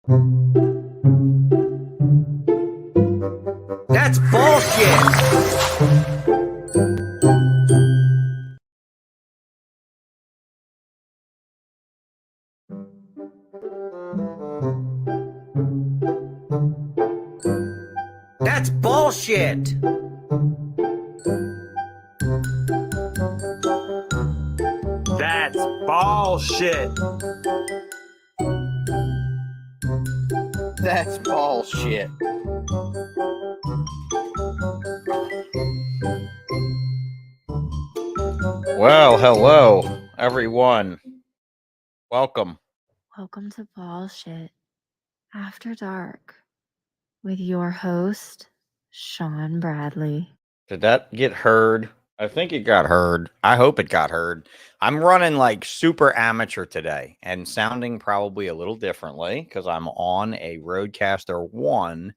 That's bullshit! That's bullshit! That's bullshit! That's bullshit. Well, hello, everyone. Welcome. Welcome to Ballsh After Dark with your host, Sean Bradley. Did that get heard? I think it got heard. I hope it got heard. I'm running like super amateur today and sounding probably a little differently because I'm on a Rodecaster 1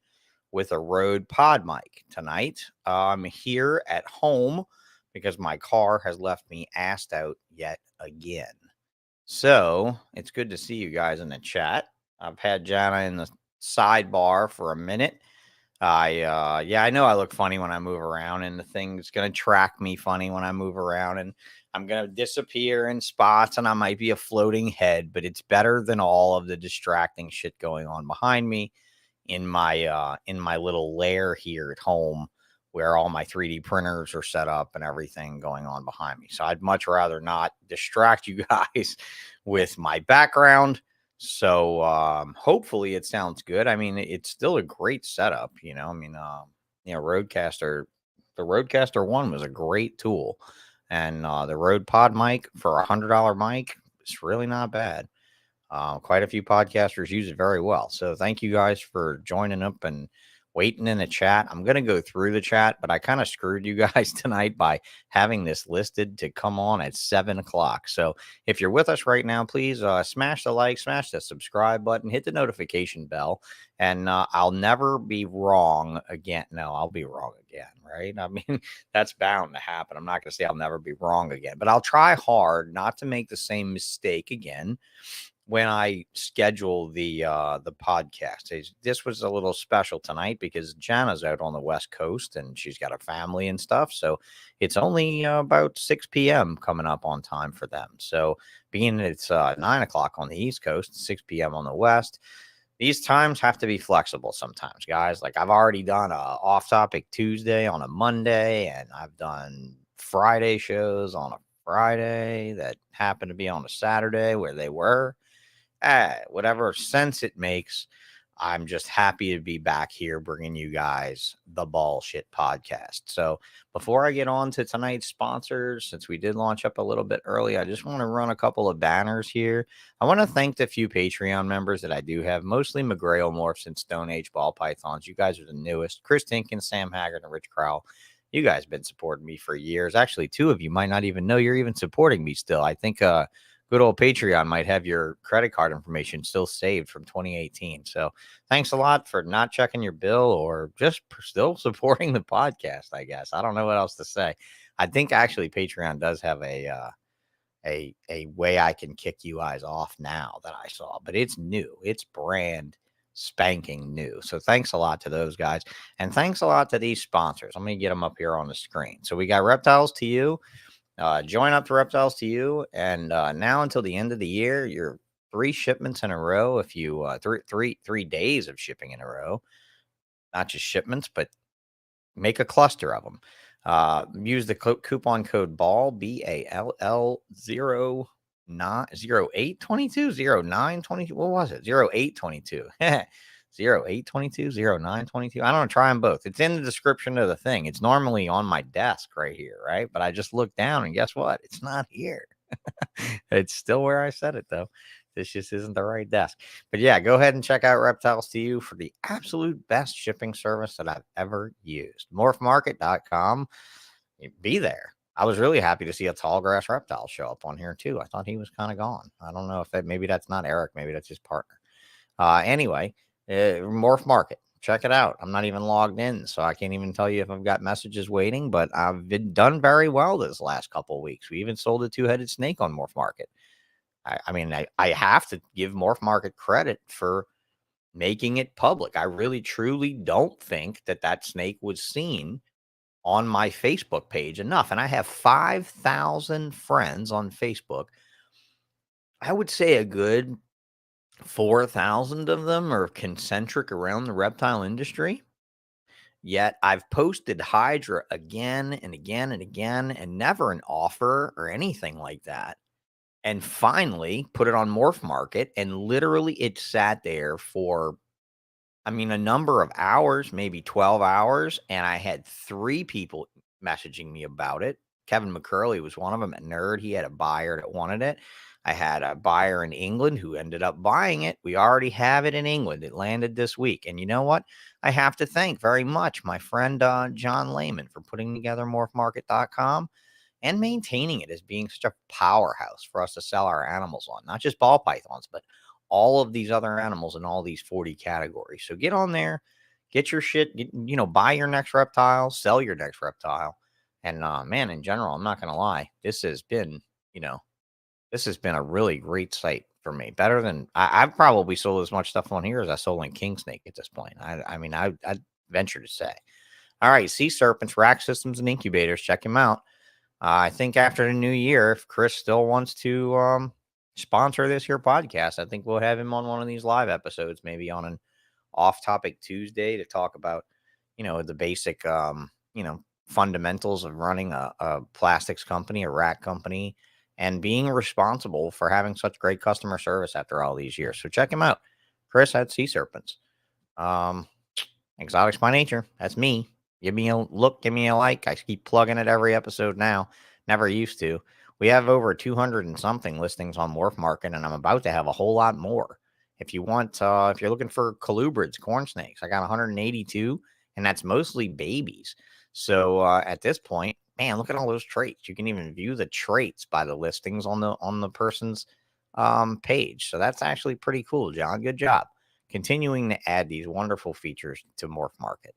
with a Rode pod mic tonight. I'm here at home because my car has left me assed out yet again. So it's good to see you guys in the chat. I've had Jana in the sidebar for a minute. I know I look funny when I move around, and the thing's gonna track me funny when I move around, and I'm gonna disappear in spots, and I might be a floating head, but it's better than all of the distracting shit going on behind me in my little lair here at home where all my 3D printers are set up and everything going on behind me. So I'd much rather not distract you guys with my background. So hopefully it sounds good. I mean, it's still a great setup, you know. I mean, Rodecaster, the Rodecaster 1 was a great tool. And the Rode Pod mic for $100 mic is really not bad. Quite a few podcasters use it very well. So thank you guys for joining up and waiting in the chat. I'm going to go through the chat, but I kind of screwed you guys tonight by having this listed to come on at 7 o'clock. So if you're with us right now, please smash the like, smash the subscribe button, hit the notification bell, and I'll never be wrong again. No, I'll be wrong again, right? I mean, that's bound to happen. I'm not going to say I'll never be wrong again, but I'll try hard not to make the same mistake again when I schedule the podcast. This was a little special tonight because Jana's out on the West Coast and she's got a family and stuff. So it's only about 6 p.m. coming up on time for them. So being it's 9 o'clock on the East Coast, 6 p.m. on the West, these times have to be flexible sometimes, guys. Like I've already done a off-topic Tuesday on a Monday, and I've done Friday shows on a Friday that happened to be on a Saturday where they were. Whatever sense it makes, I'm just happy to be back here bringing you guys the Ballsh podcast. So before I get on to tonight's sponsors, since we did launch up a little bit early, I just want to run a couple of banners here. I want to thank the few Patreon members that I do have, mostly McGrail Morphs and Stone Age Ball Pythons. You guys are the newest. Chris Tinkins, Sam Haggard, and Rich Crowell. You guys have been supporting me for years. Actually, two of you might not even know you're even supporting me still. I think good old Patreon might have your credit card information still saved from 2018. So thanks a lot for not checking your bill or just still supporting the podcast, I guess. I don't know what else to say. I think actually Patreon does have a way I can kick you guys off now that I saw, but it's new. It's brand spanking new. So thanks a lot to those guys. And thanks a lot to these sponsors. Let me get them up here on the screen. So we got Reptiles to You. Join up to Reptiles to You, and now until the end of the year, you're 3 shipments in a row. If you 3 days of shipping in a row, not just shipments, but make a cluster of them. Use the coupon code BALL BALL 0822 0922. What was it? 0822. 0822 0922. I don't know. Try them both. It's in the description of the thing. It's normally on my desk right here, right? But I just looked down and guess what? It's not here. It's still where I said it though. This just isn't the right desk. But yeah, go ahead and check out Reptiles to You for the absolute best shipping service that I've ever used. Morphmarket.com. Be there. I was really happy to see a tall grass reptile show up on here too. I thought he was kind of gone. I don't know if maybe that's not Eric. Maybe that's his partner. Anyway. Morph Market. Check it out. I'm not even logged in, so I can't even tell you if I've got messages waiting, but I've been done very well this last couple of weeks. We even sold a 2-headed snake on Morph Market. I mean, I have to give Morph Market credit for making it public. I really, truly don't think that snake was seen on my Facebook page enough. And I have 5,000 friends on Facebook. I would say a good 4,000 of them are concentric around the reptile industry. Yet I've posted Hydra again and again and again, and never an offer or anything like that. And finally put it on Morph Market, and literally it sat there for, a number of hours, maybe 12 hours. And I had 3 people messaging me about it. Kevin McCurley was one of them at Nerd. He had a buyer that wanted it. I had a buyer in England who ended up buying it. We already have it in England. It landed this week. And you know what? I have to thank very much my friend John Layman for putting together morphmarket.com and maintaining it as being such a powerhouse for us to sell our animals on. Not just ball pythons, but all of these other animals in all these 40 categories. So get on there, get your shit, buy your next reptile, sell your next reptile. And man, in general, I'm not going to lie, this has been a really great site for me. Better than I've probably sold as much stuff on here as I sold in King Snake at this point. I'd venture to say. All right, sea serpents, rack systems, and incubators. Check him out. I think after the new year, if Chris still wants to sponsor this here podcast, I think we'll have him on one of these live episodes, maybe on an off-topic Tuesday, to talk about, the basic, fundamentals of running a plastics company, a rack company, and being responsible for having such great customer service after all these years. So check him out. Chris at Sea Serpents. Exotics by Nature. That's me. Give me a look. Give me a like. I keep plugging it every episode now. Never used to. We have over 200 and something listings on Morph Market, and I'm about to have a whole lot more. If you want, if you're looking for colubrids, corn snakes, I got 182, and that's mostly babies. So at this point, man, look at all those traits. You can even view the traits by the listings on the person's page. So that's actually pretty cool, John. Good job. Continuing to add these wonderful features to Morph Market.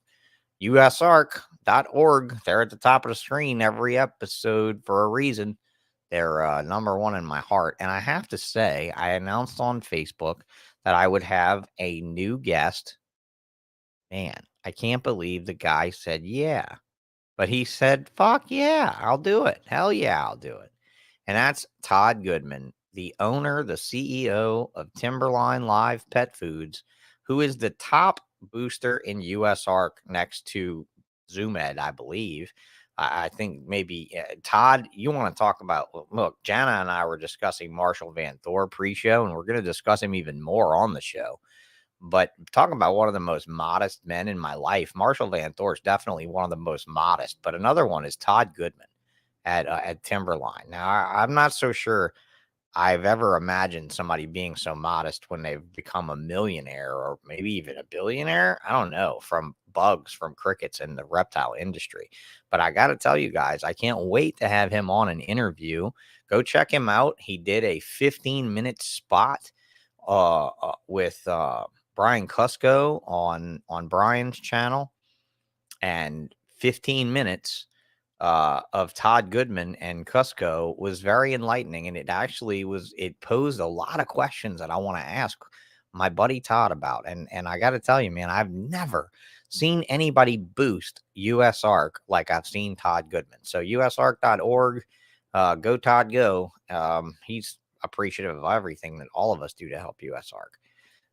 usark.org. They're at the top of the screen every episode for a reason. They're number one in my heart. And I have to say, I announced on Facebook that I would have a new guest. Man, I can't believe the guy said yeah. But he said, fuck yeah, I'll do it. Hell yeah, I'll do it. And that's Todd Goodman, the owner, the CEO of Timberline Live Pet Foods, who is the top booster in USARK next to ZoomEd, I believe. I think maybe Todd, you want to talk about, look, Janna and I were discussing Marshall Van Thor pre-show, and we're going to discuss him even more on the show. But talking about one of the most modest men in my life, Marshall Van Thor is definitely one of the most modest. But another one is Todd Goodman at Timberline. Now, I'm not so sure I've ever imagined somebody being so modest when they've become a millionaire or maybe even a billionaire. I don't know, from bugs, from crickets in the reptile industry. But I got to tell you guys, I can't wait to have him on an interview. Go check him out. He did a 15-minute spot with Brian Cusco on Brian's channel, and 15 minutes of Todd Goodman and Cusco was very enlightening. And it posed a lot of questions that I want to ask my buddy Todd about. And I got to tell you, man, I've never seen anybody boost USARK like I've seen Todd Goodman. So usark.org, go Todd, go. He's appreciative of everything that all of us do to help USARK.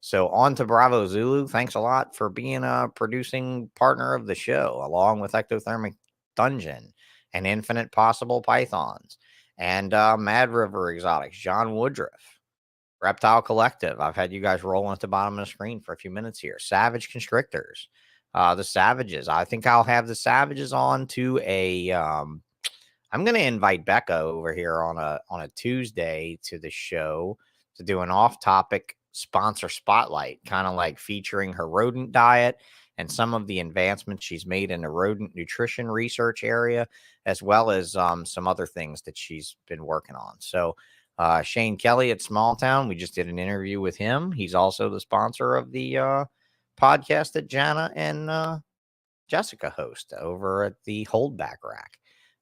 So on to Bravo Zulu. Thanks a lot for being a producing partner of the show, along with Ectothermic Dungeon and Infinite Possible Pythons and Mad River Exotics, John Woodruff, Reptile Collective. I've had you guys rolling at the bottom of the screen for a few minutes here. Savage Constrictors, the Savages. I think I'll have the Savages on to a. I'm going to invite Becca over here on a Tuesday to the show to do an off-topic sponsor spotlight, kind of like featuring her rodent diet and some of the advancements she's made in the rodent nutrition research area, as well as some other things that she's been working on. So Shane Kelly at Small Town, we just did an interview with him. He's also the sponsor of the podcast that Jana and Jessica host over at the Holdback Rack.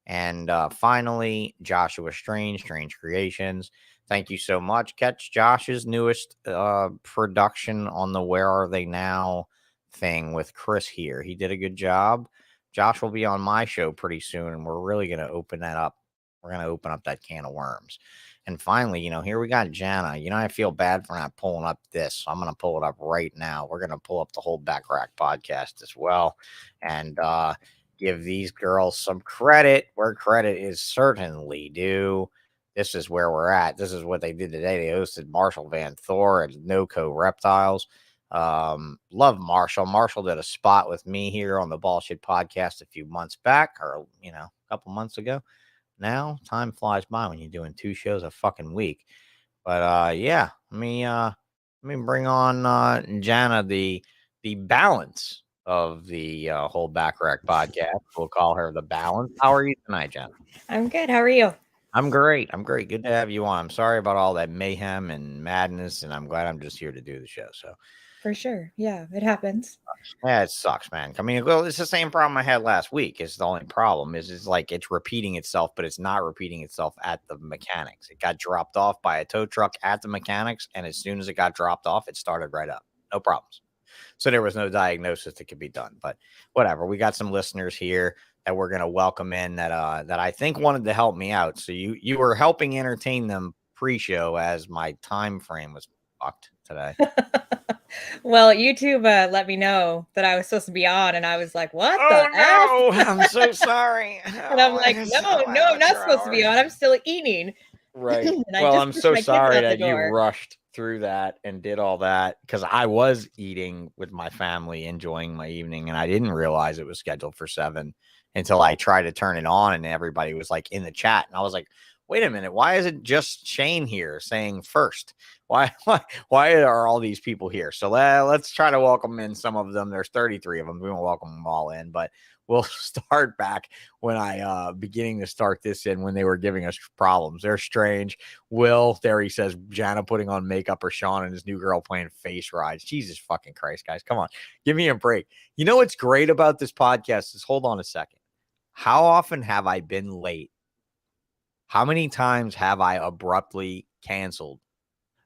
And finally, Joshua Strange Creations. Thank you so much. Catch Josh's newest production on the Where Are They Now thing with Chris here. He did a good job. Josh will be on my show pretty soon, and we're really going to open that up. We're going to open up that can of worms. And finally, here we got Jana. I feel bad for not pulling up this. So I'm going to pull it up right now. We're going to pull up the Holdback Rack Podcast as well and give these girls some credit where credit is certainly due. This is where we're at. This is what they did today. They hosted Marshall Van Thor and NoCo Reptiles. Love Marshall. Marshall did a spot with me here on the Ballsh podcast a few months back, or a couple months ago. Now time flies by when you're doing 2 shows a fucking week. But yeah, let me bring on Jana, the balance of the Holdback Rack podcast. We'll call her the balance. How are you tonight, Jana? I'm good. How are you? I'm great. Good to have you on. I'm sorry about all that mayhem and madness, and I'm glad I'm just here to do the show. So, for sure. Yeah, it happens. Yeah, it sucks, man. I mean, well, it's the same problem I had last week. It's the only problem is like it's repeating itself, but it's not repeating itself at the mechanics. It got dropped off by a tow truck at the mechanics, and as soon as it got dropped off, it started right up. No problems. So there was no diagnosis that could be done. But whatever. We got some listeners here that we're going to welcome in that I think wanted to help me out. So you were helping entertain them pre-show as my time frame was fucked today. Well, YouTube let me know that I was supposed to be on, and I was like, "What the F?" I'm so sorry. And I'm like, "No, I'm not supposed to be on. I'm still eating." Right. Well, I'm so sorry that you rushed through that and did all that because I was eating with my family, enjoying my evening, and I didn't realize it was scheduled for 7 until I tried to turn it on, and everybody was like in the chat, and I was like, wait a minute, why is it just Shane here saying first? Why are all these people here? So let's try to welcome in some of them. There's 33 of them. We won't welcome them all in, but we'll start back when I beginning to start this in when they were giving us problems. They're strange. Will, there he says, Jana putting on makeup, or Sean and his new girl playing face rides. Jesus fucking Christ, guys. Come on. Give me a break. You know what's great about this podcast is, hold on a second. How often have I been late? How many times have I abruptly canceled?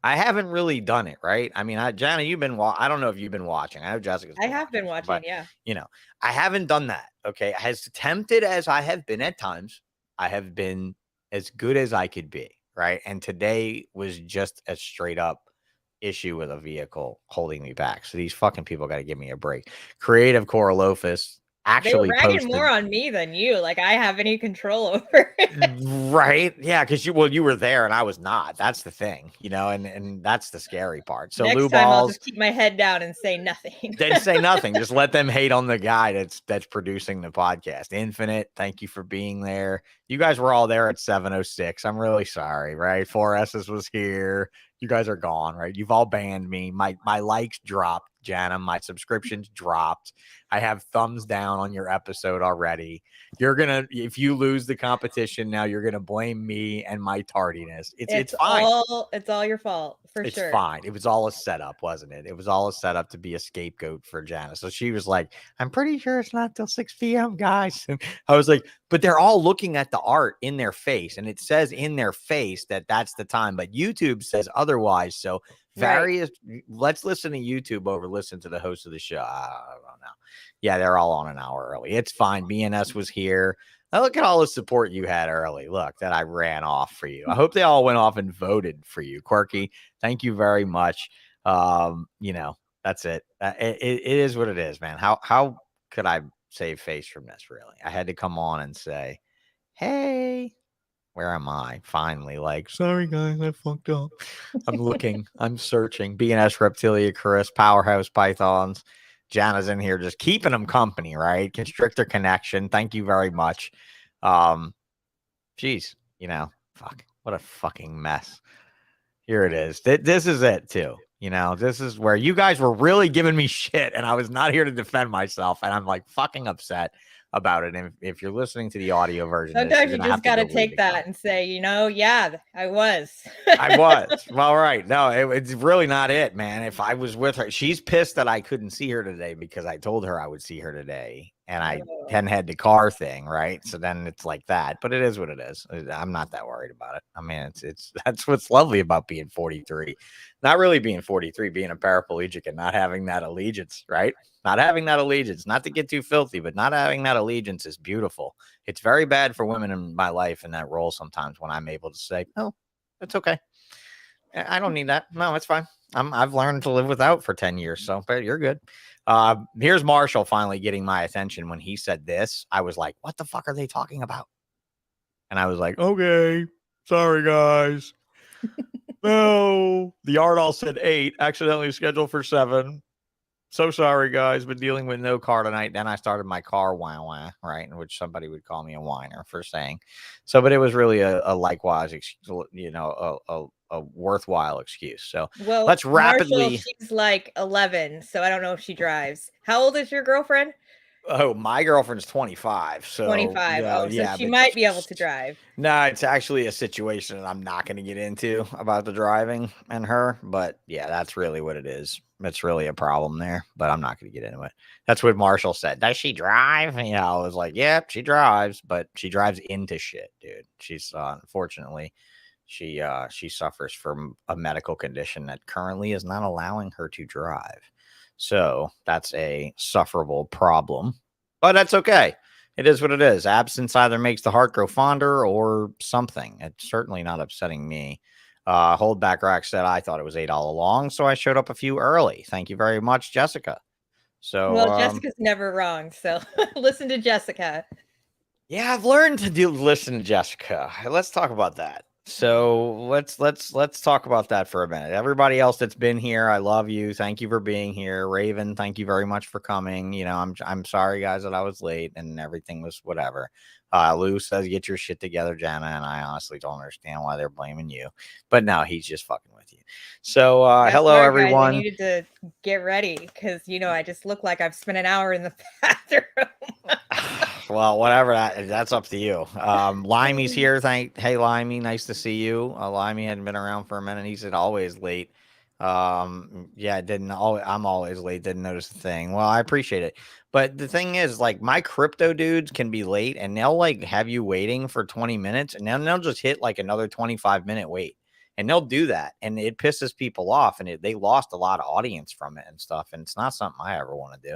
I haven't really done it, right? I mean, Jana, you've been I don't know if you've been watching. I know Jessica's I have been watching, but, yeah. I haven't done that, okay? As tempted as I have been at times, I have been as good as I could be, right? And today was just a straight up issue with a vehicle holding me back. So these fucking people got to give me a break. Creative Corolofus actually they were posted more on me than you. Like I have any control over it. Right. Yeah, because you were there and I was not. That's the thing, and that's the scary part. So next time I'll just keep my head down and say nothing. Then say nothing. Just let them hate on the guy that's producing the podcast. Infinite, thank you for being there. You guys were all there at 7:06. I'm really sorry, right? 4S's was here. You guys are gone, right? You've all banned me. My likes dropped, Jana. My subscriptions dropped. I have thumbs down on your episode already. If you lose the competition now, you're gonna blame me and my tardiness. It's fine. It's all your fault, sure. It's fine. It was all a setup, wasn't it? It was all a setup to be a scapegoat for Jana. So she was like, I'm pretty sure it's not till 6 p.m., guys. And I was like, but they're all looking at the art in their face, and it says in their face that that's the time, but YouTube says otherwise. So let's listen to YouTube over listen to the host of the show. I don't know. Yeah, they're all on an hour early. It's fine. BNS was here. Now look at all the support you had early. Look, that I ran off for you. I hope they all went off and voted for you. Quirky, thank you very much. That's it. It is what it is, man. How could I save face from this, really? I had to come on and say, hey, where am I? Finally, like, sorry, guys, I fucked up. I'm looking. I'm searching. BNS Reptilia, Chris, Powerhouse Pythons. Jana's in here just keeping them company, right? Constrictor Connection. Thank you very much. Geez, fuck. What a fucking mess. Here it is. This is it, too. This is where you guys were really giving me shit, and I was not here to defend myself, and I'm like fucking upset about it. And if you're listening to the audio version, sometimes you just got to take that and say, yeah, I was. I was. Well, right. No, it's really not it, man. If I was with her, she's pissed that I couldn't see her today because I told her I would see her today. and I Oh. hadn't had the car thing, right? So then it's like that, but it is what it is. I'm not that worried about it. I mean, it's that's what's lovely about being 43. Not really being 43, being a paraplegic and not having that allegiance, right? Not having that allegiance, not to get too filthy, but not having that allegiance is beautiful. It's very bad for women in my life in that role sometimes when I'm able to say, "Oh, it's okay. I don't need that. No, it's fine. I've learned to live without for 10 years, so but you're good." Here's Marshall finally getting my attention when he said this. I was like, what the fuck are they talking about? And I was like, okay, sorry guys. No, the yard all said 8, accidentally scheduled for 7. So sorry, guys, been dealing with no car tonight. Then I started my car wah, right? In which somebody would call me a whiner for saying so, but it was really a likewise, a worthwhile excuse. So Well, let's Marshall, rapidly. she's like 11, so I don't know if she drives. How old is your girlfriend? Oh, my girlfriend's 25. So 25. yeah, Oh, so yeah, she but might be able to drive. no, it's actually a situation that I'm not going to get into about the driving and her. But yeah, that's really what it is. It's really a problem there, but I'm not going to get into it. That's what Marshall said. Does she drive? You know, I was like, yeah, she drives, but she drives into shit, dude. She's unfortunately, she suffers from a medical condition that currently is not allowing her to drive. So that's a sufferable problem, but that's okay. It is what it is. Absence either makes the heart grow fonder or something. It's certainly not upsetting me. Holdback Rack said I thought it was 8 all along, so I showed up a few early. Thank you very much, Jessica. So Well, Jessica's never wrong, so listen to Jessica. yeah, I've learned to listen to Jessica. Let's talk about that. So let's talk about that for a minute. Everybody else that's been here, I love you. Thank you for being here. Raven, thank you very much for coming. You know, I'm sorry guys that I was late and everything was whatever. Lou says get your shit together, Jana, and I honestly don't understand why they're blaming you. But no, he's just fucking with you. So hello Sorry, everyone. guys, I needed to get ready because I just look like I've spent an hour in the bathroom. Well, whatever that's up to you. Limey's here. Hey Limey, nice to see you. Limey hadn't been around for a minute. He said always late. Yeah, I'm always late. Didn't notice the thing. Well, I appreciate it. But the thing is, like, my crypto dudes can be late and they'll like have you waiting for 20 minutes and then they'll just hit like another 25-minute wait. And they'll do that, and it pisses people off, and they lost a lot of audience from it and stuff. And it's not something I ever want to do,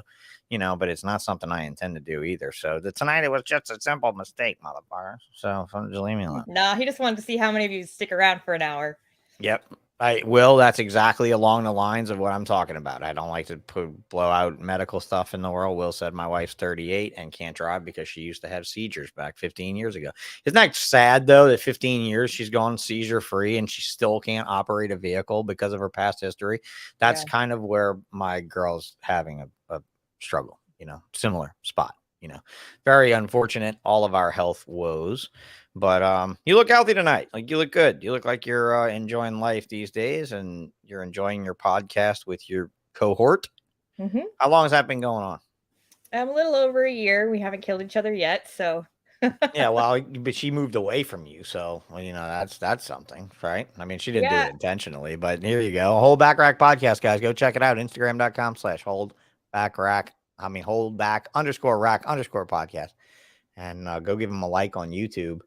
you know. But it's not something I intend to do either. So tonight it was just a simple mistake, motherfucker. So just leave me alone. Nah, he just wanted to see how many of you stick around for an hour. Yep. That's exactly along the lines of what I'm talking about. I don't like to blow out medical stuff in the world. Will said my wife's 38 and can't drive because she used to have seizures back 15 years ago. Isn't that sad, though, that 15 years she's gone seizure free and she still can't operate a vehicle because of her past history? That's kind of where my girl's having a struggle, you know, similar spot, you know. Very unfortunate, all of our health woes. But you look healthy tonight. Like, you look good. You look like you're enjoying life these days, and you're enjoying your podcast with your cohort. Mm-hmm. How long has that been going on? A little over a year. We haven't killed each other yet, so. Yeah, well, but she moved away from you, so well, you know that's something, right? I mean, she didn't do it intentionally, but here you go. Holdback Rack Podcast, guys. Go check it out. Instagram.com/holdback_rack podcast, and go give them a like on YouTube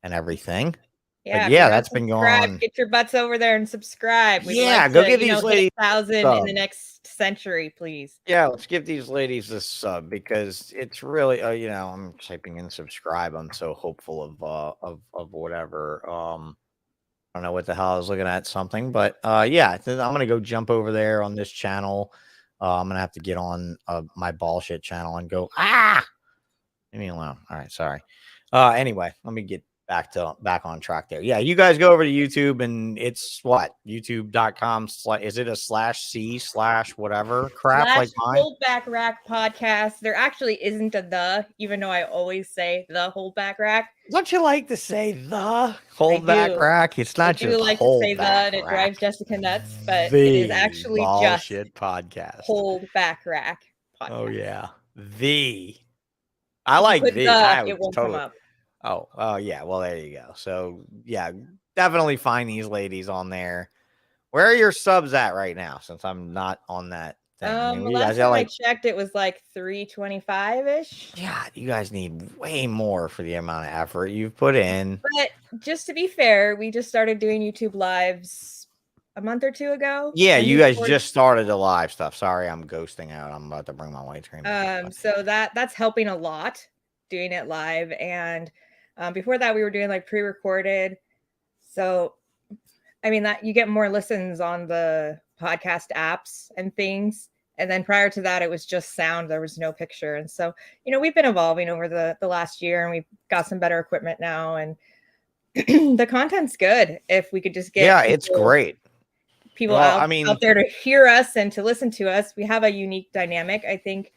and everything. Yeah, yeah, that's been going on. Get your butts over there and subscribe. We'd yeah, go give these ladies 1,000 in the next century, please. Yeah, let's give these ladies this sub because it's really, you know, I'm typing in subscribe. I'm so hopeful of whatever. I don't know what the hell I was looking at something, but yeah, I'm gonna go jump over there on this channel. I'm gonna have to get on my bullshit channel and go leave me alone. All right, sorry. Anyway, let me get back on track there. Yeah, you guys go over to YouTube and it's what? YouTube.com/ is it a /C/whatever crap like mine? Holdback Rack Podcast. There actually isn't a even though I always say the Holdback Rack. Don't you like to say the Holdback Rack? It's not just like to say the, and it drives Jessica nuts, but the it is actually just podcast. Holdback Rack Podcast. Oh yeah, I like the. It won't come up. Oh, yeah. Well, there you go. So, yeah, definitely find these ladies on there. Where are your subs at right now? Since I'm not on that thing? I mean, you Last guys got time I like, checked, it was like 325-ish. yeah, you guys need way more for the amount of effort you've put in. But just to be fair, we just started doing YouTube lives a month or two ago. Yeah, and you we guys poured- just started the live stuff. Sorry, I'm ghosting out. I'm about to bring my white screen back up. So that's helping a lot, doing it live. And before that, we were doing like pre-recorded. So, I mean, that you get more listens on the podcast apps and things. And then prior to that, it was just sound. There was no picture. And so, we've been evolving over the last year, and we've got some better equipment now. And the content's good. If we could just get Yeah, it's great. people Well, out, I mean- out there to hear us and to listen to us. We have a unique dynamic, I think,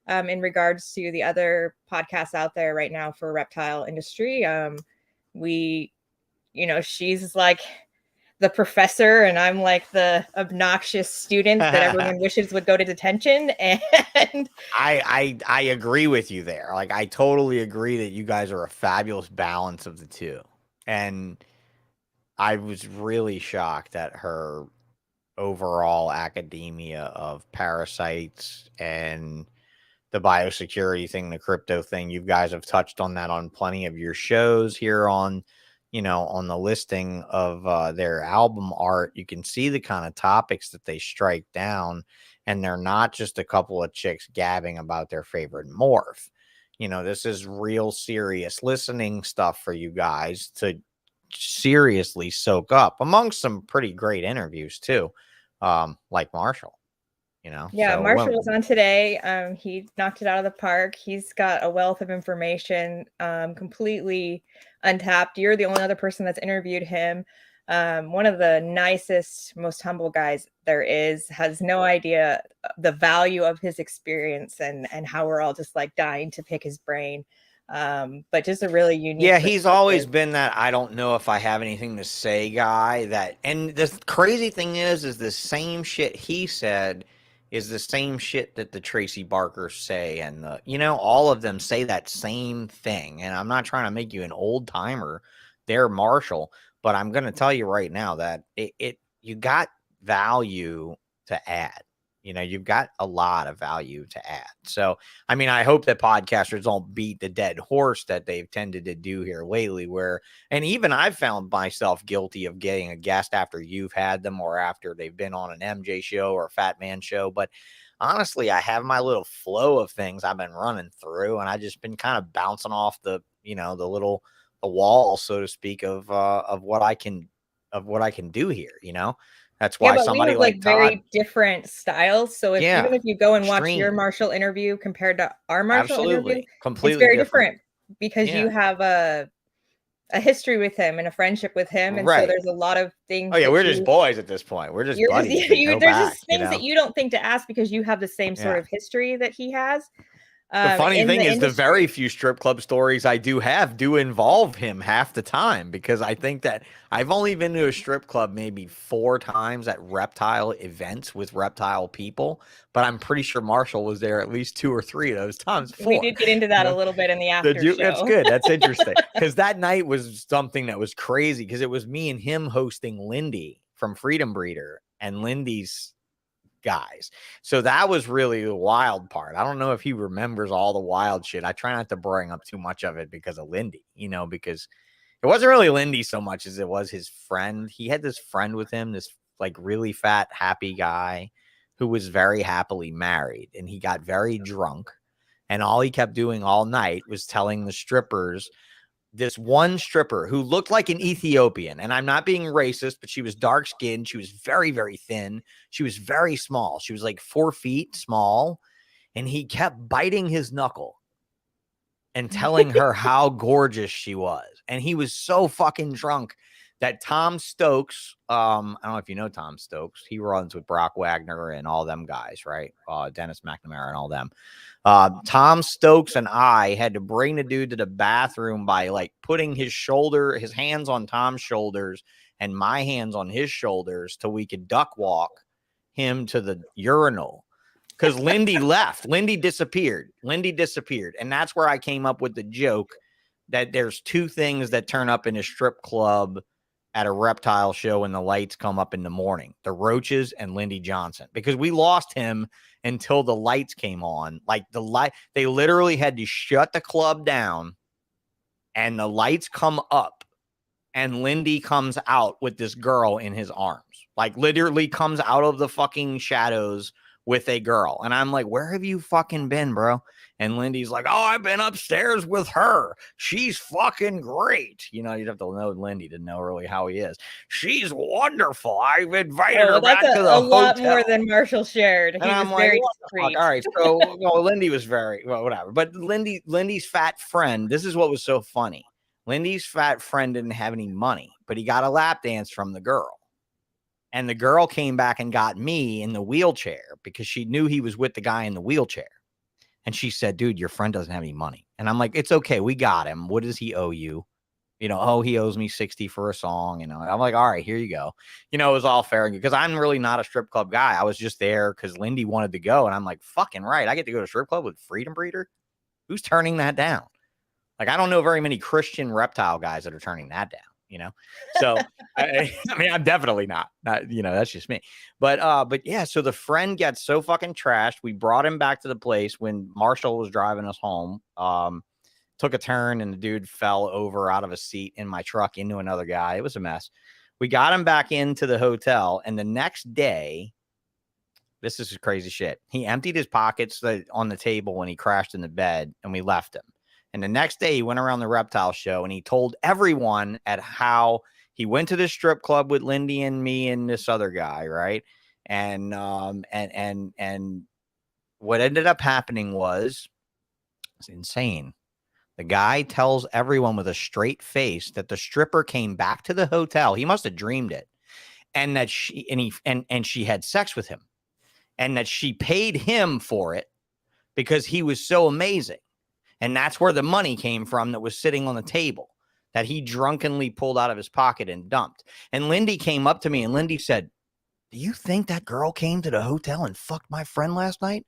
in regards to the other podcasts out there right now for reptile industry. She's like the professor, and I'm like the obnoxious student that everyone wishes would go to detention. And I agree with you there. Like, I totally agree that you guys are a fabulous balance of the two. And I was really shocked at her overall academia of parasites and the biosecurity thing, the crypto thing. You guys have touched on that on plenty of your shows here on the listing of their album art. You can see the kind of topics that they strike down, and they're not just a couple of chicks gabbing about their favorite morph. This is real serious listening stuff for you guys to seriously soak up, amongst some pretty great interviews too, like Marshall. Yeah, So Marshall was on today. He knocked it out of the park. He's got a wealth of information, completely untapped. You're the only other person that's interviewed him. One of the nicest, most humble guys there is, has no idea the value of his experience and how we're all just like dying to pick his brain. But just a really unique. Yeah, he's always been that I don't know if I have anything to say guy. And the crazy thing is the same shit he said is the same shit that the Tracy Barkers say, and all of them say that same thing. And I'm not trying to make you an old timer there, Marshall, but I'm going to tell you right now that you got value to add. You've got a lot of value to add. So, I mean, I hope that podcasters don't beat the dead horse that they've tended to do here lately, and even I've found myself guilty of getting a guest after you've had them or after they've been on an MJ show or a Fat Man show. But honestly, I have my little flow of things I've been running through, and I just been kind of bouncing off the wall, so to speak, of what I can do here. That's why somebody we have, like Todd, very different styles. So even if you go and watch your extreme. Marshall interview compared to our Marshall interview, completely it's very different because Yeah. you have a history with him and a friendship with him, and so Right. there's a lot of things. Oh yeah, we're just boys at this point. We're just buddies. There's just things that you don't think to ask because you have the same sort Yeah. of history that he has. The funny thing is the industry. very few strip club stories I do have do involve him half the time, because I think that I've only been to a strip club maybe 4 times at reptile events with reptile people, but I'm pretty sure Marshall was there at least 2 or 3 of those times. 4. We did get into that a little bit in the after show. That's good. That's interesting, because that night was something that was crazy, because it was me and him hosting Lindy from Freedom Breeder and Lindy's guys. So that was really the wild part. I don't know if he remembers all the wild shit. I try not to bring up too much of it because of Lindy, because it wasn't really Lindy so much as it was his friend. He had this friend with him, this like really fat, happy guy who was very happily married, and he got very drunk, and all he kept doing all night was telling the strippers, this one stripper who looked like an Ethiopian, and I'm not being racist, but she was dark skinned. She was very, very thin. She was very small. She was like 4 feet small, and he kept biting his knuckle and telling her how gorgeous she was. And he was so fucking drunk that Tom Stokes, I don't know if you know Tom Stokes. He runs with Brock Wagner and all them guys, right? Dennis McNamara and all them. Tom Stokes and I had to bring the dude to the bathroom by like putting his hands on Tom's shoulders and my hands on his shoulders till we could duck walk him to the urinal, because Lindy left. Lindy disappeared. And that's where I came up with the joke that there's 2 things that turn up in a strip club at a reptile show when the lights come up in the morning: the roaches and Lindy Johnson, because we lost him until the lights came on. Like they literally had to shut the club down and the lights come up and Lindy comes out with this girl in his arms, like literally comes out of the fucking shadows with a girl. And I'm like, where have you fucking been, bro? And Lindy's like, oh, I've been upstairs with her. She's fucking great. You know, you'd have to know Lindy to know really how he is. She's wonderful. I've invited her back to the a lot hotel. more than Marshall shared. He And was I'm like, very what the discreet. fuck? All right. So well, Lindy was very, well, whatever. But Lindy's fat friend, this is what was so funny. Lindy's fat friend didn't have any money, but he got a lap dance from the girl. And the girl came back and got me in the wheelchair because she knew he was with the guy in the wheelchair. And she said, dude, your friend doesn't have any money. And I'm like, it's okay. We got him. What does he owe you? You know, oh, he owes me 60 for a song. You know, I'm like, all right, here you go. You know, it was all fair and good because I'm really not a strip club guy. I was just there because Lindy wanted to go. And I'm like, fucking right. I get to go to a strip club with Freedom Breeder. Who's turning that down? Like, I don't know very many Christian reptile guys that are turning that down. You know, so I mean, I'm definitely not, you know, that's just me. But yeah, so the friend gets so fucking trashed. We brought him back to the place when Marshall was driving us home. Took a turn and the dude fell over out of a seat in my truck into another guy. It was a mess. We got him back into the hotel. And the next day, this is crazy shit. He emptied his pockets on the table when he crashed in the bed and we left him. And the next day he went around the reptile show and he told everyone at how he went to this strip club with Lindy and me and this other guy. Right. And what ended up happening was it's insane. The guy tells everyone with a straight face that the stripper came back to the hotel. He must have dreamed it. And that she had sex with him and that she paid him for it because he was so amazing. And that's where the money came from that was sitting on the table that he drunkenly pulled out of his pocket and dumped. And Lindy came up to me and Lindy said, do you think that girl came to the hotel and fucked my friend last night?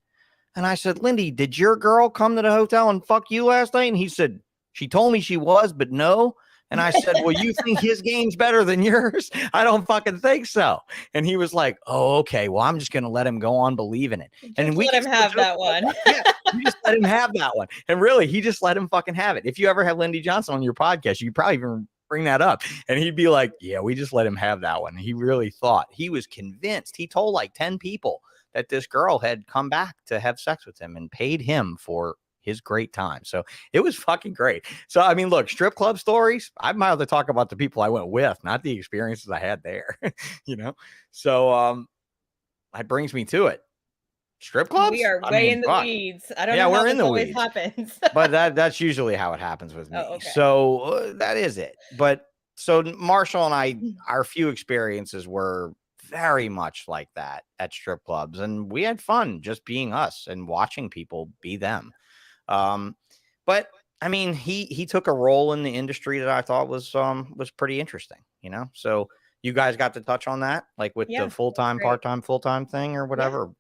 And I said, Lindy, did your girl come to the hotel and fuck you last night? And he said, she told me she was, but no. And I said, well, you think his game's better than yours? I don't fucking think so. And he was like, oh, okay, well, I'm just going to let him go on believing it. And we let him have that one. Yeah, you just let him have that one. And really, he just let him fucking have it. If you ever have Lindy Johnson on your podcast, you could probably even bring that up. And he'd be like, yeah, we just let him have that one. And he really thought, he was convinced. He told like 10 people that this girl had come back to have sex with him and paid him for his great time. So it was fucking great. So, I mean, look, strip club stories, I might have to talk about the people I went with, not the experiences I had there, you know? So, that brings me to it. Strip clubs? We are way in the weeds. I don't know how this always happens. But that's usually how it happens with me. Oh, okay. So that is it. But so Marshall and I, our few experiences were very much like that at strip clubs. And we had fun just being us and watching people be them. But I mean, he took a role in the industry that I thought was pretty interesting, you know? So you guys got to touch on that, like with the full-time, part-time, full-time thing or whatever,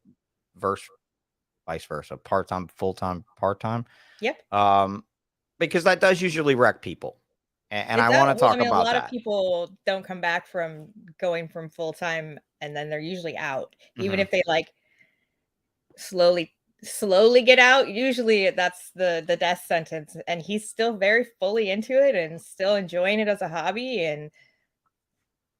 vice versa, part-time, full-time, part-time. Yep. Because that does usually wreck people. And I want to talk about that. A lot of people don't come back from going from full-time and then they're usually out, even if they like slowly get out. Usually that's the death sentence, and he's still very fully into it and still enjoying it as a hobby, and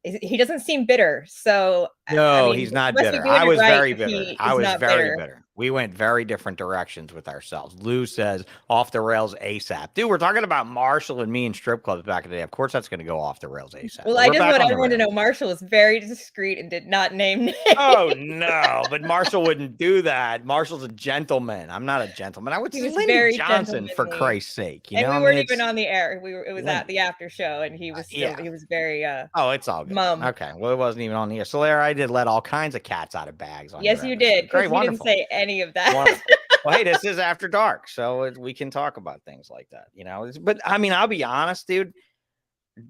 he doesn't seem bitter. So no, I mean, he's not bitter. I was very bitter. I was very bitter. We went very different directions with ourselves. Lou says off the rails ASAP. Dude, we're talking about Marshall and me in strip clubs back in the day. Of course, that's going to go off the rails ASAP. Well, I just want everyone to know Marshall is very discreet and did not name names. Oh, no, but Marshall wouldn't do that. Marshall's a gentleman. I'm not a gentleman. I would say Lindy Johnson, for Christ's sake. You know, we weren't even on the air. It was at the after show, and he was still, he was very oh, it's all good. Mum. Okay, well, it wasn't even on the air. So there, I did let all kinds of cats out of bags on. Yes, you did. Great, you didn't say any of that. Well, hey, this is after dark, so we can talk about things like that, you know. But I mean, I'll be honest, dude.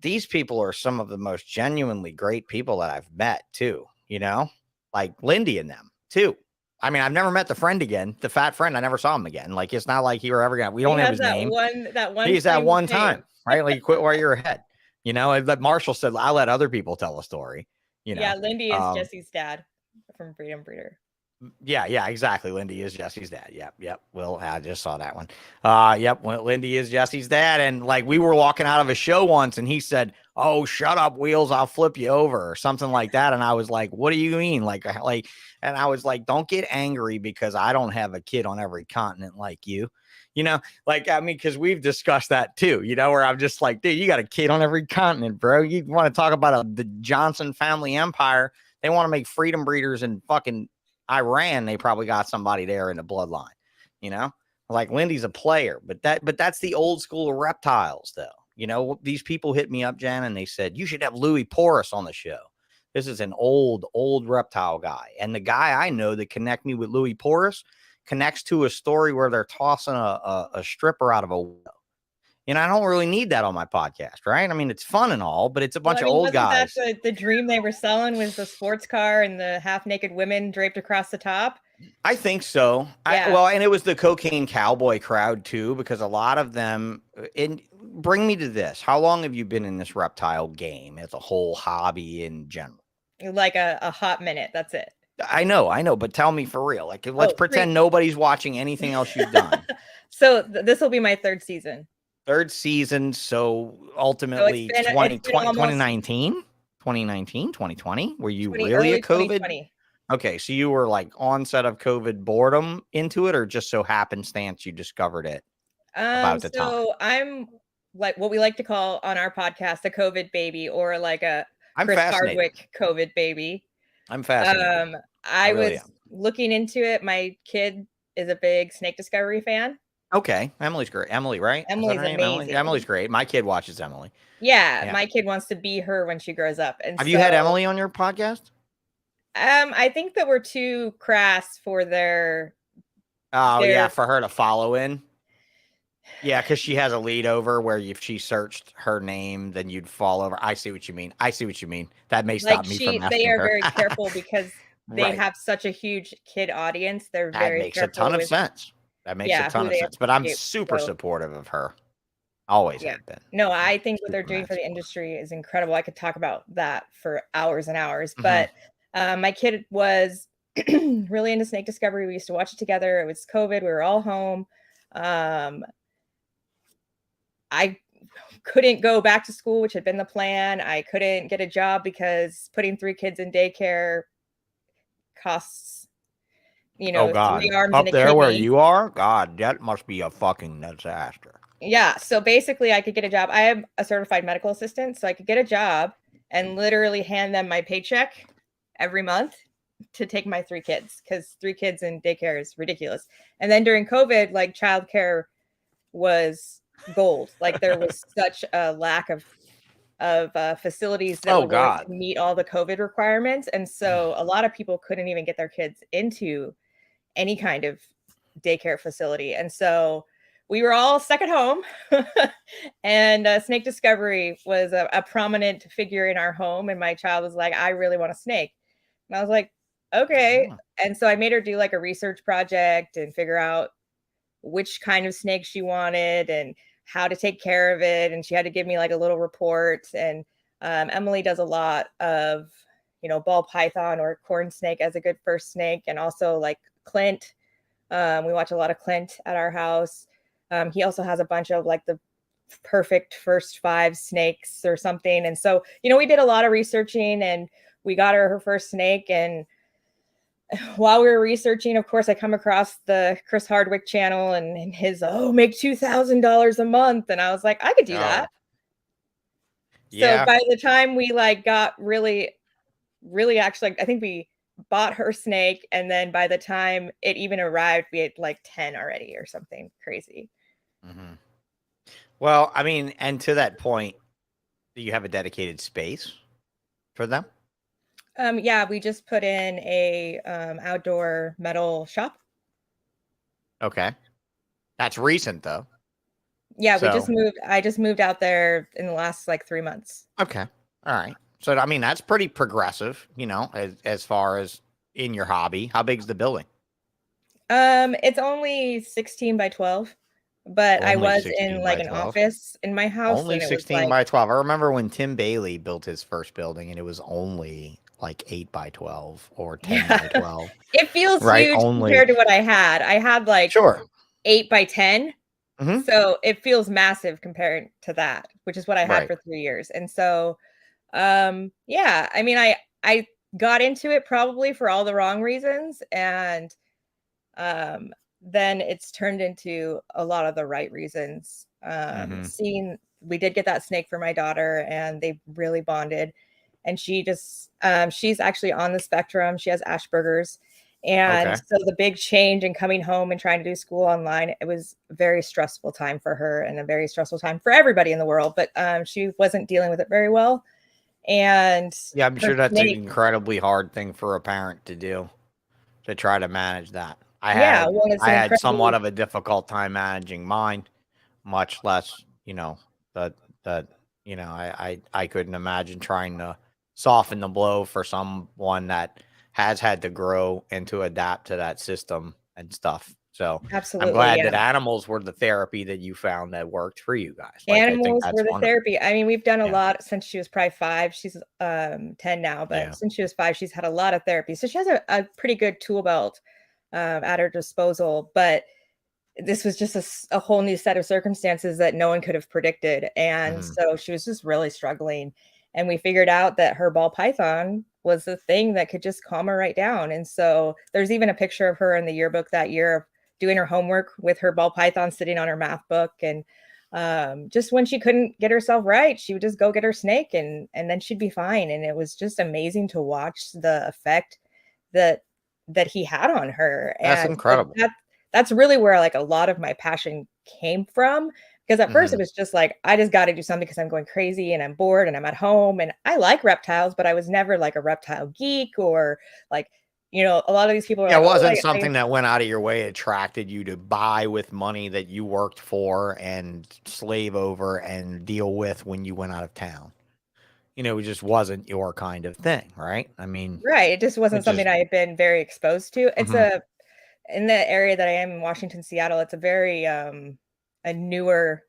These people are some of the most genuinely great people that I've met, too. You know, like Lindy and them, too. I mean, I've never met the friend again, the fat friend. I never saw him again. Like, it's not like he were ever gonna. We don't have his name. He's that one time, right? Like, you quit while you're ahead. You know, like Marshall said, I let other people tell a story. You know, yeah, Lindy is Jesse's dad from Freedom Breeder. Yeah, exactly. Lindy is Jesse's dad. Yep. Well, I just saw that one. Yep. Well, Lindy is Jesse's dad, and like we were walking out of a show once, and he said, "Oh, shut up, Wheels! I'll flip you over," or something like that. And I was like, "What do you mean?" And I was like, "Don't get angry because I don't have a kid on every continent like you." Because we've discussed that too, where I'm just like, dude, you got a kid on every continent, bro. You want to talk about the Johnson family empire? They want to make freedom breeders in fucking Iran. They probably got somebody there in the bloodline, like Lindy's a player, but that's the old school of reptiles though. These people hit me up, Jan, and they said, you should have Louis Porras on the show. This is an old reptile guy. And the guy I know that connect me with Louis Porras connects to a story where they're tossing a stripper out of a window. I don't really need that on my podcast, right? I mean, it's fun and all, but it's a bunch of old guys. That the dream they were selling was the sports car and the half-naked women draped across the top? I think so. Yeah. And it was the cocaine cowboy crowd too, because a lot of them. Bring me to this. How long have you been in this reptile game as a whole hobby in general? Like a hot minute. That's it. I know, but tell me for real. Like, let's pretend nobody's watching anything else you've done. So this will be my third season. So ultimately 2019, 2020. Were you really a COVID? 2020. Okay, so you were like onset of COVID boredom into it, or just so happenstance you discovered it about the time? So I'm like what we like to call on our podcast a COVID baby, or like a Chris Hardwick COVID baby. I'm fascinated. I was looking into it. My kid is a big snake discovery fan. Okay. Emily's great. Emily, right? Emily's amazing. Emily's great. My kid watches Emily. Yeah, my kid wants to be her when she grows up. And have you had Emily on your podcast? I think that we're too crass for their. Oh, yeah, for her to follow in. Yeah, because she has a lead over where if she searched her name, then you'd fall over. I see what you mean. That may stop me from asking They are her. very careful because they have such a huge kid audience. They're very makes a ton of sense. That makes a ton of sense. But I'm super supportive of her. Always have been. No, I think what they're doing for the industry is incredible. I could talk about that for hours and hours. But my kid was really into snake discovery. We used to watch it together. It was COVID. We were all home. I couldn't go back to school, which had been the plan. I couldn't get a job because putting 3 kids in daycare costs, 3 arms up and a there kidney. where you are? God, that must be a fucking disaster. Yeah. So basically I could get a job. I am a certified medical assistant, so I could get a job and literally hand them my paycheck every month to take my 3 kids, because 3 kids in daycare is ridiculous. And then during COVID, like childcare was gold. Like there was such a lack of facilities that would meet all the COVID requirements. And so a lot of people couldn't even get their kids into any kind of daycare facility. And so we were all stuck at home and snake discovery was a prominent figure in our home. And my child was like, I really want a snake. And I was like, okay. Yeah. And so I made her do like a research project and figure out which kind of snake she wanted and how to take care of it. And she had to give me like a little report. And Emily does a lot of, ball python or corn snake as a good first snake. And also like Clint. We watch a lot of Clint at our house. He also has a bunch of like the perfect first 5 snakes or something. And so, we did a lot of researching and we got her first snake. And while we were researching, of course, I come across the Chris Hardwick channel and his, make $2,000 a month. And I was like, I could do that. Yeah. So by the time we like got really, really actually, I think we bought her snake. And then by the time it even arrived, we had like 10 already or something crazy. Mm-hmm. Well, I mean, and to that point, do you have a dedicated space for them? Yeah, we just put in a outdoor metal shop. Okay. That's recent though. Yeah, I just moved out there in the last like 3 months. Okay. All right. So I mean that's pretty progressive, as far as in your hobby. How big's the building? It's only 16 by 12. But I was in like an office in my house. Only 16 by 12. I remember when Tim Bailey built his first building and it was only like 8x12 or 10x12. It feels Right, huge only compared to what I had. I had like sure. 8x10. Mhm. So it feels massive compared to that, which is what I had Right. for 3 years. And so yeah, I mean I got into it probably for all the wrong reasons, and then it's turned into a lot of the right reasons. Mhm. Seeing we did get that snake for my daughter, and they really bonded. And she just she's actually on the spectrum. She has Asperger's. And Okay. so the big change in coming home and trying to do school online, it was a very stressful time for her and a very stressful time for everybody in the world. But she wasn't dealing with it very well. And Yeah, I'm her sure that's an snake, incredibly hard thing for a parent to do, to try to manage that. I yeah, had well, it's I an had somewhat incredibly, of a difficult time managing mine, much less, that I couldn't imagine trying to soften the blow for someone that has had to grow and to adapt to that system and stuff. So I'm absolutely, glad yeah. that animals were the therapy that you found that worked for you guys. Like, I think Animals were that's the wonderful. therapy. I mean, we've done a Yeah. lot since she was probably 5. She's 10 now, Yeah. but since she was 5, she's had a lot of therapy. So she has a pretty good tool belt at her disposal. But this was just a whole new set of circumstances that no one could have predicted. And Mhm. so she was just really struggling. And we figured out that her ball python was the thing that could just calm her right down. And so there's even a picture of her in the yearbook that year of doing her homework with her ball python sitting on her math book. And just when she couldn't get herself right, she would just go get her snake, and then she'd be fine. And it was just amazing to watch the effect that he had on her. That's And so incredible. that's really where like a lot of my passion came from. Because at first it Mhm. was just like, I just got to do something because I'm going crazy and I'm bored and I'm at home and I like reptiles, but I was never like a reptile geek or like, a lot of these people are Yeah, like, it oh, wasn't I something that went out of your way, attracted you to buy with money that you worked for and slave over and deal with when you went out of town. It just wasn't your kind of thing, right? I mean, right. It just it wasn't something just I had been very exposed to. It's mhm, in the area that I am in Washington, Seattle, it's a very a newer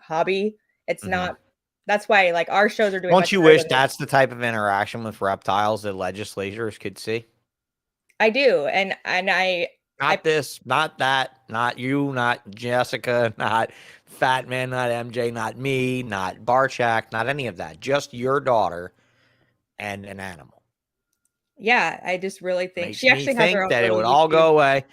hobby. It's mhm. not That's why like our shows are doing Don't much you better wish than they. that's the type of interaction with reptiles that legislators could see? I do. And I Not this, not that, not you, not Jessica, not Fat Man, not MJ, not me, not Barchak, not any of that. Just your daughter and an animal. Yeah, I just really think Makes she me actually has her think own that it little would all YouTube. go away,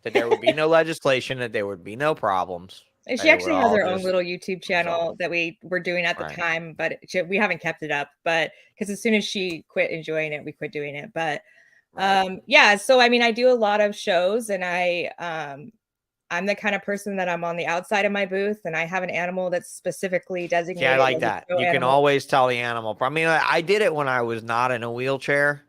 that there would be no legislation, that there would be no problems, And that she it would actually has all her own just little YouTube resolve. channel that we were doing at the Right. time, but we haven't kept it up. But because as soon as she quit enjoying it, we quit doing it. But Right. yeah, so I mean, I do a lot of shows, and I'm the kind of person that I'm on the outside of my booth, and I have an animal that's specifically See, I designated like as a that. show You can animal. always tell the animal. I mean, I did it when I was not in a wheelchair.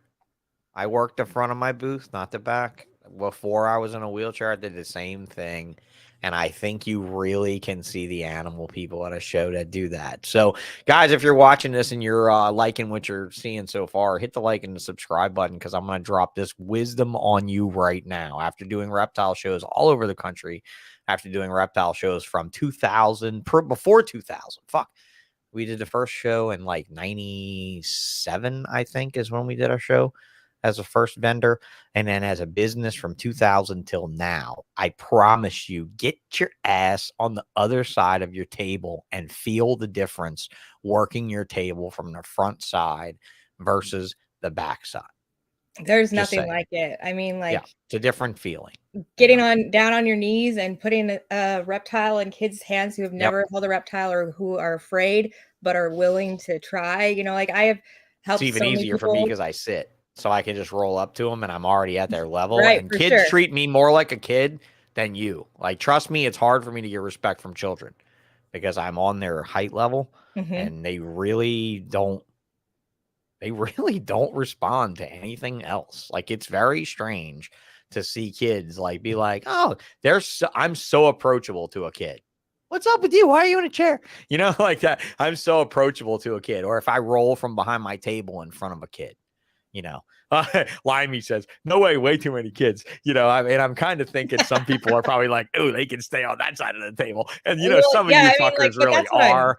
I worked the front of my booth, not the back. Before I was in a wheelchair, I did the same thing. And I think you really can see the animal people at a show that do that. So, guys, if you're watching this and you're liking what you're seeing so far, hit the like and the subscribe button, because I'm going to drop this wisdom on you right now. After doing reptile shows all over the country, after doing reptile shows from 2000, before 2000, we did the first show in like 97, I think, is when we did our show as a first vendor. And then as a business from 2000 till now, I promise you, get your ass on the other side of your table and feel the difference working your table from the front side versus the back side. There's Just nothing saying. like it. I mean, Yeah, like it's a different feeling. getting on down on your knees and putting a reptile in kids' hands who have Yep. never held a reptile or who are afraid but are willing to try. Like I have It's helped even so many easier for me people. because I sit. So I can just roll up to them and I'm already at their level. Right, And for kids sure. treat me more like a kid than you. Like, trust me, it's hard for me to get respect from children because I'm on their height level, Hmm. and they really don't respond to anything else. Like, it's very strange to see kids like be like, "Oh, I'm so approachable to a kid. What's up with you? Why are you in a chair?" Like that. I'm so approachable to a kid. Or if I roll from behind my table in front of a kid, you know. Limey says, "No way too many kids." I mean, I'm kind of thinking some people are probably like, "Oh, they can stay on that side of the table," and Well, some of yeah, you I mean, like, fuckers but really that's what I'm are.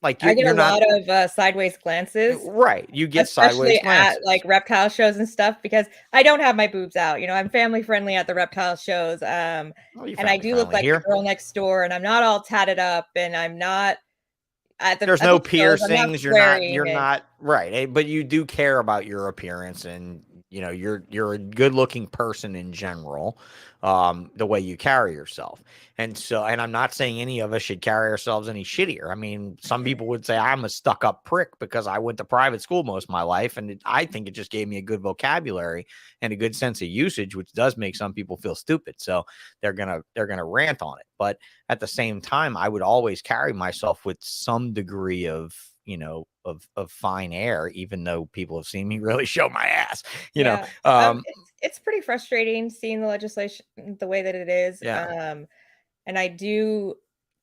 Like I get you're a not lot of sideways glances, right. You get sideways especially at glances. like reptile shows and stuff, because I don't have my boobs out. You know, I'm family friendly at the reptile shows. Well, you And I family do look friendly like the here. girl next door, and I'm not all tatted up, and I'm not There's at no the shows. I'm not piercings. You're swearing, and not right. But you do care about your appearance, and you're a good looking person in general. The way you carry yourself, and I'm not saying any of us should carry ourselves any shittier. I mean, some people would say I'm a stuck up prick because I went to private school most of my life, and I think it just gave me a good vocabulary and a good sense of usage, which does make some people feel stupid. So they're gonna rant on it, but at the same time, I would always carry myself with some degree of, of fine air, even though people have seen me really show my ass, yeah, it's pretty frustrating seeing the legislation the way that it is. yeah. And I do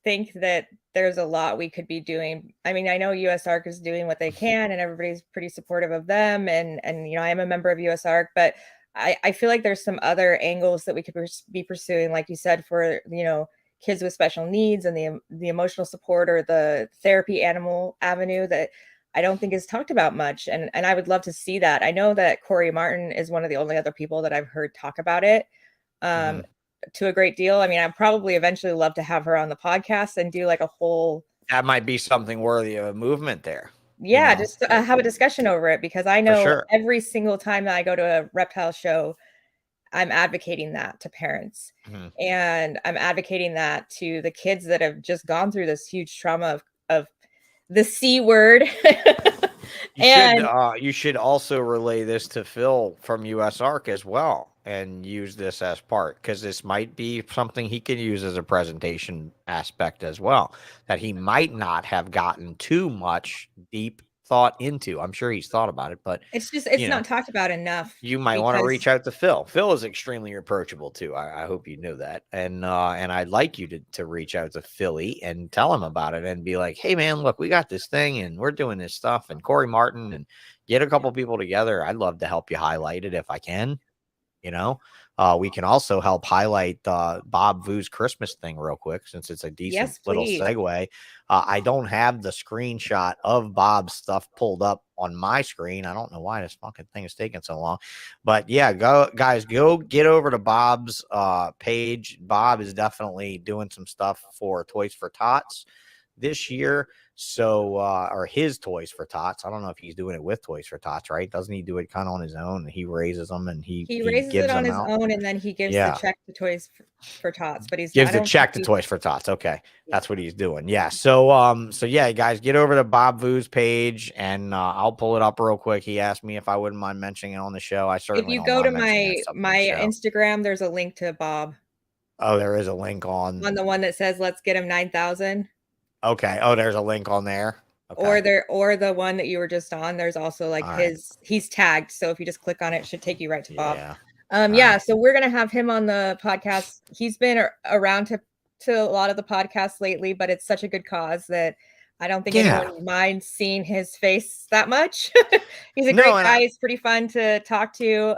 think that there's a lot we could be doing. I mean, I know USARC is doing what they can, and everybody's pretty supportive of them. And I am a member of USARC, but I feel like there's some other angles that we could be pursuing, like you said, for kids with special needs and the emotional support or the therapy animal avenue that I don't think is talked about much. And I would love to see that. I know that Corey Martin is one of the only other people that I've heard talk about it. Mhm. To a great deal. I mean, I'd probably eventually love to have her on the podcast and do like a whole, That might be something worthy of a movement there, just have a discussion over it, because I for know sure. every single time that I go to a reptile show, I'm advocating that to parents. Mhm. And I'm advocating that to the kids that have just gone through this huge trauma of the C word. And You should also relay this to Phil from USARC as well and use this as part, because this might be something he can use as a presentation aspect as well that he might not have gotten too much deep thought into. I'm sure he's thought about it, but it's you know, not talked about enough, you might want to reach because out to Phil. Phil is extremely approachable too. I hope you knew that. And I'd like you to reach out to Philly and tell him about it and be like, hey man, look, we got this thing and we're doing this stuff, and Corey Martin, and get a couple people together. I'd love to help you highlight it if I can. You know, we can also help highlight Bob Vu's Christmas thing real quick, since it's a decent yes, little please. segue. I don't have the screenshot of Bob's stuff pulled up on my screen. I don't know why this fucking thing is taking so long, but yeah, go get over to Bob's page. Bob is definitely doing some stuff for Toys for Tots this year. So, or his Toys for Tots. I don't know if he's doing it with Toys for Tots, right? Doesn't he do it kind of on his own? He raises them and he Raises it gives on them his out. own, and then he gives the Yeah. check to Toys for Tots. But Gives I the don't check to think Toys for Tots. Okay. That's what he's doing. Yeah. So yeah, guys, get over to Bob Vu's page and I'll pull it up real quick. He asked me if I wouldn't mind mentioning it on the show. I if certainly you don't go to mind mentioning that stuff on my the show. Instagram, there's a link to Bob Oh, there is a link on the one that says "Let's get him 9,000." Okay. Oh, there's a link on there. Okay. Or the one that you were just on. There's also like All right. he's tagged. So if you just click on it, it should take you right to Bob. Yeah. Yeah. right. So we're gonna have him on the podcast. He's been around to a lot of the podcasts lately, but it's such a good cause that I don't think Yeah. anyone minds seeing his face that much. He's a No, great and guy. He's pretty fun to talk to.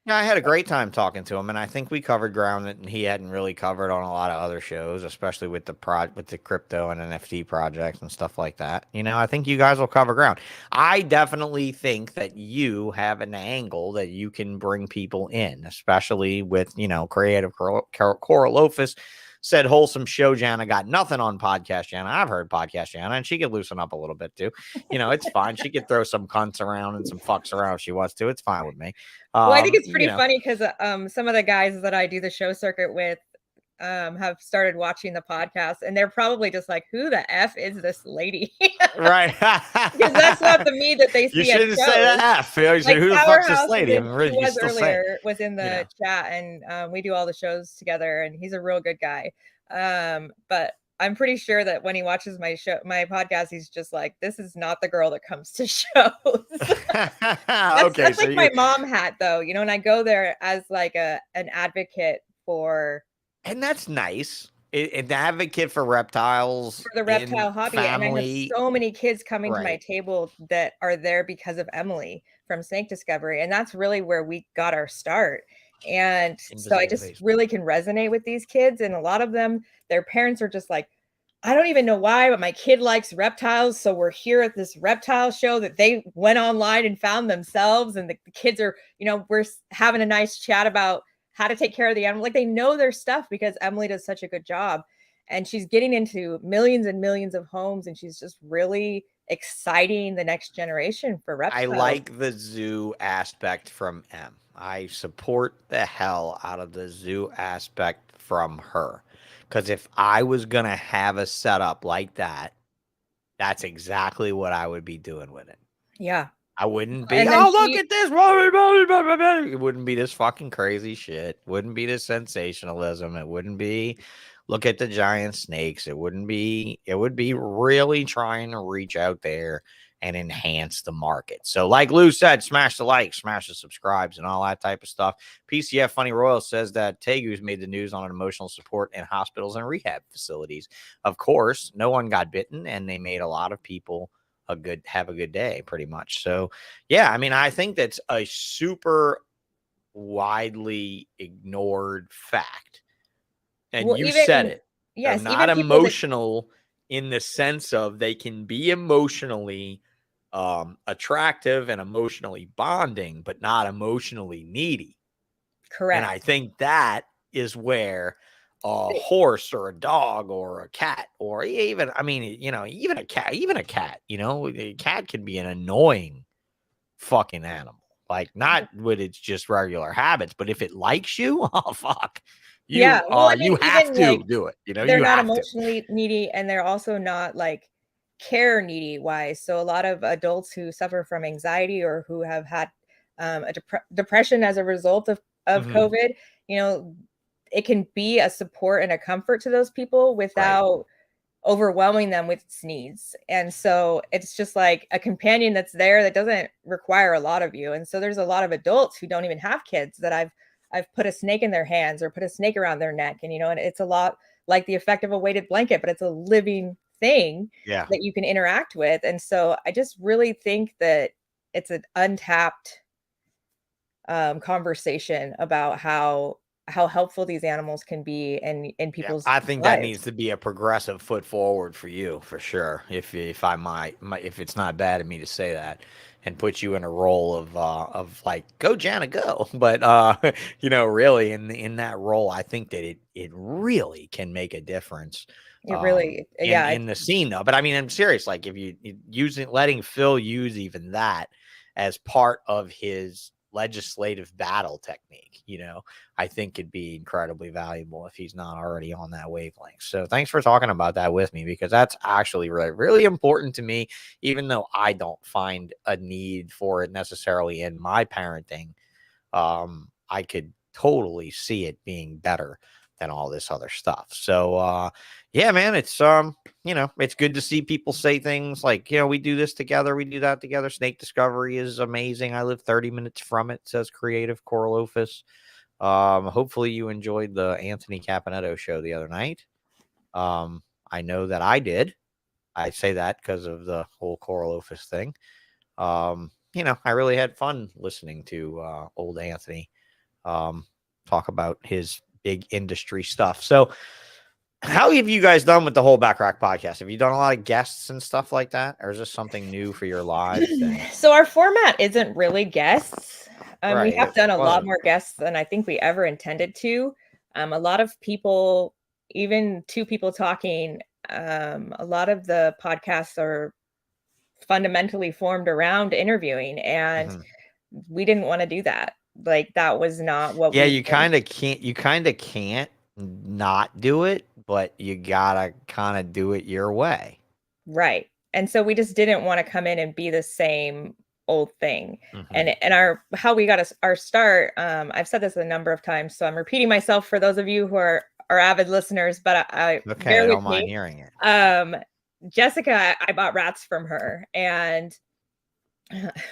Yeah, I had a great time talking to him, and I think we covered ground that he hadn't really covered on a lot of other shows, especially with the crypto and NFT projects and stuff like that. I think you guys will cover ground. I definitely think that you have an angle that you can bring people in, especially with creative Coralofus said wholesome show Jana got nothing on podcast Jana. I've heard podcast Jana, and she could loosen up a little bit too. It's fine. She could throw some cunts around and some fucks around if she wants to. It's fine with me. Well, I think it's pretty funny because some of the guys that I do the show circuit with have started watching the podcast, and they're probably just like, "Who the f is this lady?" Right? Because that's not the me that they see. You shouldn't say that. Phil. You say, "Who the fuck's this lady?" Was in the chat, and we do all the shows together, and he's a real good guy. But I'm pretty sure that when he watches my podcast, he's just like, "This is not the girl that comes to shows." That's like my mom hat, though, and I go there as like an advocate for, and that's nice. An advocate for reptiles, for the reptile hobby, family. and I have so many kids coming to my table that are there because of Emily from Snake Discovery, and that's really where we got our start. And so I just really can resonate with these kids, and a lot of them, their parents are just like, I don't even know why, but my kid likes reptiles. So we're here at this reptile show that they went online and found themselves. And the kids are, we're having a nice chat about how to take care of the animal. Like they know their stuff because Emily does such a good job. And she's getting into millions and millions of homes. And she's just really exciting the next generation for I reptiles. like the zoo aspect from M. I support the hell out of the zoo aspect from her. Because if I was going to have a setup like that, that's exactly what I would be doing with it. Yeah. I wouldn't be, And then look at this. It wouldn't be this fucking crazy shit. Wouldn't be this sensationalism. It wouldn't be, look at the giant snakes. It would be really trying to reach out there and enhance the market. So like Lou said, smash the like, smash the subscribes and all that type of stuff. PCF Funny Royal says that Tegu's made the news on emotional support in hospitals and rehab facilities. Of course, no one got bitten and they made a lot of people have a good day pretty much. So yeah, I mean, I think that's a super widely ignored fact. And you said it. Yes. They're not emotional in the sense of they can be emotionally attractive and emotionally bonding, but not emotionally needy. Correct. And I think that is where a horse or a dog or a cat or even, even a cat, a cat can be an annoying fucking animal. Like not with its just regular habits, but if it likes you, oh fuck. You have to do it. They're not emotionally needy and they're also not like care needy wise. So a lot of adults who suffer from anxiety or who have had a depression as a result of COVID, it can be a support and a comfort to those people without overwhelming them with its needs. And so it's just like a companion that's there that doesn't require a lot of you. And so there's a lot of adults who don't even have kids that I've put a snake in their hands or put a snake around their neck. And, and it's a lot like the effect of a weighted blanket, but it's a living thing that you can interact with. And so I just really think that it's an untapped conversation about how helpful these animals can be in people's I think lives. that needs to be a progressive foot forward for you for sure. If I might, if it's not bad of me to say that and put you in a role of like, go Jana, go. But really in that role, I think that it really can make a difference. It really, in the scene though. But I mean, I'm serious. Like if you letting Phil use even that as part of his legislative battle technique, I think it'd be incredibly valuable if he's not already on that wavelength. So thanks for talking about that with me, because that's actually really, really important to me, even though I don't find a need for it necessarily in my parenting. I could totally see it being better than all this other stuff. So yeah, man, it's it's good to see people say things like, we do this together, we do that together. Snake discovery is amazing. I live 30 minutes from it, says Creative Coralofus. Hopefully you enjoyed the Anthony Caponetto show the other night. I know that I did. I say that because of the whole Coralofus thing. I really had fun listening to old Anthony talk about his big industry stuff. So how have you guys done with the Holdback Rack podcast? Have you done a lot of guests and stuff like that? Or is this something new for your lives? So our format isn't really guests. We have done a lot more guests than I think we ever intended to. A lot of people, even two people talking, a lot of the podcasts are fundamentally formed around interviewing, and we didn't want to do that. Like that was not what you kind of can't not do it, but you gotta kind of do it your way. Right. And so we just didn't want to come in and be the same old thing. And how we got our start, I've said this a number of times, so I'm repeating myself for those of you who are avid listeners, but I don't mind hearing it. Jessica, I bought rats from her, and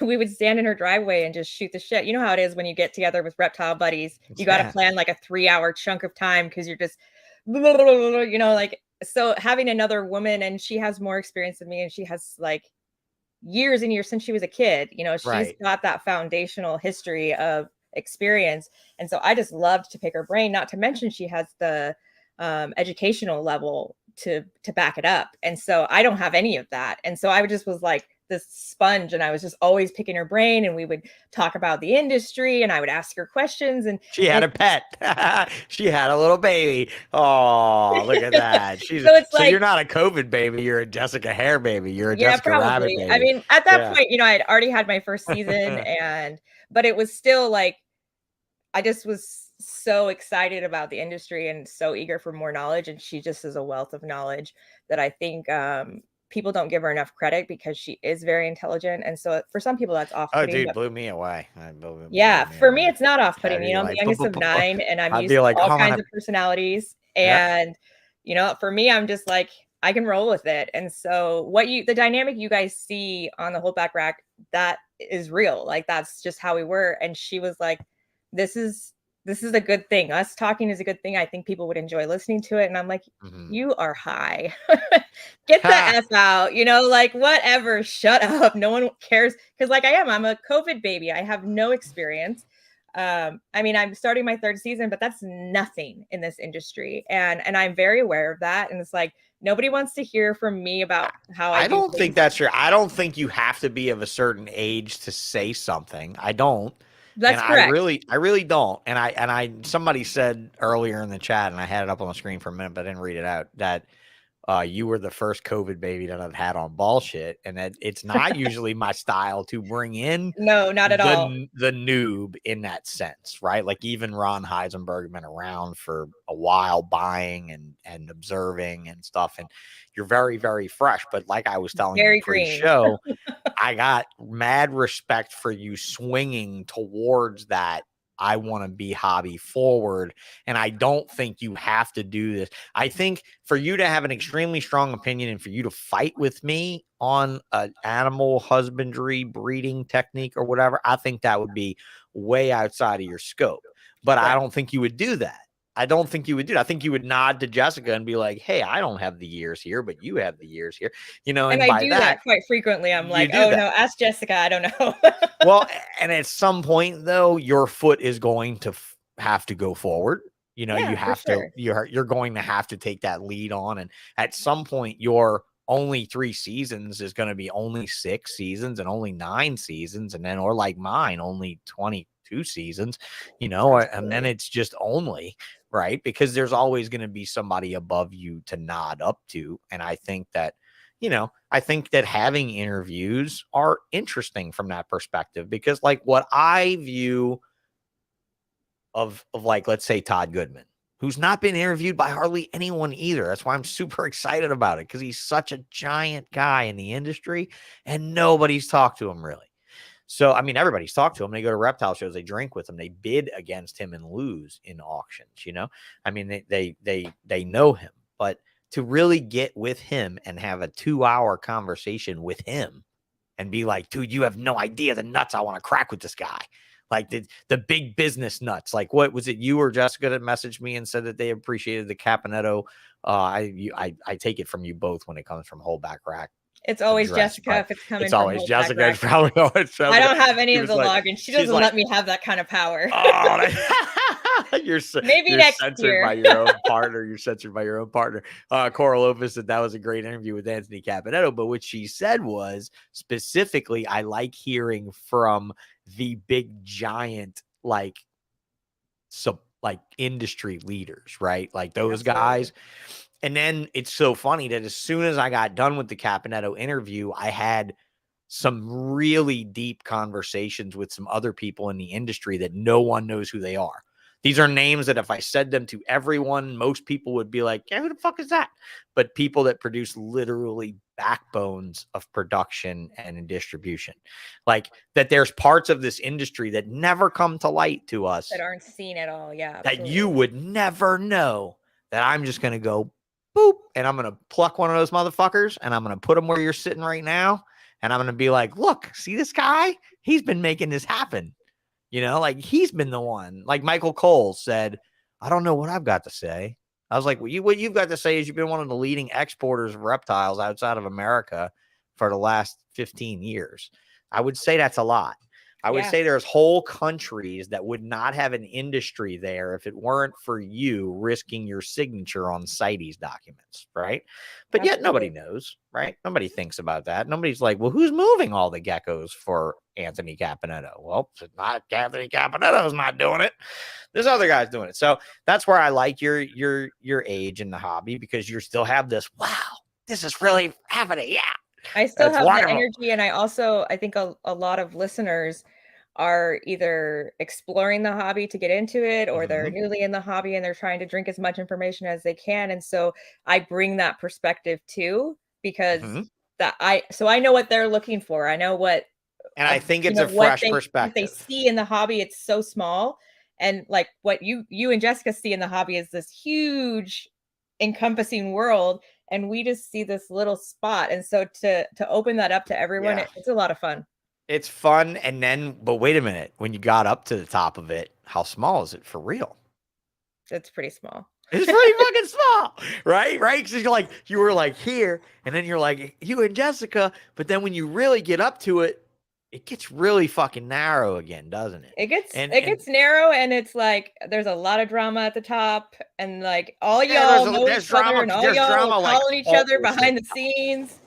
we would stand in her driveway and just shoot the shit. You know how it is when you get together with reptile buddies, you got to plan like a 3-hour chunk of time because you're just, like, so having another woman, and she has more experience than me, and she has like years and years since she was a kid, she's got that foundational history of experience. And so I just loved to pick her brain, not to mention she has the educational level to back it up. And so I don't have any of that. And so I just was like this sponge, and I was just always picking her brain, and we would talk about the industry, and I would ask her questions. And She had a pet. She had a little baby. Oh, look at that. So it's so like, you're not a COVID baby. You're a Jessica Hare baby. You're a yeah, Jessica Rabbit probably. baby. I mean, at that Yeah. point, I had already had my first season, but it was still like, I just was so excited about the industry and so eager for more knowledge. And she just is a wealth of knowledge that I think people don't give her enough credit, because she is very intelligent. And so for some people that's Oh, off-putting. dude, But blew me away. yeah, for me, it's not off-putting. I'd be I'm the like, youngest of 9, and I'm I'd used be to like, all oh, kinds of personalities. Yeah. And, for me, I'm just like, I can roll with it. And so the dynamic you guys see on the Holdback Rack, that is real. Like, that's just how we were. And she was like, this is a good thing. Us talking is a good thing. I think people would enjoy listening to it. And I'm like, you are high. Get the F out, like, whatever, shut up. No one cares. Because like I'm a COVID baby. I have no experience. I mean, I'm starting my 3rd season, but that's nothing in this industry. And I'm very aware of that. And it's like, nobody wants to hear from me about how I don't do think things. that's true. I don't think you have to be of a certain age to say something. I don't. That's and correct. I really don't. And I somebody said earlier in the chat, and I had it up on the screen for a minute, but I didn't read it out, that you were the first COVID baby that I've had on Ballsh, and that it's not usually my style to bring in No, not at all. the noob in that sense, right? Like, even Ron Heisenberg had been around for a while, buying and observing and stuff, and you're very, very fresh. But like I was telling Very you green. pre-show, I got mad respect for you swinging towards that. I want to be hobby forward. And I don't think you have to do this. I think for you to have an extremely strong opinion and for you to fight with me on an animal husbandry breeding technique or whatever, I think that would be way outside of your scope. But I don't think you would do that. I don't think you would do that. I think you would nod to Jessica and be like, hey, I don't have the years here, but you have the years here, and I do that quite frequently. I'm like, oh no, ask Jessica. I don't know. Well, and at some point though, your foot is going to have to go forward. You have to, you're going to have to take that lead on. And at some point, your only 3 seasons is going to be only 6 seasons and only 9 seasons. And then, or like mine, only 22 seasons, and then it's just only, right? Because there's always going to be somebody above you to nod up to. And I think that, I think that having interviews are interesting from that perspective, because like what I view of like, let's say Todd Goodman, who's not been interviewed by hardly anyone either. That's why I'm super excited about it, because he's such a giant guy in the industry and nobody's talked to him really. So, I mean, everybody's talked to him. They go to reptile shows, they drink with him, they bid against him and lose in auctions. I mean, they know him, but to really get with him and have a 2-hour conversation with him and be like, dude, you have no idea the nuts I want to crack with this guy. Like the big business nuts. Like, what was it, you or Jessica that messaged me and said that they appreciated the Caponetto? I take it from you both when it comes from Holdback Rack. It's always Jessica if it's coming. It's always Jessica. It's probably always Jessica. I don't have any of the logins. She doesn't let me have that kind of power. You're Maybe next censored year. by your own partner. You're censored by your own partner. Cora Lopez said that was a great interview with Anthony Caponetto, but what she said was specifically, I like hearing from the big giant like industry leaders, right? Like those guys. And then it's so funny that as soon as I got done with the Caponetto interview, I had some really deep conversations with some other people in the industry that no one knows who they are. These are names that if I said them to everyone, most people would be like, yeah, who the fuck is that? But people that produce literally backbones of production and in distribution. Like that there's parts of this industry that never come to light to us. That aren't seen at all. Yeah. That you would never know, that I'm just going to go boop, and I'm going to pluck one of those motherfuckers and I'm going to put them where you're sitting right now. And I'm going to be like, look, see this guy? He's been making this happen. Like he's been the one. Like Michael Cole said, I don't know what I've got to say. I was like, well, what you've got to say is you've been one of the leading exporters of reptiles outside of America for the last 15 years. I would say that's a lot. I would Yeah. say there's whole countries that would not have an industry there if it weren't for you risking your signature on CITES documents, right? But yet nobody Absolutely. knows, right? Nobody thinks about that. Nobody's like, well, who's moving all the geckos for Anthony Caponetto? Well, it's not Anthony Caponetto's not doing it. There's other guys doing it. So that's where I like your age in the hobby, because you still have this, wow, this is really happening. Yeah. I still That's have wonderful. the energy, and I think a lot of listeners are either exploring the hobby to get into it, or they're newly in the hobby and they're trying to drink as much information as they can. And so I bring that perspective too, because I know what they're looking for. I know what, and I think it's you a know, what fresh perspective. they see in the hobby. It's so small, and like what you and Jessica see in the hobby is this huge encompassing world, and we just see this little spot. And so to open that up to everyone, it's a lot of fun. It's fun. And then, but wait a minute, when you got up to the top of it, how small is it for real? It's pretty small. It's pretty fucking small, right? Right? Because you were like here, and then you're like you and Jessica, but then when you really get up to it, it gets really fucking narrow again, doesn't it? It gets narrow, and it's like there's a lot of drama at the top, and like all y'all know each other, and all y'all are calling each other behind the scenes.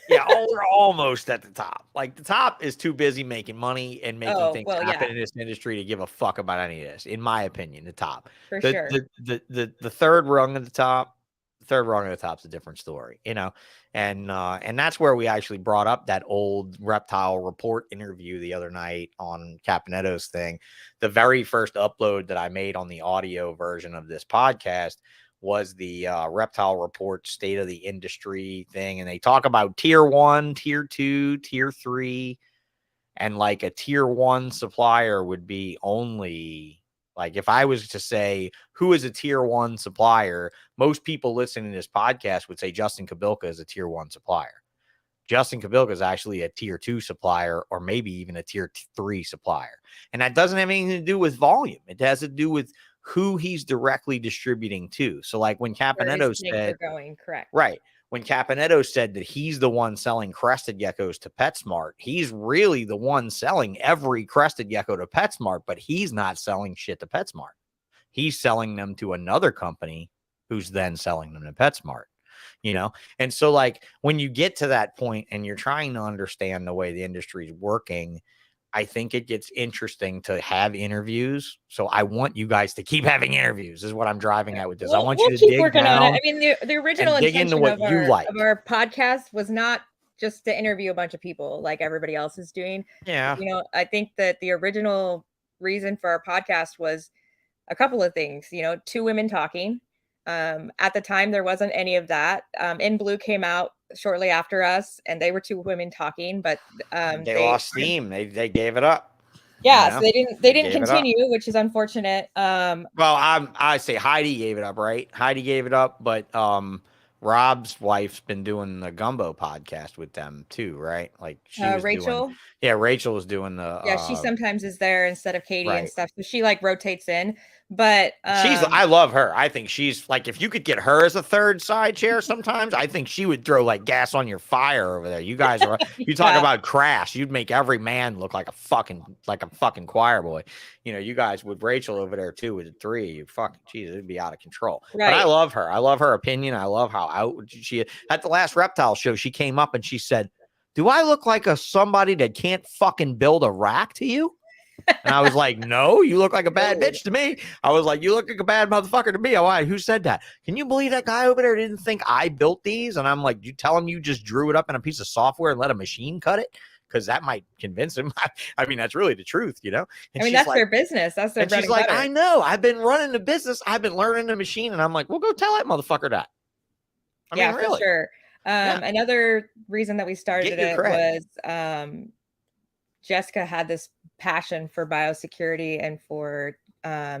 Yeah, we're almost at the top. Like the top is too busy making money and making things happen in this industry to give a fuck about any of this. In my opinion, the top. For sure. The third rung at the top. The third rung at the top is a different story, you know, and that's where we actually brought up that old Reptile Report interview the other night on Caponetto's thing. The very first upload that I made on the audio version of this podcast was the Reptile Report state of the industry thing, and they talk about tier 1, tier 2, tier 3, and like a tier 1 supplier would be only. Like if I was to say who is a tier 1 supplier, most people listening to this podcast would say Justin Kabilka is a tier 1 supplier. Justin Kabilka is actually a tier 2 supplier, or maybe even a tier 3 supplier. And that doesn't have anything to do with volume. It has to do with who he's directly distributing to. So like when Caponetto said, correct. Right. When Caponetto said that he's the one selling crested geckos to PetSmart, he's really the one selling every crested gecko to PetSmart, but he's not selling shit to PetSmart. He's selling them to another company who's then selling them to PetSmart, you know? And so like when you get to that point and you're trying to understand the way the industry is working, I think it gets interesting to have interviews. So I want you guys to keep having interviews is what I'm driving at with this. I want you to keep dig working down on it. I mean, the original intention of our podcast was not just to interview a bunch of people like everybody else is doing. Yeah. You know, I think that the original reason for our podcast was a couple of things, you know, 2 women talking. At the time, there wasn't any of that. In Blue came out shortly after us, and they were 2 women talking, but they lost steam. They gave it up. Yeah, you know? So they didn't continue, which is unfortunate. Well, I say Heidi gave it up, right? Heidi gave it up, but Rob's wife's been doing the Gumbo podcast with them too, right? Like she was Rachel. Rachel was doing the. Yeah, she sometimes is there instead of Katie and stuff, so she like rotates in. But I love her. I think she's like, if you could get her as a third side chair sometimes, I think she would throw like gas on your fire over there. You guys are you talk about crash, you'd make every man look like a fucking choir boy. You know, you guys with Rachel over there too with the 3, you fucking Jesus, it'd be out of control. Right. But I love her. I love her opinion. I love how out she at the last Reptile show, she came up and she said, "Do I look like somebody that can't fucking build a rack to you?" And I was like, "No, you look like a bad bitch to me." I was like, "You look like a bad motherfucker to me." Why? Who said that? Can you believe that guy over there didn't think I built these? And I'm like, you tell him you just drew it up in a piece of software and let a machine cut it? Because that might convince him. I mean, that's really the truth, you know? And I mean, that's like, their business. That's their bread and butter. She's like, I know. I've been running the business. I've been learning the machine. And I'm like, well, go tell that motherfucker that. I mean, really. For sure. Another reason that we started it was Jessica had this passion for biosecurity and for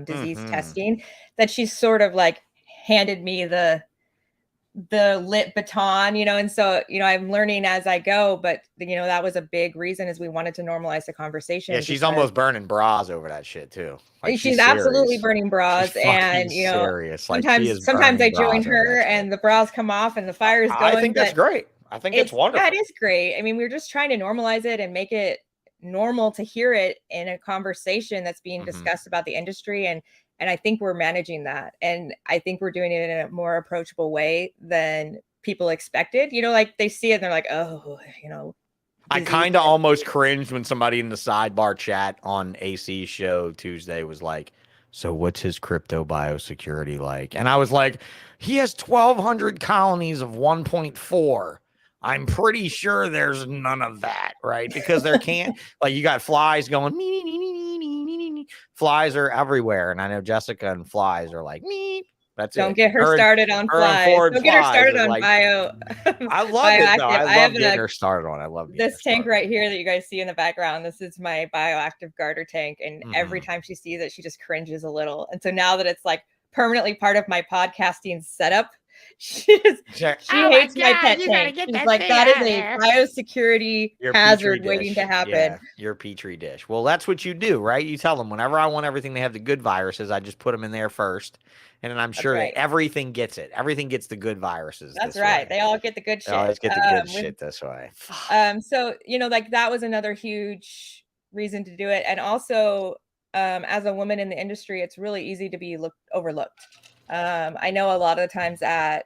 disease testing that she's sort of like handed me the lit baton, you know, and so, you know, I'm learning as I go, but you know, that was a big reason is we wanted to normalize the conversation. Yeah, she's almost burning bras over that shit too. Like, she's absolutely burning bras, and you know, serious. Like, sometimes I join her and the bras come off and the fire's going. I think that's great. I think it's wonderful. Yeah, it is great. I mean, we're just trying to normalize it and make it normal to hear it in a conversation that's being Mhm. discussed about the industry. And I think we're managing that. And I think we're doing it in a more approachable way than people expected. You know, like they see it and they're like, oh, you know, I disease. kind of almost cringed when somebody in the sidebar chat on AC's show Tuesday was like, so what's his crypto biosecurity like? And I was like, he has 1,200 colonies of 1.4. I'm pretty sure there's none of that, right? Because there can't, like, you got flies going, nee, nee, nee, nee, nee, nee, nee. Flies are everywhere. And I know Jessica and flies are like, me. That's Don't it. get her started on flies. Ford Don't get her flies started are on like- bio. I love it though. bioactive. I love have getting her started on. I love getting this her tank started. right here that you guys see in the background. This is my bioactive garter tank, and every Mhm. time she sees it, she just cringes a little. And so now that it's like permanently part of my podcasting setup, she hates my pet tank. She's like, that is a biosecurity Your hazard Petri waiting dish. to happen. Yeah, your Petri dish. Well, that's what you do, right? You tell them whenever I want everything to have the good viruses, I just put them in there first. And then I'm sure right. that everything gets it. Everything gets the good viruses. That's this right. way. They all get the good shit. They always get the good shit this way. So, you know, like that was another huge reason to do it. And also, as a woman in the industry, it's really easy to be overlooked. I know a lot of the times at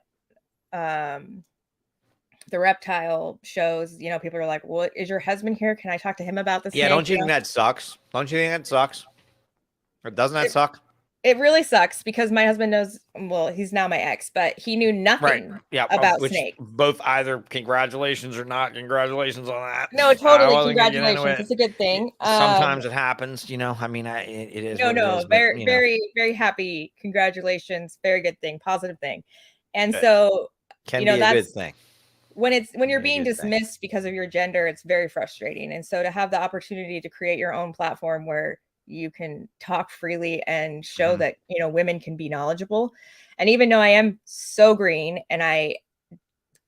the reptile shows, you know, people are like, well, is your husband here? Can I talk to him about this? Yeah, don't you think that sucks? Don't you think that sucks? Or doesn't that suck? It really sucks because my husband knows, well, he's now my ex, but he knew nothing about snakes. Both either congratulations or not congratulations on that. No, totally congratulations. It's a good thing. Sometimes it happens, you know. I mean, it is. No, very, very, very happy. Congratulations. Very good thing. Positive thing. And so, can you know, be a that's good thing. When you're being dismissed because of your gender, it's very frustrating. And so to have the opportunity to create your own platform where you can talk freely and show that, you know, women can be knowledgeable. And even though I am so green and I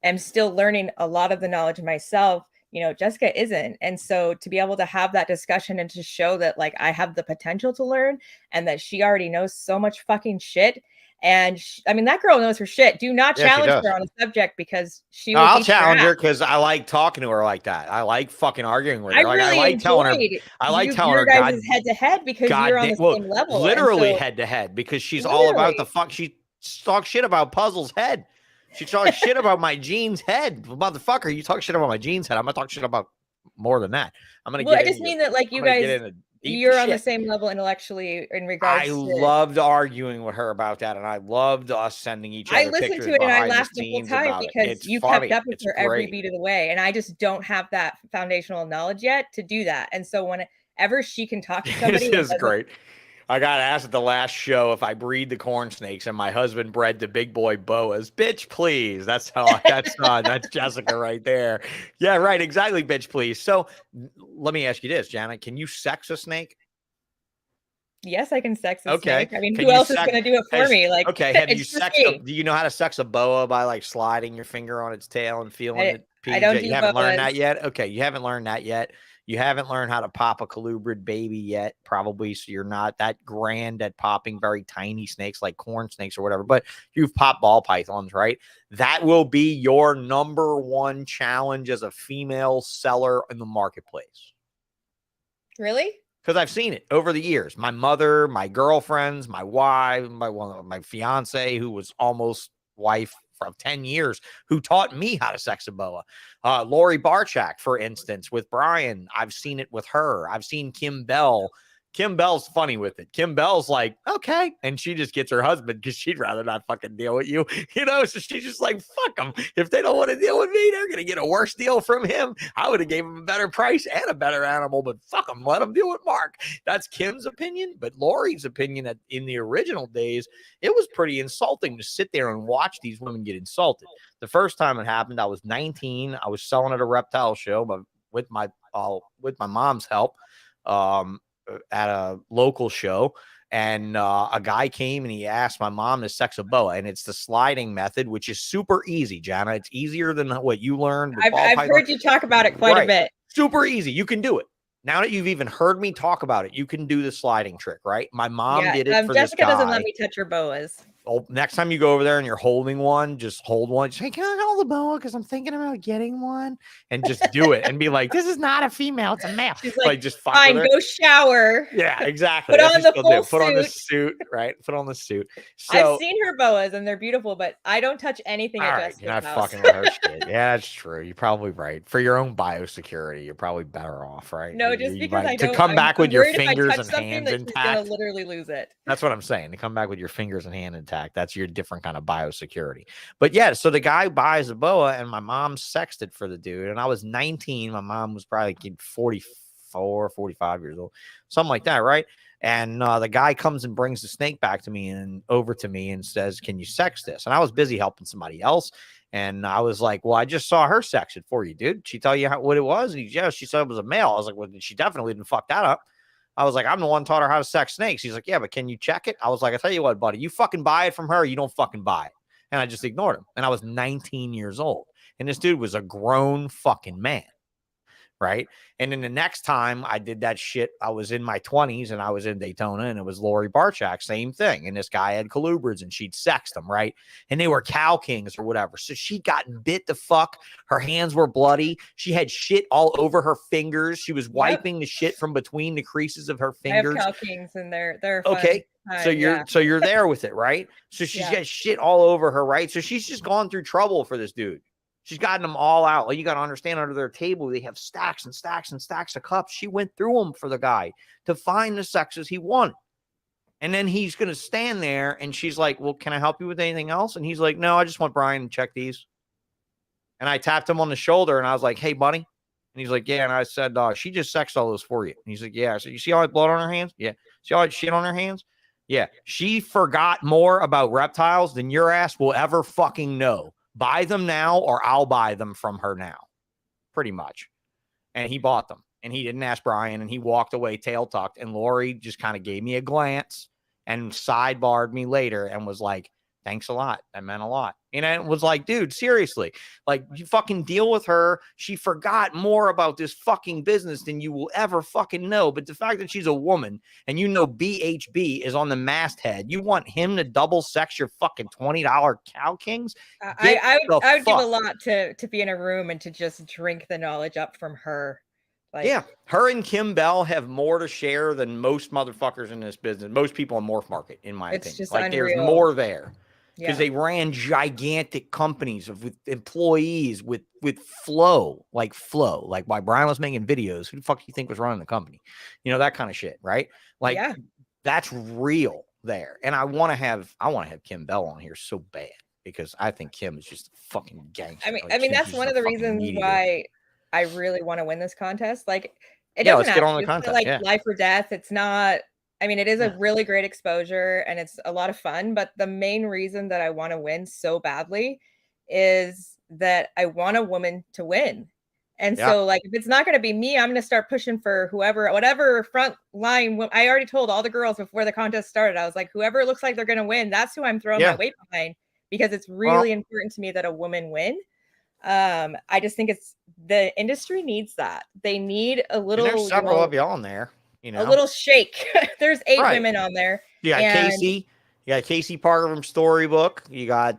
am still learning a lot of the knowledge myself, you know, Jessica isn't. And so to be able to have that discussion and to show that like I have the potential to learn and that she already knows so much fucking shit. And I mean, that girl knows her shit. Do not challenge her on a subject because she will. I'll challenge her because I like talking to her like that. I like fucking arguing with her. I like telling her guys head to head because you're on the same level. Literally head to head because she's all about the fuck. She talks shit about Puzzle's head. She talks shit about my jeans head. Motherfucker, you talk shit about my jeans head. I'm gonna talk shit about more than that. I'm gonna. Well, I just mean that like you guys. You're on the same level intellectually in regards to... I loved arguing with her about that, and I loved us sending each other pictures. I listened to it and I laughed the whole time because you kept up with her every beat of the way, and I just don't have that foundational knowledge yet to do that. And so whenever she can talk to somebody... This is great. I got asked at the last show if I breed the corn snakes, and my husband bred the big boy boas. Bitch, please. That's that's Jessica right there. Yeah, right. Exactly. Bitch, please. So let me ask you this, Jana. Can you sex a snake? Yes, I can sex a snake. I mean, who else is going to do it for me? Like, okay. Have you sexed? Do you know how to sex a boa by like sliding your finger on its tail and feeling it? I don't. You haven't learned that yet. Okay, you haven't learned that yet. You haven't learned how to pop a colubrid baby yet, probably. So you're not that grand at popping very tiny snakes like corn snakes or whatever. But you've popped ball pythons, right? That will be your number one challenge as a female seller in the marketplace. Really? Because I've seen it over the years. My mother, my girlfriends, my wife, my fiance, who was almost wife for 10 years, who taught me how to sex a boa. Lori Barchak, for instance, with Brian. I've seen it with her. I've seen Kim Bell. Kim Bell's funny with it. Kim Bell's like, okay. And she just gets her husband because she'd rather not fucking deal with you. You know, so she's just like, fuck them. If they don't want to deal with me, they're going to get a worse deal from him. I would have gave him a better price and a better animal, but fuck them. Let them deal with Mark. That's Kim's opinion. But Lori's opinion in the original days, it was pretty insulting to sit there and watch these women get insulted. The first time it happened, I was 19. I was selling at a reptile show, but with my mom's help. At a local show, and a guy came and he asked my mom to sex a boa, and it's the sliding method, which is super easy, Jana. It's easier than what you learned. I've heard you talk about it quite a bit. Super easy. You can do it. Now that you've even heard me talk about it, you can do the sliding trick, right? My mom did it for Jessica this guy. doesn't let me touch her boas. next time you go over there and you're holding one, just hold one. Just say, can I hold the boa? Because I'm thinking about getting one, and just do it and be like, this is not a female, it's a male. She's like, just fuck fine, with her. go shower. Yeah, exactly. Put That's on what the she'll do. full Put on the suit. suit, right? Put on the suit. I've So, seen her boas and they're beautiful, but I don't touch anything all at right, Jessica's you're not house. fucking with her shit. Yeah, that's true. You're probably right. For your own biosecurity, you're probably better off, right? No, You- just you because might- I to don't. come back with I'm your worried if I fingers touch and something hands that she's gonna intact. literally lose it. That's what I'm saying. To come back with your fingers and hand intact. That's your different kind of biosecurity. But yeah, so the guy buys a boa, and my mom sexted for the dude. And I was 19. My mom was probably like 44, 45 years old, something like that, right? And the guy comes and brings the snake back to me and over to me and says, can you sex this? And I was busy helping somebody else. And I was like, well, I just saw her sex it for you, dude. She tell you what it was? And yeah, she said it was a male. I was like, well, she definitely didn't fuck that up. I was like, I'm the one taught her how to sex snakes. He's like, yeah, but can you check it? I was like, I tell you what, buddy, you fucking buy it from her. You don't fucking buy it. And I just ignored him. And I was 19 years old. And this dude was a grown fucking man. Right. And then the next time I did that shit, I was in my 20s and I was in Daytona, and it was Lori Barchak, same thing. And this guy had colubrids and she'd sexed them. Right. And they were cow kings or whatever. So she got bit the fuck. Her hands were bloody. She had shit all over her fingers. She was wiping the shit from between the creases of her fingers. I have cow kings and they're okay. Fun. So you're there with it, right? So she's got shit all over her, right? So she's just gone through trouble for this dude. She's gotten them all out. Like, you got to understand, under their table, they have stacks and stacks and stacks of cups. She went through them for the guy to find the sexes he wanted. And then he's going to stand there and she's like, well, can I help you with anything else? And he's like, no, I just want Brian to check these. And I tapped him on the shoulder and I was like, hey, buddy. And he's like, yeah. And I said, she just sexed all those for you. And he's like, yeah. I said, you see all that blood on her hands? Yeah. See all that shit on her hands? Yeah. She forgot more about reptiles than your ass will ever fucking know. Buy them now or I'll buy them from her now. Pretty much. And he bought them. And he didn't ask Brian. And he walked away tail tucked. And Lori just kind of gave me a glance and sidebarred me later and was like, thanks a lot. That meant a lot. And it was like, dude, seriously, like, you fucking deal with her. She forgot more about this fucking business than you will ever fucking know. But the fact that she's a woman and you know BHB is on the masthead, you want him to double sex your fucking $20 cow kings? I would give a lot to be in a room and to just drink the knowledge up from her. Like, yeah, her and Kim Bell have more to share than most motherfuckers in this business. Most people in Morph Market, in my opinion. Just like, unreal. There's more there. Because they ran gigantic companies with employees with flow, like while Brian was making videos, who the fuck do you think was running the company? You know, that kind of shit, right? Like, that's real there. And I want to have Kim Bell on here so bad because I think Kim is just a fucking gangster. I mean, that's one of the reasons why I really want to win this contest. Like, it doesn't let's get on the contest. Like life or death. It's not. I mean, it is a really great exposure and it's a lot of fun, but the main reason that I want to win so badly is that I want a woman to win. And so, like, if it's not going to be me, I'm going to start pushing for whatever front line. I already told all the girls before the contest started, I was like, whoever looks like they're going to win, that's who I'm throwing my weight behind, because it's really important to me that a woman win. I just think the industry needs that. They need a little. And there's several of y'all in there. You know, a little shake. There's 8 women on there. You got Casey. You got Casey Parker from Storybook. You got,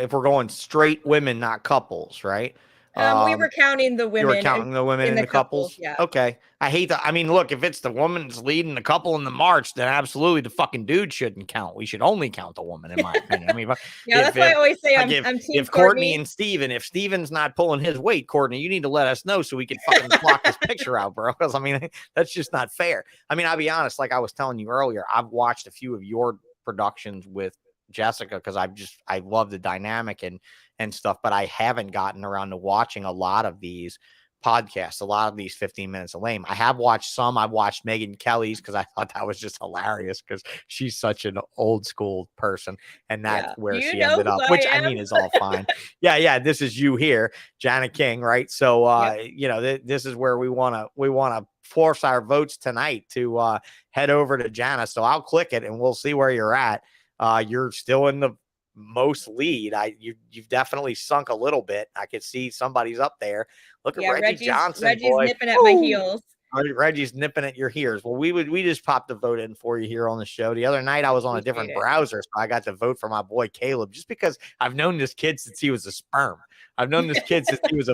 if we're going straight women, not couples, right? We were counting the women. You were counting the women in the couples? Yeah. Okay. I hate that. I mean, look, if it's the woman that's leading the couple in the march, then absolutely the fucking dude shouldn't count. We should only count the woman, in my opinion. I mean, that's why I always say I'm team if Courtney and Steven, if Steven's not pulling his weight, Courtney, you need to let us know so we can fucking block this picture out, bro. Because, I mean, that's just not fair. I mean, I'll be honest, like I was telling you earlier, I've watched a few of your productions with Jessica because I love the dynamic and stuff, but I haven't gotten around to watching a lot of these podcasts, a lot of these 15 minutes of lame. I have watched some. I've watched Megan Kelly's because I thought that was just hilarious because she's such an old school person, and that's where she ended up, which I mean is all fine. Yeah. This is you here, Jana King, right? So you know, this is where we want to force our votes tonight to head over to Jana. So I'll click it and we'll see where you're at. You're still in the most lead. You've definitely sunk a little bit. I could see somebody's up there. Look at Reggie Johnson. Reggie's nipping at my heels. Reggie's nipping at your ears. Well, we just popped a vote in for you here on the show. The other night I was on a different browser, so I got to vote for my boy Caleb just because I've known this kid since he was a sperm. I've known this kid since he was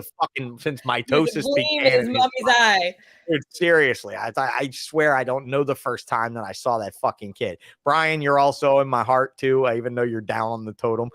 since mitosis gleam began. in his mommy's eye. Dude, seriously, I swear I don't know the first time that I saw that fucking kid. Brian, you're also in my heart too, even though you're down on the totem.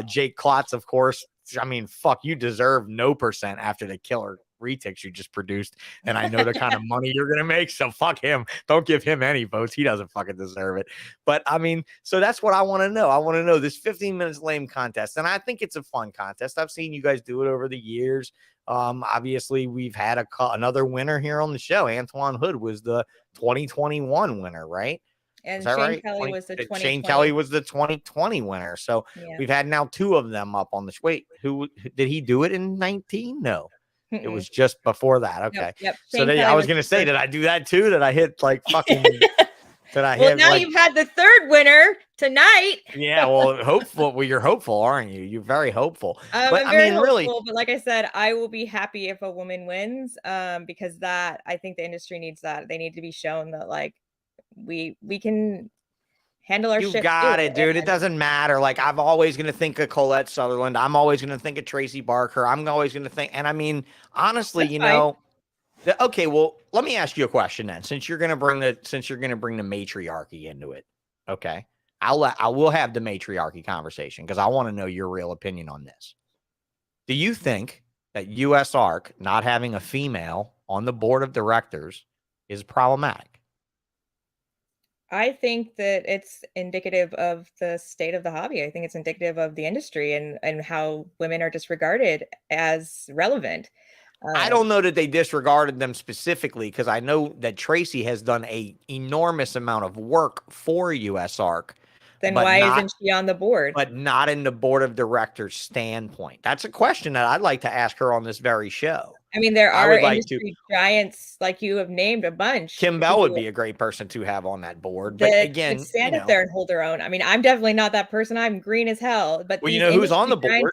Jake Klotz, of course. I mean, fuck, you deserve no % after the killer retics you just produced. And I know the kind of money you're going to make. So fuck him. Don't give him any votes. He doesn't fucking deserve it. But I mean, so that's what I want to know. I want to know this 15 minutes lame contest. And I think it's a fun contest. I've seen you guys do it over the years. Obviously we've had another winner here on the show. Antoine Hood was the 2021 winner, right? And Shane Kelly was the 2020. Shane Kelly was the 2020 winner. So we've had now 2 of them up on the wait. Who did he do it in 19? No, it was just before that. Okay. Yep. So I was going to say, did I do that too? Did I hit like fucking? Well, now you've had the 3rd winner tonight. Yeah. Well, hopeful. Well, you're hopeful, aren't you? You're very hopeful. But I mean, really. But like I said, I will be happy if a woman wins, because I think the industry needs that. They need to be shown that like we can handle our shit. You got it, dude. It doesn't matter. Like, I'm always going to think of Colette Sutherland. I'm always going to think of Tracy Barker. I'm always going to think, and I mean, honestly, That's fine. Okay, well, let me ask you a question then. Since you're going to bring the matriarchy into it. Okay. I will have the matriarchy conversation because I want to know your real opinion on this. Do you think that US ARC not having a female on the board of directors is problematic? I think that it's indicative of the state of the hobby. I think it's indicative of the industry and how women are disregarded as relevant. I don't know that they disregarded them specifically because I know that Tracy has done a enormous amount of work for US ARC. Then why isn't she on the board? But not in the board of directors standpoint. That's a question that I'd like to ask her on this very show. I mean, there are industry giants like you have named a bunch. Kim Bell would be a great person to have on that board. But again, stand up there and hold their own. I mean, I'm definitely not that person. I'm green as hell. But well, you know who's on the board?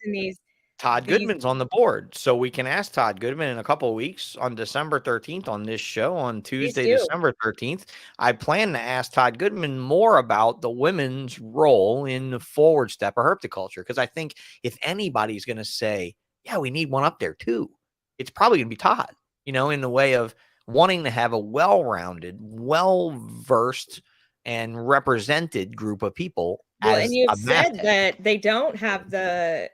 Todd Goodman's on the board. So we can ask Todd Goodman in a couple of weeks on December 13th on this show on Tuesday, December 13th. I plan to ask Todd Goodman more about the women's role in the forward step of herpetoculture. Because I think if anybody's going to say, yeah, we need one up there too, it's probably going to be Todd, in the way of wanting to have a well-rounded, well-versed, and represented group of people. Well, and you said that they don't have the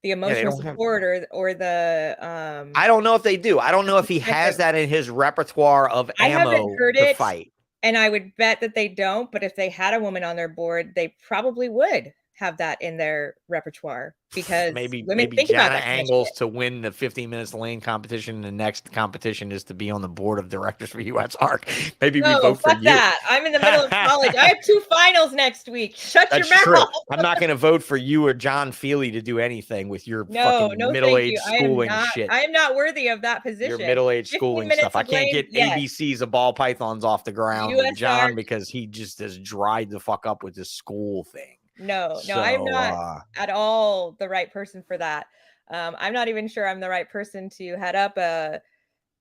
emotional support or the I don't know if they do. I don't know if he has that in his repertoire of ammo to fight. And I would bet that they don't, but if they had a woman on their board, they probably would have that in their repertoire because maybe think Jana about that angles to win the 15 minutes lane competition. The next competition is to be on the board of directors for US ARC. Maybe we vote for you. That. I'm in the middle of college. I have 2 finals next week. Shut your mouth. True. I'm not going to vote for you or John Feely to do anything with your fucking middle-aged schooling shit. I am not worthy of that position. Your middle-aged schooling stuff. I can't get ABCs of ball pythons off the ground with John because he just has dried the fuck up with this school thing. No, I'm not at all the right person for that. I'm not even sure I'm the right person to head up a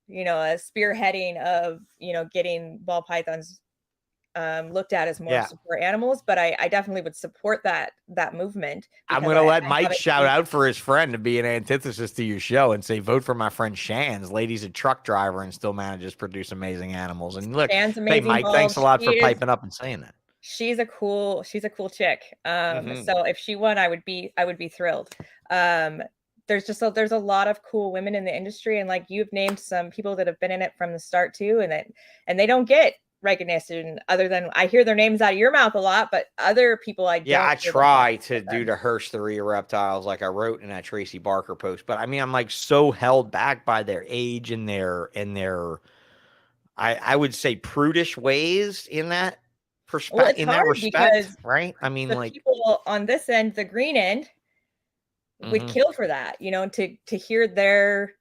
spearheading of, getting ball pythons looked at as more support animals, but I definitely would support that movement. I'm going to let Mike shout out for his friend to be an antithesis to your show and say, vote for my friend Shan's. Lady's a truck driver and still manages to produce amazing animals. And look, hey Mike, thanks a lot for piping up and saying that. She's a cool chick. So if she won, I would be thrilled. There's a lot of cool women in the industry, and like you've named some people that have been in it from the start too, and they don't get recognition other than I hear their names out of your mouth a lot, but other people I try to do the Hirsch theory of reptiles like I wrote in that Tracy Barker post, but I mean I'm like so held back by their age and their I would say prudish ways in that perspective, in that respect, right? I mean, like people on this end, the green end, would kill for that, to hear their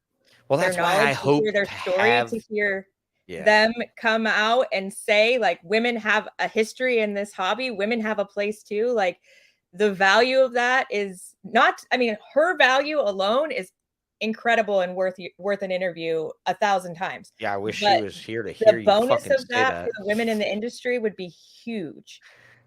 that's why I hope their story, to hear them come out and say like women have a history in this hobby, women have a place too. Like the value of that is not, I mean, her value alone is incredible and worth an interview 1,000 times. Yeah, I wish But she was here to the hear you bonus fucking of say that that. for the women in the industry would be huge.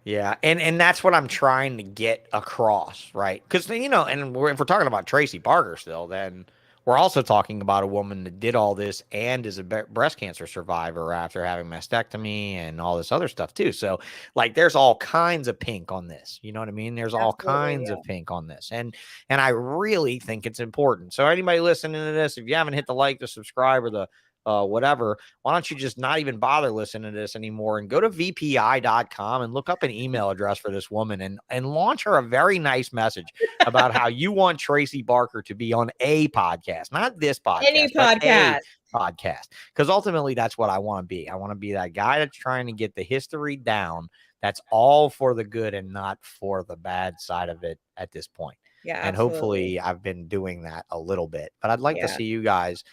Yeah, and that's what I'm trying to get across, right? Because and if we're talking about Tracy Parker still, then we're also talking about a woman that did all this and is a breast cancer survivor after having mastectomy and all this other stuff too. So, like, there's all kinds of pink on this. You know what I mean? There's all Absolutely, kinds yeah. of pink on this, and I really think it's important. So, anybody listening to this, if you haven't hit the like, the subscribe, or the whatever, why don't you just not even bother listening to this anymore and go to vpi.com and look up an email address for this woman and launch her a very nice message about how you want Tracy Parker to be on a podcast, not this podcast, Any but podcast. a podcast. Because ultimately that's what I want to be. I want to be that guy that's trying to get the history down. That's all for the good and not for the bad side of it at this point. Yeah, and absolutely. hopefully I've been doing that a little bit, but I'd like to see you guys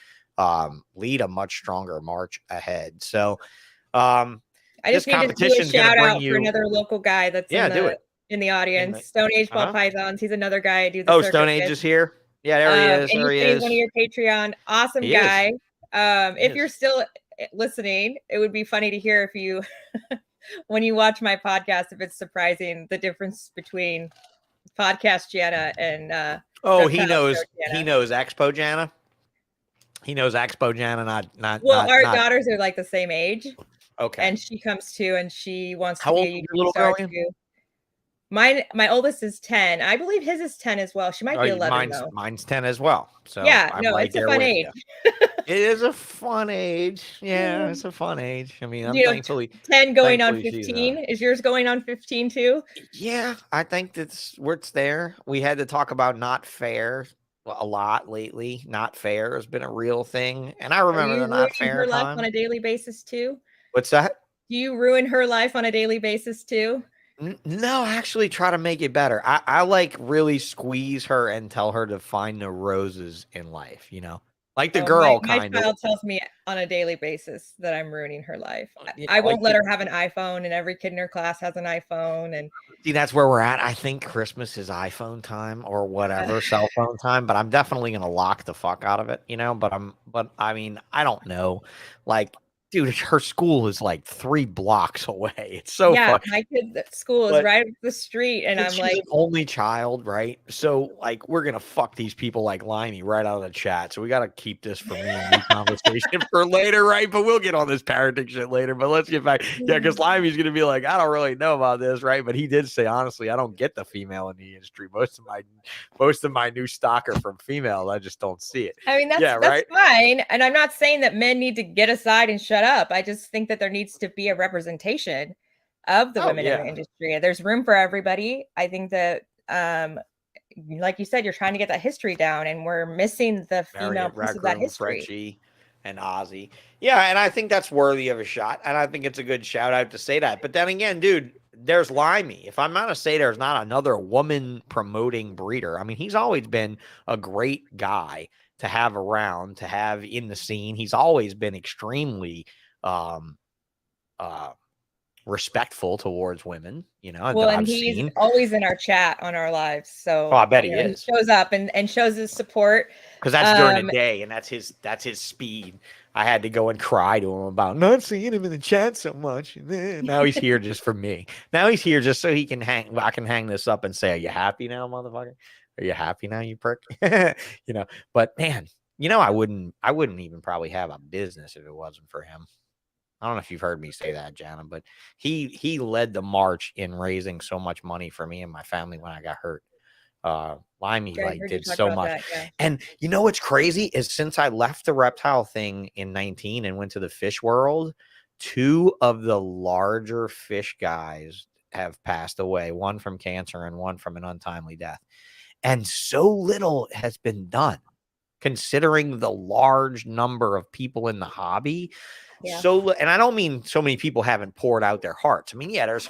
lead a much stronger march ahead. So I just need to do a shout out for another local guy that's in the audience. Stone Age Ball Pythons. He's another guy I do the circuit Stone Age is here. Yeah, there he is. And there he is is. One of your Patreon. Awesome guy. If you're still listening, it would be funny to hear if you when you watch my podcast, if it's surprising the difference between podcast Jana and he knows Expo Jana. He knows Expo Jana, not. Well, our daughters are like the same age. Okay. And she comes too, and she wants How to old be a is your little girl too. My oldest is 10. I believe his is 10 as well. She might be 11 though. Mine's 10 as well. So yeah, I'm no, right it's a fun age. It is a fun age. Yeah, it's a fun age. I mean, I'm thankfully 10 going on 15. Is yours going on 15 too? Yeah, I think it's there. We had to talk about not fair a lot lately. Not fair has been a real thing, and I remember the not fair her life on a daily basis too. What's that? Do you ruin her life on a daily basis too? No, I actually try to make it better. I like really squeeze her and tell her to find the roses in life, like the girl kind of. My child tells me on a daily basis that I'm ruining her life. I won't let her have an iPhone, and every kid in her class has an iPhone. And see, that's where we're at. I think Christmas is iPhone time or whatever, cell phone time, but I'm definitely going to lock the fuck out of it, but I mean, I don't know. Like, dude, her school is like 3 blocks away. It's so funny. My kid's school is right up the street, and I'm like, an only child, right? So like, we're gonna fuck these people like Limey right out of the chat. So we gotta keep this for me and you conversation for later, right? But we'll get on this parenting shit later. But let's get back, because Limey's gonna be like, I don't really know about this, right? But he did say, honestly, I don't get the female in the industry. Most of my new stock are from females. I just don't see it. I mean, that's fine, and I'm not saying that men need to get aside and shut up. I just think that there needs to be a representation of the women in the industry. There's room for everybody. I think that like you said, you're trying to get that history down, and we're missing the female piece of that history. Frenchie and Ozzy. Yeah, and I think that's worthy of a shot, and I think it's a good shout out to say that. But then again, dude, there's Limey. If I'm not to say there's not another woman promoting breeder, I mean, he's always been a great guy to have around, to have in the scene. He's always been extremely respectful towards women, well, and he's always in our chat on our lives. So I bet he is. He shows up and shows his support, because that's during the day, and that's his speed. I had to go and cry to him about not seeing him in the chat so much. And now he's here just for me. Now he's here just so he can I can hang this up and say, "Are you happy now, motherfucker? Are you happy now, you prick?" But man, I wouldn't even probably have a business if it wasn't for him. I don't know if you've heard me say that, Janna, but he led the march in raising so much money for me and my family when I got hurt. Limey did so much. And what's crazy is since I left the reptile thing in 19 and went to the fish world, 2 of the larger fish guys have passed away, one from cancer and one from an untimely death. And so little has been done, considering the large number of people in the hobby. Yeah. And I don't mean so many people haven't poured out their hearts. I mean, there's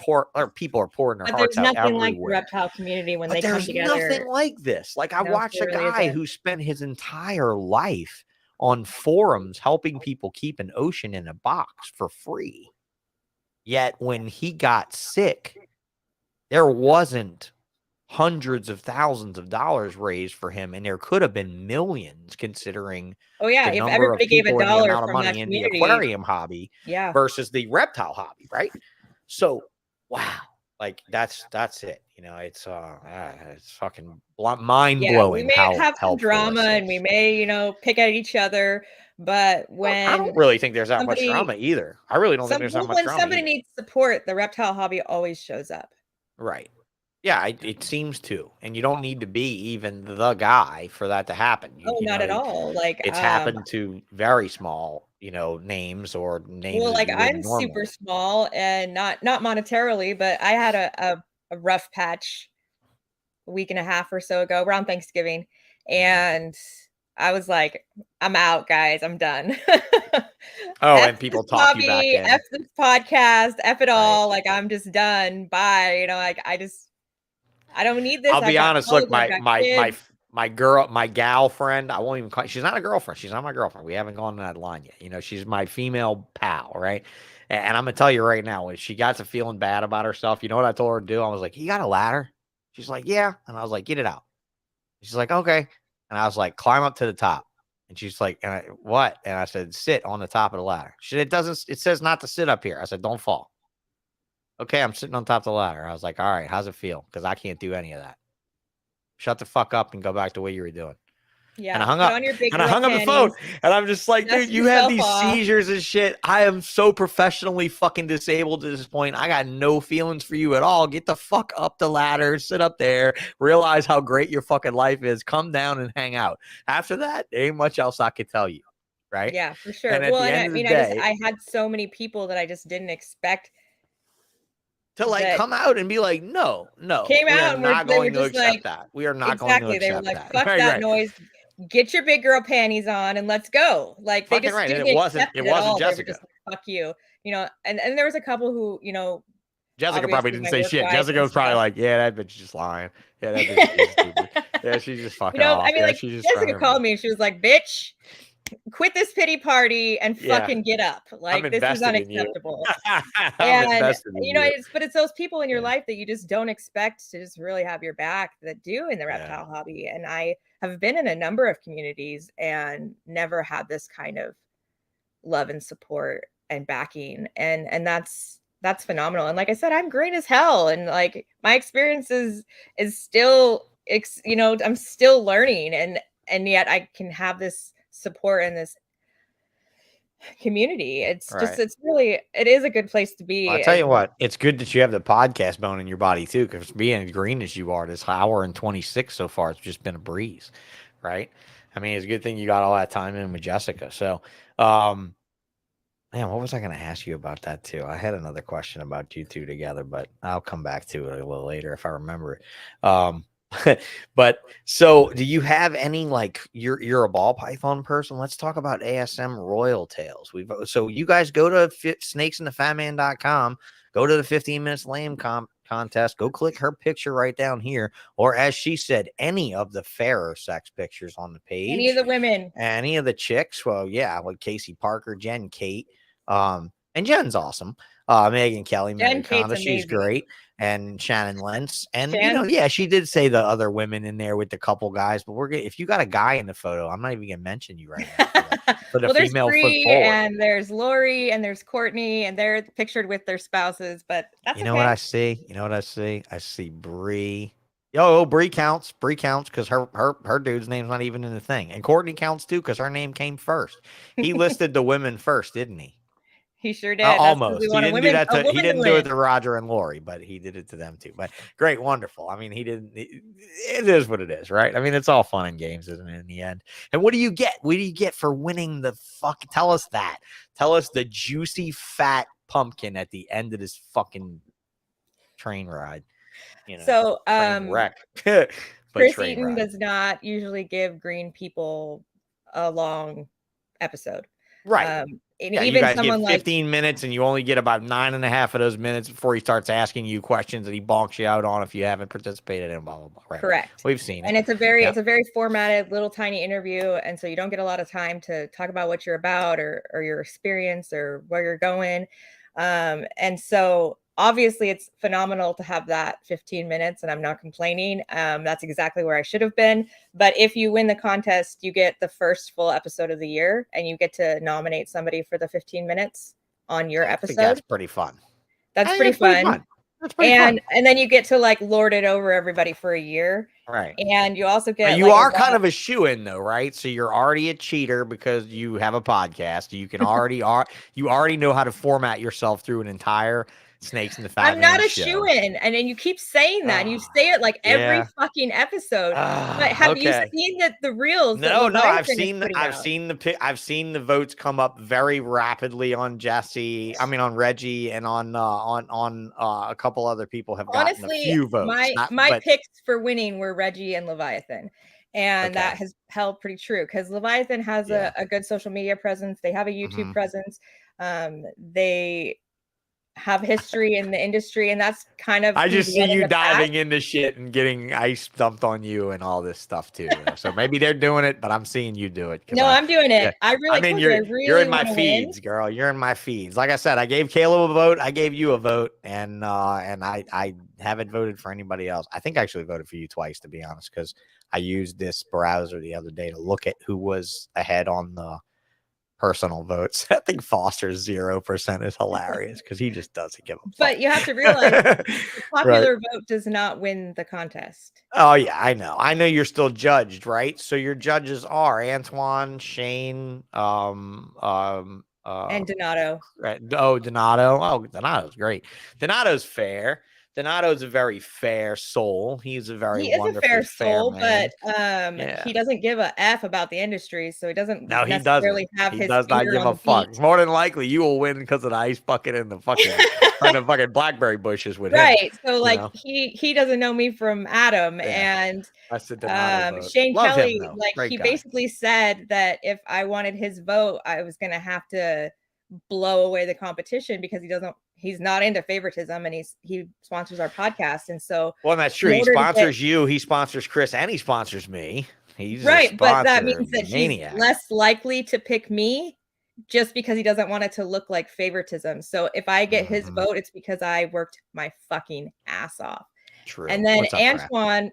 people are pouring their hearts out everywhere. There's nothing like the reptile community when they come together. There's nothing like this. Like, I watched a guy who spent his entire life on forums helping people keep an ocean in a box for free. Yet when he got sick, there wasn't hundreds of thousands of dollars raised for him, and there could have been millions considering Oh yeah, the if number of everybody gave people and the $1 amount of from that money in the community, aquarium hobby yeah. versus the reptile hobby, right? So, wow, like that's it. You know, it's fucking mind Yeah, we blowing may how have some helpful drama this and we is. may, pick at each other, but Well, I when don't really think there's that much somebody drama either. I really don't think there's that much when drama somebody either. needs support, the reptile hobby always shows up. Right. Yeah, it seems to, and you don't need to be even the guy for that to happen. Oh, You not know, at all. Like, it's happened to very small, names or names well, that like you I'm wouldn't super normally. small and not monetarily, but I had a rough patch a week and a half or so ago around Thanksgiving, and I was like, I'm out, guys. I'm done. Oh, F and this people talk you back hobby, in. F this podcast, F it Right. all. Like, I'm just done. Bye. Like I don't need this. I'll I've be got honest. clothes, Look, I've got kids. my gal friend. I won't even call. She's not a girlfriend. She's not my girlfriend. We haven't gone to that line yet. She's my female pal, right? And I'm gonna tell you right now, when she got to feeling bad about herself, you know what I told her to do? I was like, "You got a ladder?" She's like, "Yeah," and I was like, "Get it out." She's like, "Okay," and I was like, "Climb up to the top." And she's like, "What?" And I said, "Sit on the top of the ladder." She said, "It doesn't. It says not to sit up here." I said, "Don't fall." Okay, I'm sitting on top of the ladder. I was like, "All right, how's it feel?" Because I can't do any of that. Shut the fuck up and go back to what you were doing. And I Yeah, hung put up. on your big And I girl hung up the phone. panties, And I'm just like, dust dude, you have yourself these off. seizures and shit. I am so professionally fucking disabled at this point. I got no feelings for you at all. Get the fuck up the ladder. Sit up there. Realize how great your fucking life is. Come down and hang out. After that, there ain't much else I could tell you. Right? Yeah, for sure. And at Well, the and end I of the mean, day, I had so many people that I just didn't expect to like that come out and be like, no, came we are out and not they were going to just like, accept that. We are not going to exactly. They were accept like, that. fuck Right, that right. noise. Get your big girl panties on and let's go. Like they Fucking just right. And didn't it accept it at wasn't all. They were Jessica. just like, fuck you. And there was a couple who, Jessica probably obviously didn't my say work shit. wife Jessica and was probably stuff. like, yeah, that bitch is just lying. Yeah, that bitch is stupid. Yeah, she's just fucking off. I mean, Yeah, like she's just trying Jessica to called me and she was like, bitch, quit this pity party and Yeah. fucking get up. Like, I'm this is invested in you. unacceptable. I'm And invested in you. it's those people in your Yeah. life that you just don't expect to just really have your back that do in the reptile hobby. And I have been in a number of communities and never had this kind of love and support and backing. And that's phenomenal. And like I said, I'm great as hell. And like my experience is still I'm still learning, and yet I can have this support and this community. It's just, Right. it is a good place to be. Well, I'll tell you And what, it's good that you have the podcast bone in your body too, because being as green as you are, this hour and 26 so far, it's just been a breeze, right? I mean, it's a good thing you got all that time in with Jessica. So, man, what was I going to ask you about that too? I had another question about you two together, but I'll come back to it a little later if I remember it. But so do you have any, like, you're a ball python person? Let's talk about ASM Royal Tails. So you guys go to snakesandthefatman.com, go to the 15 minutes lame contest, go click her picture right down here, or as she said, any of the fairer sex pictures on the page, any of the women, any of the chicks. Well, yeah, like Casey Parker, Jen, Kate, and Jen's awesome. Megan Kelly, Jen Kate's Megaconda, she's amazing. great. And Shannon Lentz. And, Shan? yeah, she did say the other women in there with the couple guys, but if you got a guy in the photo, I'm not even going to mention you right now for the well, there's female Bree foot forward. and there's Lori and there's Courtney, and they're pictured with their spouses, but that's You know what I see? I see Bree. Bree counts. Bree counts because her dude's name's not even in the thing. And Courtney counts too because her name came first. He listed the women first, didn't he? He sure did. That's 'cause Almost. we He want didn't do that a woman he didn't to do it win. to Roger and Lori, but he did it to them too. But great, wonderful. I mean, it is what it is, right? I mean, it's all fun and games, isn't it, in the end? And what do you get? What do you get for winning the fuck? Tell us that. Tell us the juicy fat pumpkin at the end of this fucking train ride. So train wreck. Chris Eaton does not usually give green people a long episode. Right. And Yeah, even you guys someone get 15 minutes and you only get about 9.5 of those minutes before he starts asking you questions that he bonks you out on if you haven't participated in, blah, blah, blah. Right. Correct. We've seen it. And it's a very formatted little tiny interview. And so you don't get a lot of time to talk about what you're about or your experience or where you're going. And so obviously it's phenomenal to have that 15 minutes, and I'm not complaining. That's exactly where I should have been. But if you win the contest, you get the first full episode of the year, and you get to nominate somebody for the 15 minutes on your I think episode. that's pretty fun. That's pretty fun. That's pretty fun. And then you get to like lord it over everybody for a year. Right. And you also get You like, are kind of a shoe-in though, right? So you're already a cheater because you have a podcast. You can already you already know how to format yourself through an entire Snakes in the Fat I'm not Man a show. shoe-in, and then you keep saying that, and you say it like every fucking episode. But have you seen the reels? No, I've seen the votes come up very rapidly on Jesse. I mean, on Reggie, and on a couple other people have gotten honestly a few votes. My picks for winning were Reggie and Leviathan, and that has held pretty true because Leviathan has a good social media presence. They have a YouTube presence. They have history in the industry, and that's kind of I just see you diving into shit and getting ice dumped on you and all this stuff too. So maybe they're doing it, but I'm seeing you do it. No, I'm doing it. Yeah. I really, you're in my feeds, girl. You're in my feeds. Like I said, I gave Caleb a vote. I gave you a vote, and I haven't voted for anybody else. I think I actually voted for you twice, to be honest, because I used this browser the other day to look at who was ahead on the personal votes. I think Foster's 0% is hilarious because he just doesn't give a fuck. But you have to realize the popular vote does not win the contest. Oh yeah, I know you're still judged, right? So your judges are Antoine, Shane, and Donato. Right. Donato. Oh, Donato's great. Donato's fair. Donato's a very fair soul. He's a very wonderful, fair soul, man. But he doesn't give a F about the industry, so he doesn't necessarily have his does not give a fuck. Beat. More than likely, you will win because of the ice bucket and the fucking kind of fucking blackberry bushes with him. Right. So like he doesn't know me from Adam, and Shane Love Kelly, him, like he basically said that if I wanted his vote, I was gonna have to blow away the competition because he's not into favoritism, and he sponsors our podcast. And so, well, that's true. He sponsors you, he sponsors Chris, and he sponsors me. He's right, but that means that he's less likely to pick me just because he doesn't want it to look like favoritism. So if I get his vote, it's because I worked my fucking ass off. True. And then Antoine,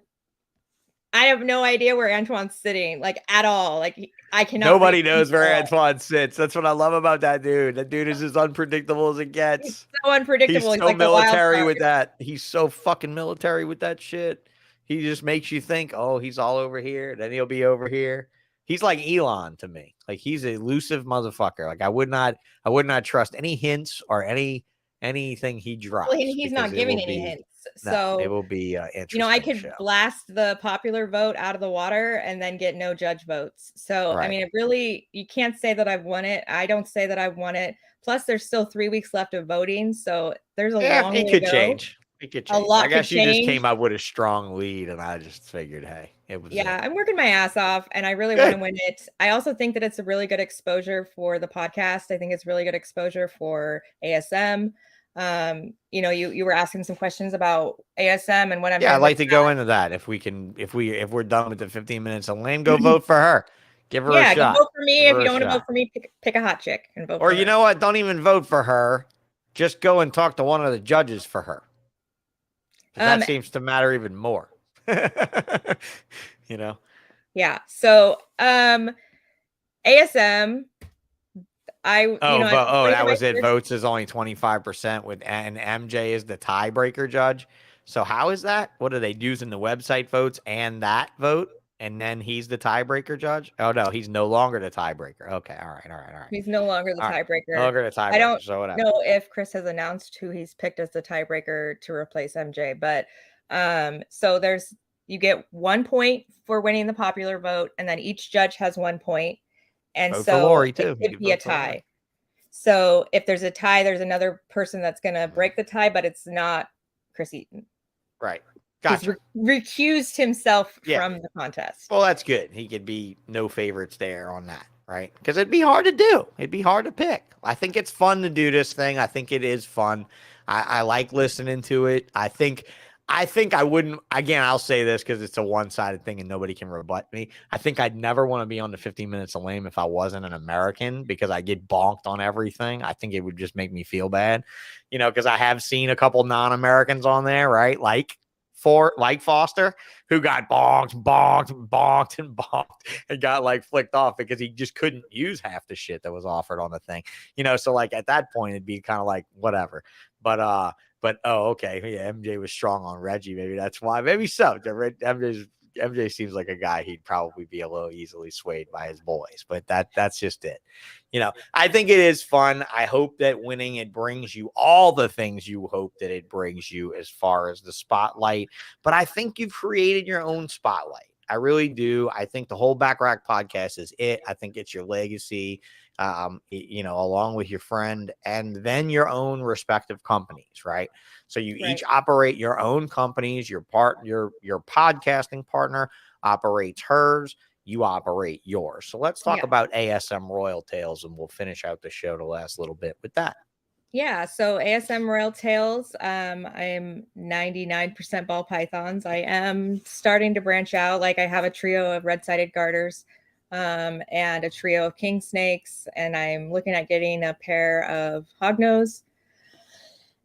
I have no idea where Antoine's sitting, like at all. Like I cannot. Nobody knows where Antoine sits. That's what I love about that dude. That dude is as unpredictable as it gets. He's so unpredictable. He's so military with that. He's so fucking military with that shit. He just makes you think, oh, he's all over here, then he'll be over here. He's like Elon to me. Like he's an elusive motherfucker. Like I would not trust any hints or anything he drops. Well, he's not giving any hints. So it will be interesting. I could blast the popular vote out of the water and then get no judge votes. So I mean, you can't say that I've won it. I don't say that I've won it. Plus, there's still 3 weeks left of voting, so there's a long way to go. It could change. A lot. I guess you just came up with a strong lead, and I just figured, hey, it was. Yeah, I'm working my ass off, and I really want to win it. I also think that it's a really good exposure for the podcast. I think it's really good exposure for ASM. You were asking some questions about ASM and what I'm. Yeah, I'd like to go into that if we're done with the 15 minutes of Lame, go vote for her. Give her a shot. Vote for me. If you don't want to vote for me, pick a hot chick and vote. Or you know what? Don't even vote for her. Just go and talk to one of the judges for her. That seems to matter even more. Yeah. So ASM. That was it. Votes is only 25% and MJ is the tiebreaker judge. So how is that? What are they using the website votes and that vote? And then he's the tiebreaker judge? Oh no, he's no longer the tiebreaker. Okay, all right. He's no longer the tiebreaker. No longer the tiebreaker. I don't know if Chris has announced who he's picked as the tiebreaker to replace MJ, but so you get 1 point for winning the popular vote, and then each judge has 1 point. And vote so for Lori too. It could be a tie. So if there's a tie, there's another person that's gonna break the tie, but it's not Chris Eaton. Right. Gotcha. He's recused himself from the contest. Well, that's good. He could be no favorites there on that, right? Because it'd be hard to do. It'd be hard to pick. I think it's fun to do this thing. I think it is fun. I like listening to it. I think I think I wouldn't. Again, I'll say this because it's a one-sided thing and nobody can rebut me. I think I'd never want to be on the 15 Minutes of Lame if I wasn't an American because I get bonked on everything. I think it would just make me feel bad, because I have seen a couple non-Americans on there, right? Like Foster, who got bonked and bonked and got like flicked off because he just couldn't use half the shit that was offered on the thing. So like at that point it'd be kind of like whatever. But okay, yeah, MJ was strong on Reggie. Maybe that's why. Maybe so. MJ seems like a guy he'd probably be a little easily swayed by his boys, but that's just it. I think it is fun. I hope that winning it brings you all the things you hope that it brings you as far as the spotlight. But I think you've created your own spotlight. I really do. I think the Holdback Rack Podcast is it. I think it's your legacy, along with your friend and then your own respective companies, right? So you each operate your own companies. Your podcasting partner operates hers. You operate yours. So let's talk about ASM Royal Tales, and we'll finish out the show the last little bit with that. Yeah, so ASM Royal Tales, I am 99% ball pythons. I am starting to branch out. Like I have a trio of red-sided garters and a trio of king snakes, and I'm looking at getting a pair of hognose.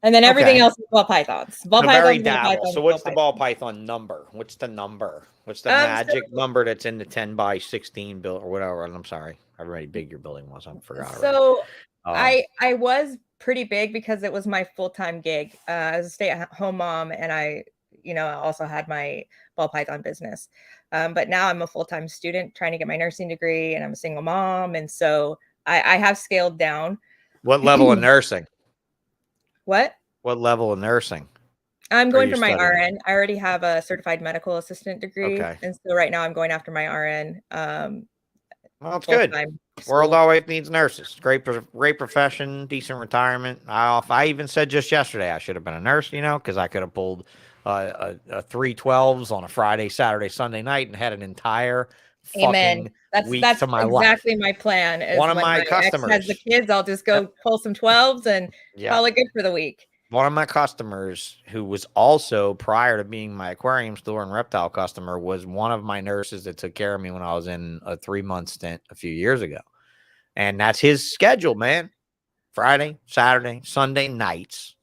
And then everything else is ball pythons. Ball pythons. So what's the ball python number? What's the number? What's the magic number that's in the 10 by 16 build or whatever? I'm sorry. I already big your building was. I forgot. So I was pretty big because it was my full-time gig as a stay-at-home mom, and I also had my ball python business. But now I'm a full-time student trying to get my nursing degree, and I'm a single mom, and so I have scaled down. What level of nursing? What level of nursing? I'm going for my RN. I already have a certified medical assistant degree. Okay. And so right now I'm going after my RN. Well, it's good. World always needs nurses. Great profession, decent retirement. I even said just yesterday I should have been a nurse, because I could have pulled a 312s on a Friday, Saturday, Sunday night and had an entire fucking week to my life. That's exactly my plan. Is one of my customers has the kids. I'll just go pull some 12s and call it good for the week. One of my customers, who was also prior to being my aquarium store and reptile customer, was one of my nurses that took care of me when I was in a 3-month stint a few years ago. And that's his schedule, man. Friday, Saturday, Sunday nights.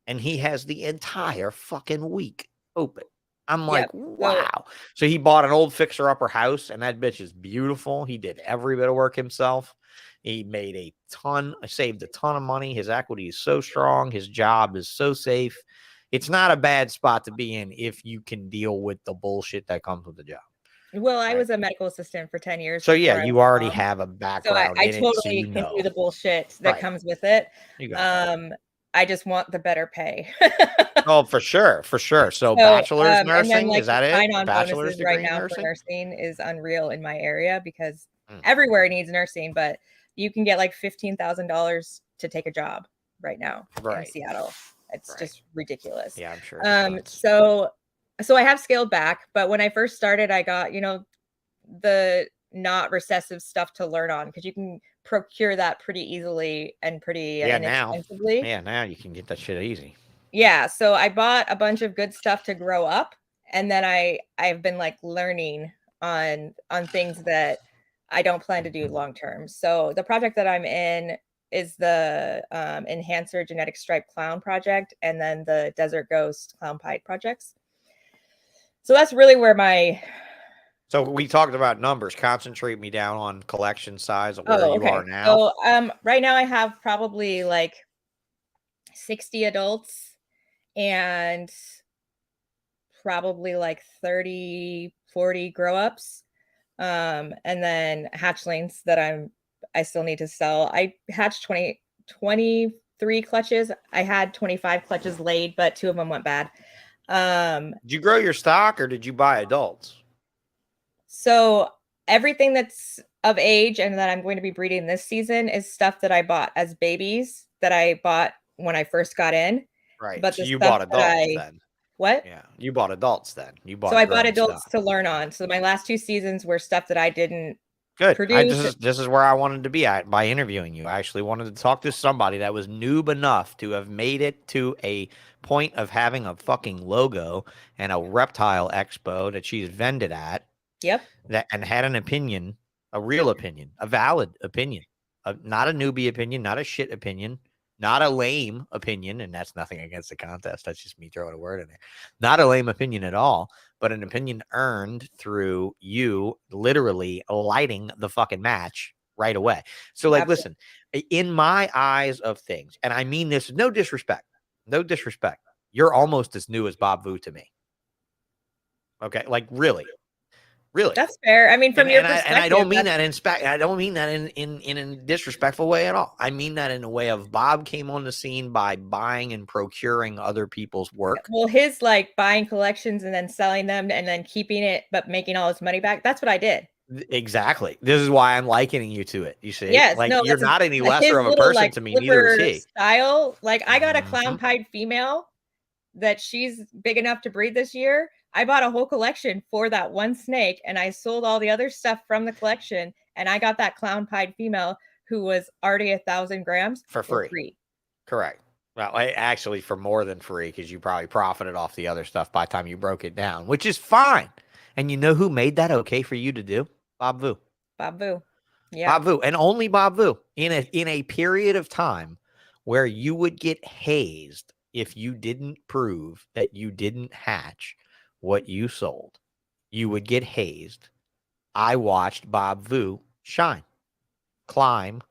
And he has the entire fucking week open. I'm like, wow. So he bought an old fixer-upper house, and that bitch is beautiful. He did every bit of work himself. He made saved a ton of money. His equity is so strong. His job is so safe. It's not a bad spot to be in if you can deal with the bullshit that comes with the job. Well, I was a medical assistant for 10 years. So yeah, you already have a background. So I totally can do the bullshit that comes with it. I just want the better pay. Oh, for sure. So bachelor's nursing, is that it? Bachelor's degree right now for nursing is unreal in my area because everywhere needs nursing, but you can get like $15,000 to take a job right now in Seattle. It's just ridiculous. Yeah, I'm sure. So I have scaled back, but when I first started, I got, the not recessive stuff to learn on because you can procure that pretty easily and pretty inexpensively. Now you can get that shit easy. Yeah, so I bought a bunch of good stuff to grow up, and then I've been like learning on things that I don't plan to do long term. So the project that I'm in is the Enhancer Genetic Stripe Clown project, and then the Desert Ghost Clown Pied projects. So that's really where So we talked about numbers. Concentrate me down on collection size of where you are now. So right now I have probably like 60 adults and probably like 30, 40 grow-ups. And then hatchlings that I still need to sell. I hatched 23 clutches. I had 25 clutches laid, but 2 of them went bad. Did you grow your stock or did you buy adults? So everything that's of age and that I'm going to be breeding this season is stuff that I bought as babies that I bought when I first got in. Right. But so you bought adults then. What? Yeah. You bought adults then. So I bought adults to learn on. So my last 2 seasons were stuff that I didn't Good. produce. This is where I wanted to be at by interviewing you. I actually wanted to talk to somebody that was noob enough to have made it to a point of having a fucking logo and a reptile expo that she's vended at. Yep. That and had an opinion, a real opinion, a valid opinion, not a newbie opinion, not a shit opinion, not a lame opinion, and that's nothing against the contest. That's just me throwing a word in there. Not a lame opinion at all, but an opinion earned through you literally lighting the fucking match right away. So, like, Absolutely. listen, in my eyes of things, and I mean this, no disrespect, you're almost as new as Bob Vu to me. Okay, like really. That's fair. I mean, from your perspective, and I don't mean that I don't mean that in a disrespectful way at all. I mean that in a way of Bob came on the scene by buying and procuring other people's work. Well, his like buying collections and then selling them and then keeping it, but making all his money back. That's what I did. Exactly. This is why I'm likening you to it. You see, Yes, like no, you're not any lesser of a little, person like, to me. Neither is he. Style. Like I got a Mhm. clown pied female that she's big enough to breed this year. I bought a whole collection for that one snake, and I sold all the other stuff from the collection, and I got that clown pied female who was already 1,000 grams For free. Correct. Well, actually, for more than free, because you probably profited off the other stuff by the time you broke it down, which is fine. And you know who made that okay for you to do? Bob Vu. Bob Vu. Yeah. Bob Vu, and only Bob Vu in a period of time where you would get hazed if you didn't prove that you didn't hatch what you sold. You would get hazed. I watched Bob Vu shine, climb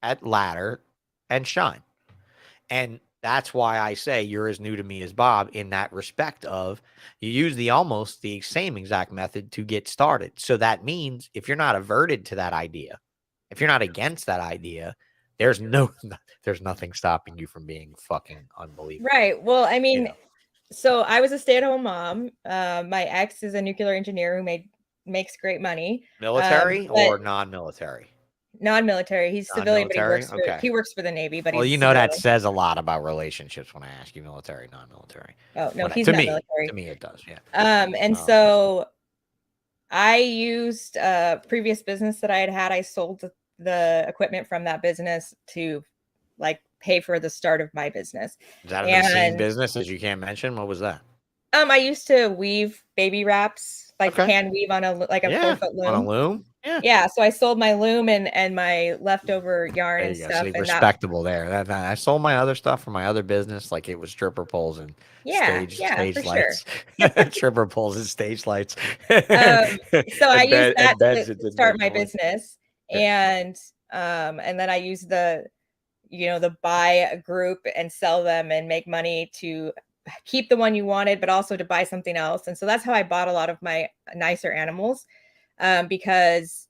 at ladder, and shine. And that's why I say you're as new to me as Bob in that respect of you use almost the same exact method to get started. So that means if you're not averted to that idea, if you're not against that idea, there's nothing stopping you from being fucking unbelievable. Right. Well, I mean, You know? So I was a stay-at-home mom. My ex is a nuclear engineer who makes great money. Military but or non-military? Non-military. He's civilian, but Non-military? he works for the Navy. But Well, he's you know that civilian. says a lot about relationships when I ask you military, non-military. Oh no, he's to not me, military. To me, it does. Yeah. And so I used a previous business that I had. I sold the equipment from that business to like pay for the start of my business. Is that an obscene business that you can't mention? What was that? I used to weave baby wraps, like hand weave on a 4-foot loom. On a loom? Yeah. So I sold my loom and my leftover yarn and stuff. See, respectable there. I sold my other stuff for my other business, like it was stripper poles and stage lights. Sure. Stripper poles and stage lights. So I used that to start my business. And then I used the buy a group and sell them and make money to keep the one you wanted, but also to buy something else. And so that's how I bought a lot of my nicer animals, because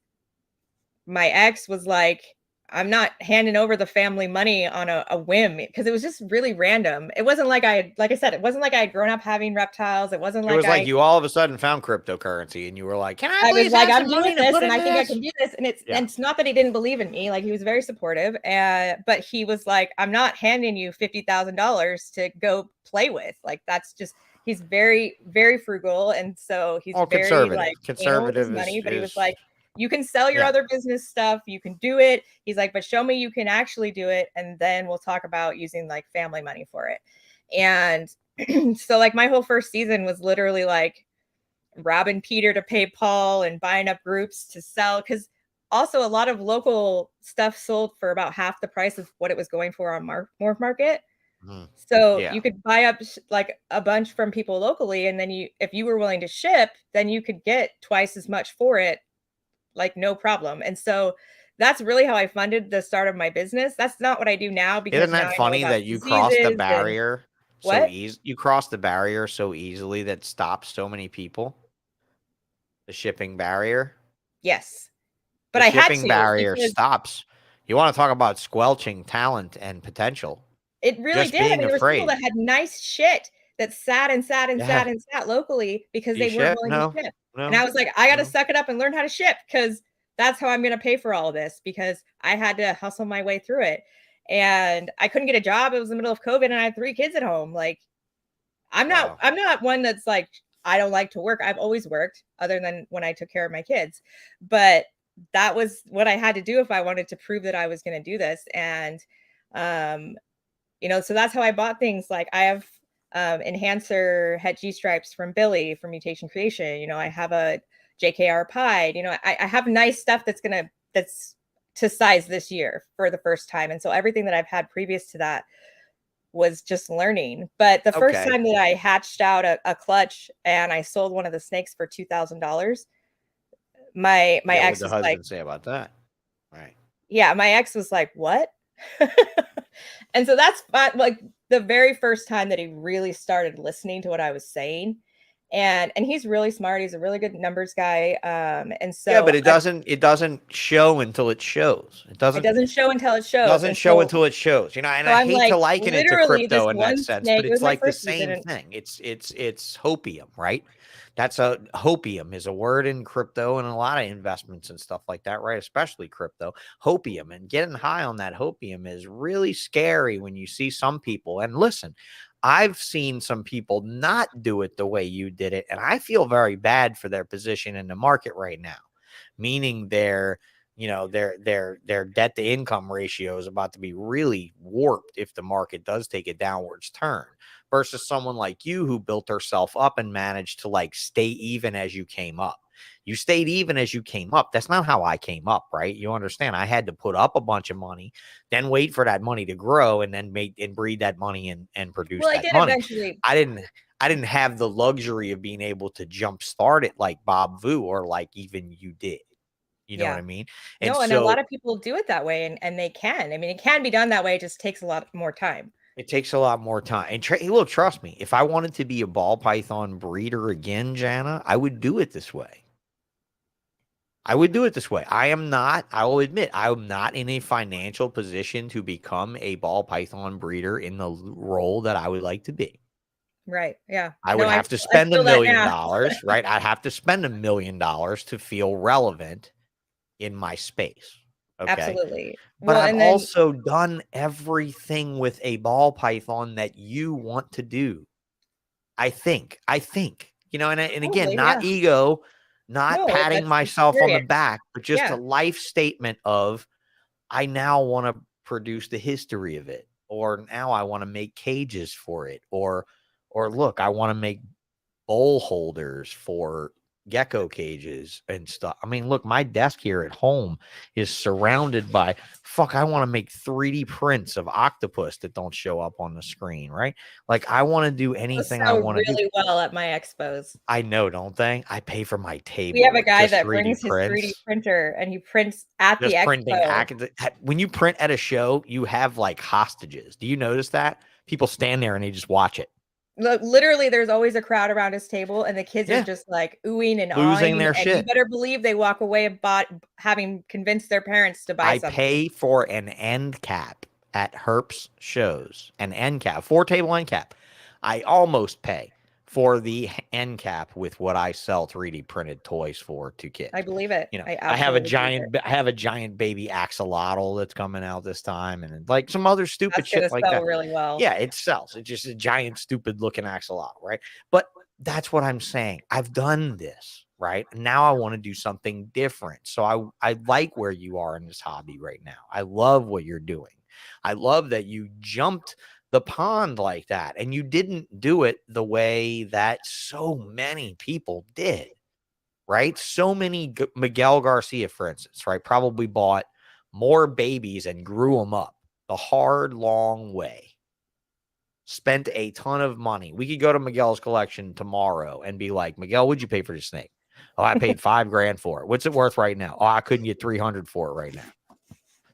my ex was like, I'm not handing over the family money on a whim, because it was just really random. It wasn't like it wasn't like I had grown up having reptiles. It wasn't like you all of a sudden found cryptocurrency and you were like, can I please was like, have I'm some doing money this and I think I can do this. And it's not that he didn't believe in me. Like, he was very supportive. But he was like, I'm not handing you $50,000 to go play with. Like, that's just, he's very, very frugal. And so he's very conservative with his money, but he was like, you can sell your other business stuff. You can do it. He's like, but show me you can actually do it. And then we'll talk about using like family money for it. And so like my whole first season was literally like robbing Peter to pay Paul and buying up groups to sell. Cause also a lot of local stuff sold for about half the price of what it was going for on Morph Market. So you could buy up like a bunch from people locally. And then if you were willing to ship, then you could get twice as much for it. Like, no problem. And so that's really how I funded the start of my business. That's not what I do now. Because isn't that funny that you crossed the barrier so easy? You crossed the barrier so easily that stops so many people. The shipping barrier. Yes, but I had to. Shipping barrier stops. You want to talk about squelching talent and potential? It really did. I mean, there was people that had nice shit that sat locally because they weren't willing to ship. And I was like, I got to suck it up and learn how to ship, because that's how I'm going to pay for all of this, because I had to hustle my way through it. And I couldn't get a job. It was the middle of COVID and I had 3 kids at home. Like, I'm not one that's like, I don't like to work. I've always worked, other than when I took care of my kids. But that was what I had to do if I wanted to prove that I was going to do this. And, so that's how I bought things. Like I have enhancer het G stripes from Billy from Mutation Creation. I have a JKR Pied. I have nice stuff that's to size this year for the first time. And so everything that I've had previous to that was just learning. But the first time that I hatched out a clutch and I sold one of the snakes for $2,000, my ex was like, say about that, right? Yeah, my ex was like, "What?" And so that's like the very first time that he really started listening to what I was saying. And he's really smart. He's a really good numbers guy. And so but it doesn't show until it shows. It doesn't show until it shows. Doesn't show until it shows. And I hate to liken it to crypto in that sense, but it's like the same thing. It's hopium, right? That's hopium is a word in crypto and a lot of investments and stuff like that, right? Especially crypto. Hopium, and getting high on that hopium is really scary when you see some people. And listen, I've seen some people not do it the way you did it, and I feel very bad for their position in the market right now, meaning their debt to income ratio is about to be really warped if the market does take a downwards turn, versus someone like you who built herself up and managed to like stay even as you came up. You stayed even as you came up. That's not how I came up, right? You understand? I had to put up a bunch of money, then wait for that money to grow, and then make and breed that money and produce that money. Eventually. I didn't have the luxury of being able to jumpstart it like Bob Vu or like even you did. You know what I mean? And a lot of people do it that way, and they can. I mean, it can be done that way. It just takes a lot more time. It takes a lot more time. And look, trust me, if I wanted to be a ball python breeder again, Jana, I would do it this way. I will admit, I'm not in a financial position to become a ball python breeder in the role that I would like to be. Right. Yeah. I would have to spend $1 million, right? I'd have to spend $1 million to feel relevant in my space. Okay. Absolutely. But I've also done everything with a ball python that you want to do. I think, and again, not ego, not patting myself on the back, but just a life statement of, I now want to produce the history of it, or now I want to make cages for it, or look, I want to make bowl holders for gecko cages and stuff. I mean, look, my desk here at home is surrounded by I want to make 3D prints of octopus that don't show up on the screen, right? Like, I want to do anything I want to do. Really well at my expos. I know, don't they? I pay for my table. We have a guy that brings his 3D printer and he prints at the expo. When you print at a show, you have like hostages. Do you notice that? People stand there and they just watch it. Literally, there's always a crowd around his table, and the kids are just like oohing and losing their shit. You better believe they walk away having convinced their parents to buy something. I pay for an end cap at Herp's shows, an end cap, 4-table end cap. I almost pay for the end cap with what I sell 3D printed toys for to kids. I believe it. I have a giant baby axolotl that's coming out this time, and like some other stupid shit like that. Really well. Yeah, it sells. It's just a giant, stupid looking axolotl, right? But that's what I'm saying. I've done this, right? Now I want to do something different. So I like where you are in this hobby right now. I love what you're doing. I love that you jumped the pond like that, and you didn't do it the way that so many people did, right? So many, Miguel Garcia, for instance, right, probably bought more babies and grew them up the hard, long way. Spent a ton of money. We could go to Miguel's collection tomorrow and be like, Miguel, what'd you pay for the snake? Oh, I paid $5,000 for it. What's it worth right now? Oh, I couldn't get $300 for it right now.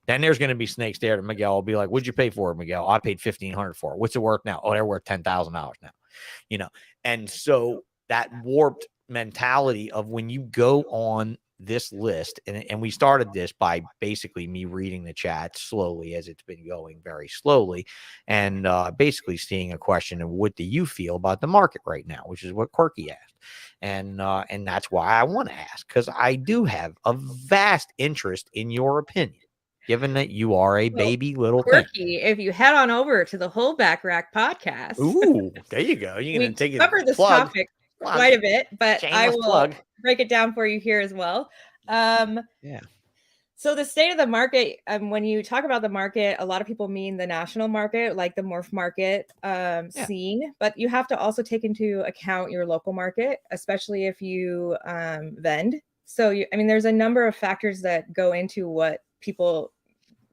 Then there's going to be snakes there that Miguel will be like, what'd you pay for it, Miguel? I paid $1,500 for it. What's it worth now? Oh, they're worth $10,000 now. And so that warped mentality of when you go on this list, and we started this by basically me reading the chat slowly as it's been going very slowly, and basically seeing a question of what do you feel about the market right now, which is what Quirky asked. And that's why I want to ask, because I do have a vast interest in your opinion, given that you are a baby little Quirky, thing. If you head on over to the Holdback Rack Podcast. Ooh, there you go. You're going to take it. Cover this topic quite a bit, but I will break it down for you here as well. So the state of the market, when you talk about the market, a lot of people mean the national market, like the Morph Market scene, but you have to also take into account your local market, especially if you vend. So, there's a number of factors that go into what people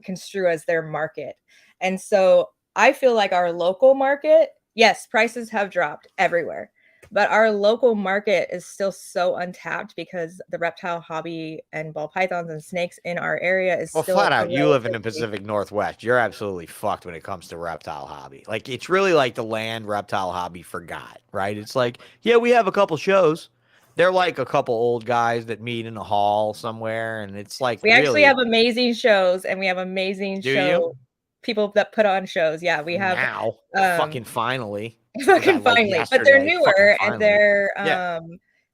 construe as their market. And so I feel like our local market, yes, prices have dropped everywhere. But our local market is still so untapped because the reptile hobby and ball pythons and snakes in our area is Well, still flat out, you live in the relatively- Pacific Northwest. You're absolutely fucked when it comes to reptile hobby. Like, it's really like the land reptile hobby forgot, right? It's like, yeah, we have a couple shows. They're like a couple old guys that meet in a hall somewhere, and it's like We actually really, have amazing shows, and we have amazing Do show you? people that put on shows. Yeah, we have now, fucking finally. fucking that, like, finally, but they're yesterday? Fucking newer and finally. they're Yeah.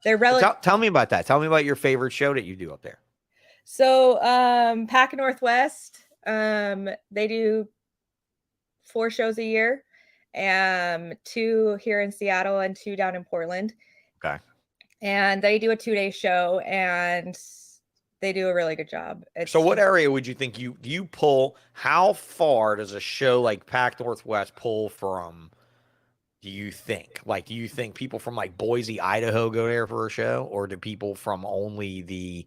they're relative. Tell me about that. Tell me about your favorite show that you do up there. So Pac Northwest, they do 4 shows a year, 2 here in Seattle and 2 down in Portland. Okay. And they do a 2-day show, and they do a really good job. So what area would you think do you pull? How far does a show like Pac Northwest pull from? Do you think? Like, do you think people from like Boise, Idaho go there for a show, or do people from only the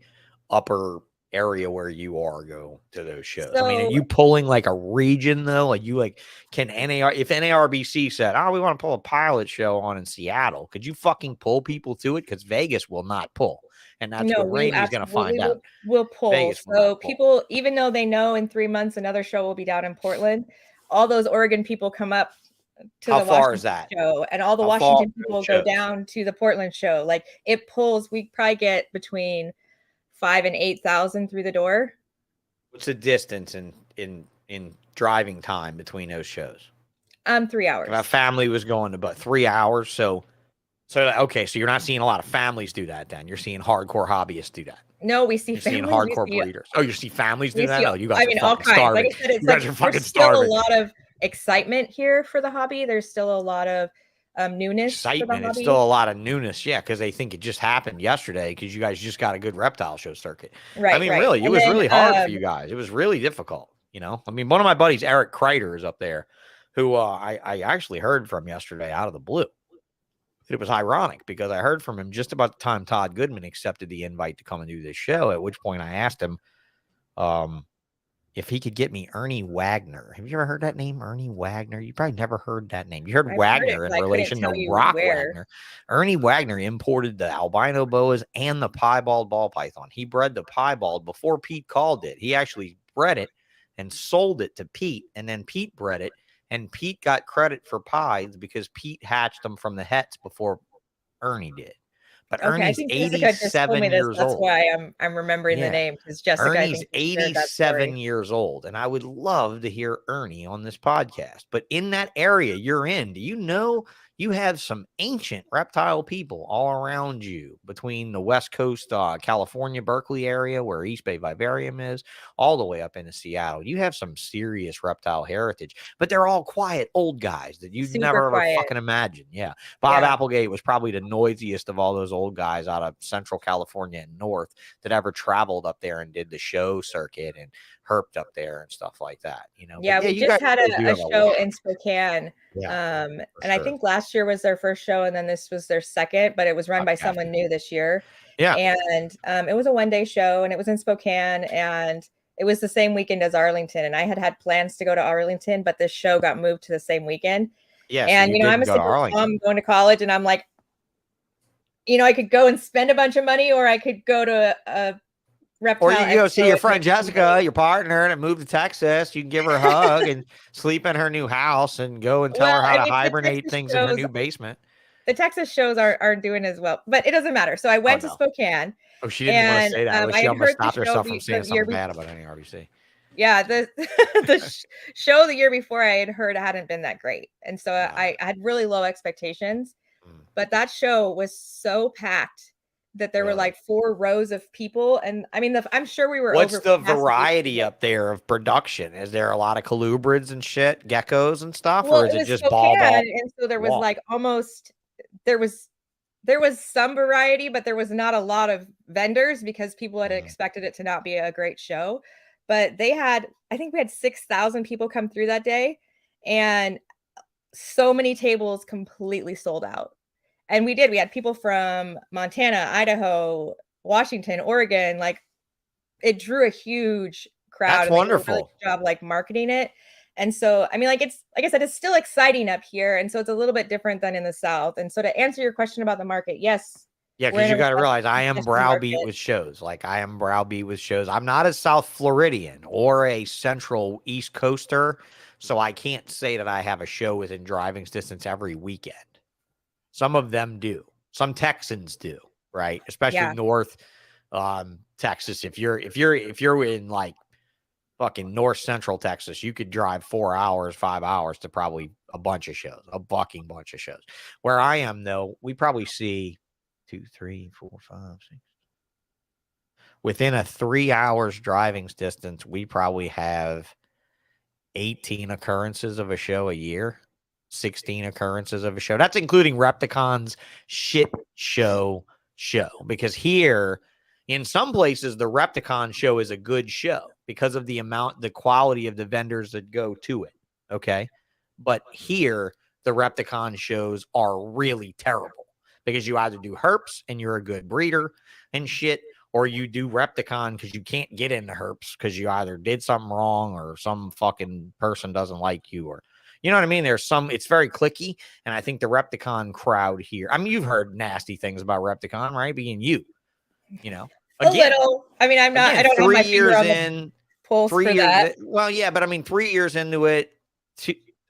upper area where you are go to those shows? I mean, are So- you pulling like a region though? Like, can if NARBC said, "Oh, we want to pull a pilot show on in Seattle," could you fucking pull people to it? Because Vegas will not pull, and that's what we Rainey's going to find absolutely out. will pull. Vegas will So not pull. people, even though they know in 3 months another show will be down in Portland, all those Oregon people come up to How the far Washington is that? show, and all the How far Washington are people those go shows? down to the Portland show. Like, it pulls. We probably get between 5,000 and 8,000 through the door. What's the distance in driving time between those shows? 3 hours. My family was going to about 3 hours. So okay, so you're not seeing a lot of families do that then. You're seeing hardcore hobbyists do that. No, we see You're seeing families. We hardcore see- breeders. Oh, you see families do we that? see- Oh, you guys are all fucking kinds. starving. Like I said, it's You like guys are fucking there's still starving. a lot of excitement here for the hobby. There's still a lot of newness for the Excitement. It's hobby. still a lot of newness, yeah, because they think it just happened yesterday because you guys just got a good reptile show circuit. Right. I mean, right. really, it And was then, really hard for you guys. It was really difficult, you know? I mean, one of my buddies, Eric Kreider, is up there, who I actually heard from yesterday out of the blue. It was ironic because I heard from him just about the time Todd Goodman accepted the invite to come and do this show, at which point I asked him if he could get me Ernie Wagner. Have you ever heard that name, Ernie Wagner? You probably never heard that name. You heard I've Wagner heard it, in but I couldn't relation tell to you Rock where. Wagner. Ernie Wagner imported the albino boas and the piebald ball python. He bred the piebald before Pete called it. He actually bred it and sold it to Pete, and then Pete bred it, and Pete got credit for pies because Pete hatched them from the hets before Ernie did. But Okay, I Ernie's think Jessica just told 87 me this. years That's old. why I'm remembering Yeah. the name, because Jessica, I Ernie's think, shared that story. 87 years old, and I would love to hear Ernie on this podcast. But in that area you're in, do you know you have some ancient reptile people all around you between the West Coast, California, Berkeley area where East Bay Vivarium is, all the way up into Seattle? You have some serious reptile heritage, but they're all quiet old guys that you'd Super never ever quiet. fucking imagine. Yeah. Bob Yeah. Applegate was probably the noisiest of all those old guys out of Central California and North that ever traveled up there and did the show circuit and herped up there and stuff like that, you know? Yeah, But we you just guys had really do a have show lot. in Spokane. Yeah, And for I sure. think last year was their first show, and then this was their second, but it was run by Okay. someone new this year. Yeah. And it was a 1-day show, and it was in Spokane, and it was the same weekend as Arlington. And I had plans to go to Arlington, but this show got moved to the same weekend. Yeah, And, so I'm a didn't go to single Arlington. mom going to college, and I'm like, I could go and spend a bunch of money, or I could go to a reptile. Or you can go see expo your and friend make some Jessica, money. your partner, that moved to Texas. You can give her a hug and sleep in her new house and go and tell her Well, how I to mean, the hibernate Texas things in her shows- new basement. The Texas shows aren't doing as well, but it doesn't matter. So I went to no. Spokane. Oh, she didn't want to And, say that. I She had almost heard the stopped show herself the from saying year something bad about NARBC. Yeah, the show the year before I had heard hadn't been that great, and so I had really low expectations. Mm. But that show was so packed that there were Really? like 4 rows of people, and I mean, I'm sure we were. What's over the past variety up there of production? Is there a lot of colubrids and shit, geckos and stuff, Well, or is it it was just Spokane, ball? and so there was wall? like almost there was there was some variety, but there was not a lot of vendors because people had Mhm. expected it to not be a great show. But they had, I think we had 6,000 people come through that day, and so many tables completely sold out. And we had people from Montana, Idaho, Washington, Oregon. Like, it drew a huge crowd, That's and they did a really wonderful. good job like marketing it. And so, I mean, like, it's like I said, it's still exciting up here, and so it's a little bit different than in the South. And so, to answer your question about the market, yes, Yeah, we're because in you a got to realize I am recession browbeat market. with shows. Like I am browbeat with shows. I'm not a South Floridian or a Central East Coaster, so I can't say that I have a show within driving distance every weekend. Some of them do. Some Texans do, right? Especially Yeah. North Texas. If you're in like fucking North Central Texas, you could drive 4 hours, 5 hours to probably a bunch of shows, a fucking bunch of shows. Where I am though, we probably see 2, 3, 4, 5, 6. Within a 3 hours driving distance, we probably have 18 occurrences of a show a year, 16 occurrences of a show. That's including Repticon's shit show, because here in some places the Repticon show is a good show because of the quality of the vendors that go to it. Okay. But here the Repticon shows are really terrible because you either do herps and you're a good breeder and shit, or you do Repticon because you can't get into herps because you either did something wrong or some fucking person doesn't like you, or you know what I mean? It's very clicky. And I think the Repticon crowd here, I mean, you've heard nasty things about Repticon, right? Being you know, A little. I mean, I again, don't have my 3 finger years on the in, pulse 3 for years. that. Well, yeah, but I mean, 3 years into it,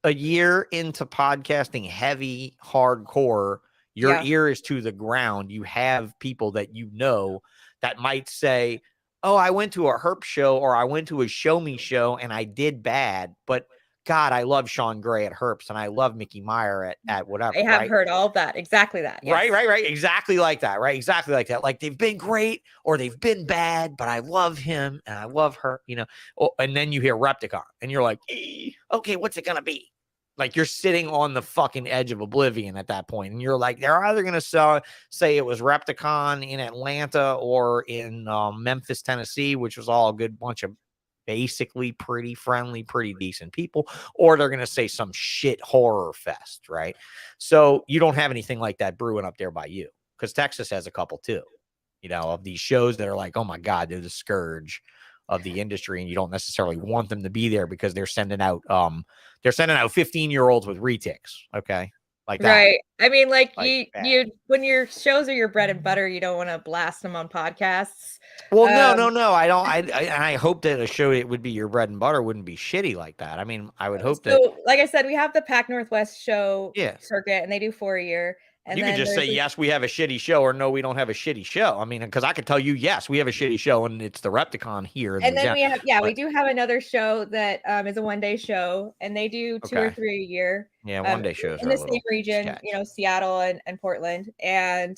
a year into podcasting, heavy, hardcore, your Yeah. ear is to the ground. You have people that you know that might say, "Oh, I went to a herp show or I went to a show me show and I did bad, but God, I love Sean Gray at herps and I love Mickey Meyer at whatever." I have Right? heard all of that. Exactly that. Yes. Right. Exactly like that. Right. Exactly like that. Like they've been great or they've been bad, but I love him and I love her, and then you hear Repticon and you're like, okay, what's it going to be? Like you're sitting on the fucking edge of oblivion at that point. And you're like, they're either going to say it was Repticon in Atlanta or in Memphis, Tennessee, which was all a good bunch of basically pretty friendly, pretty decent people, or they're going to say some shit horror fest, right? So you don't have anything like that brewing up there by you, because Texas has a couple too, of these shows that are like, oh my God, they're the scourge of the industry, and you don't necessarily want them to be there because they're sending out 15-year-olds with retics, okay? Like that. Right. I mean, like Like you when your shows are your bread and butter, you don't want to blast them on podcasts. Well, no. I don't. I hope that a show it would be your bread and butter wouldn't be shitty like that. I mean, I would hope that. So, like I said, we have the Pac Northwest show Yeah. circuit, and they do 4 a year. And You then could just say, yes, we have a shitty show, or no, we don't have a shitty show. I mean, because I could tell you, yes, we have a shitty show, and it's the Repticon here. And then we do have another show that is a one-day show, and they do 2 or 3 a year. Yeah, one-day shows in the same region, Seattle and Portland, and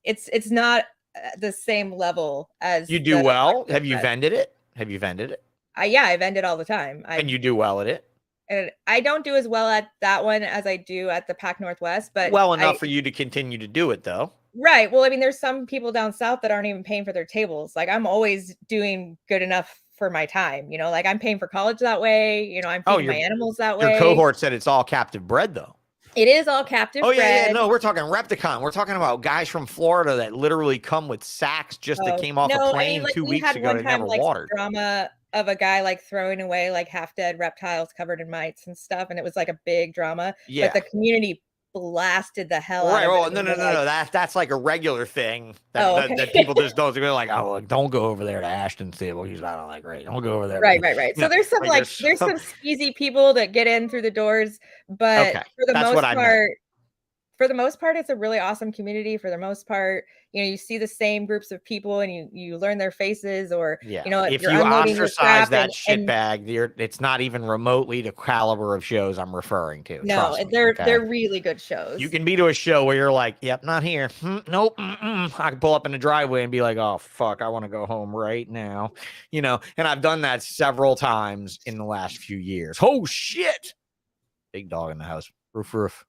it's not the same level as you do well. Have you vended it? Yeah, I vend it all the time. And you do well at it. And I don't do as well at that one as I do at the Pac Northwest, but well enough for you to continue to do it, though. Right. Well, I mean, there's some people down south that aren't even paying for their tables. Like, I'm always doing good enough for my time. Like I'm paying for college that way. I'm feeding my animals that way. Your cohort said it's all captive bred, though. It is all captive bred. Yeah. No, we're talking Repticon. We're talking about guys from Florida that literally come with sacks that came off a plane 2 weeks ago that never watered. Drama of a guy like throwing away like half dead reptiles covered in mites and stuff, and it was like a big drama. Yeah. But the community blasted the hell out of it. Well, no. That's like a regular thing that people just don't. They're like, oh, don't go over there to Ashton Stable. He's not all that great. Don't go over there. Right. So there's some there's some skeezy people that get in through the doors, but for the most part, it's a really awesome community. For the most part, you see the same groups of people and you learn their faces, or if you ostracize that shitbag, it's not even remotely the caliber of shows I'm referring to. No, they're really good shows. You can be to a show where you're like, yep, not here. Nope. I can pull up in the driveway and be like, oh fuck, I want to go home right now. And I've done that several times in the last few years. Oh shit. Big dog in the house. Roof.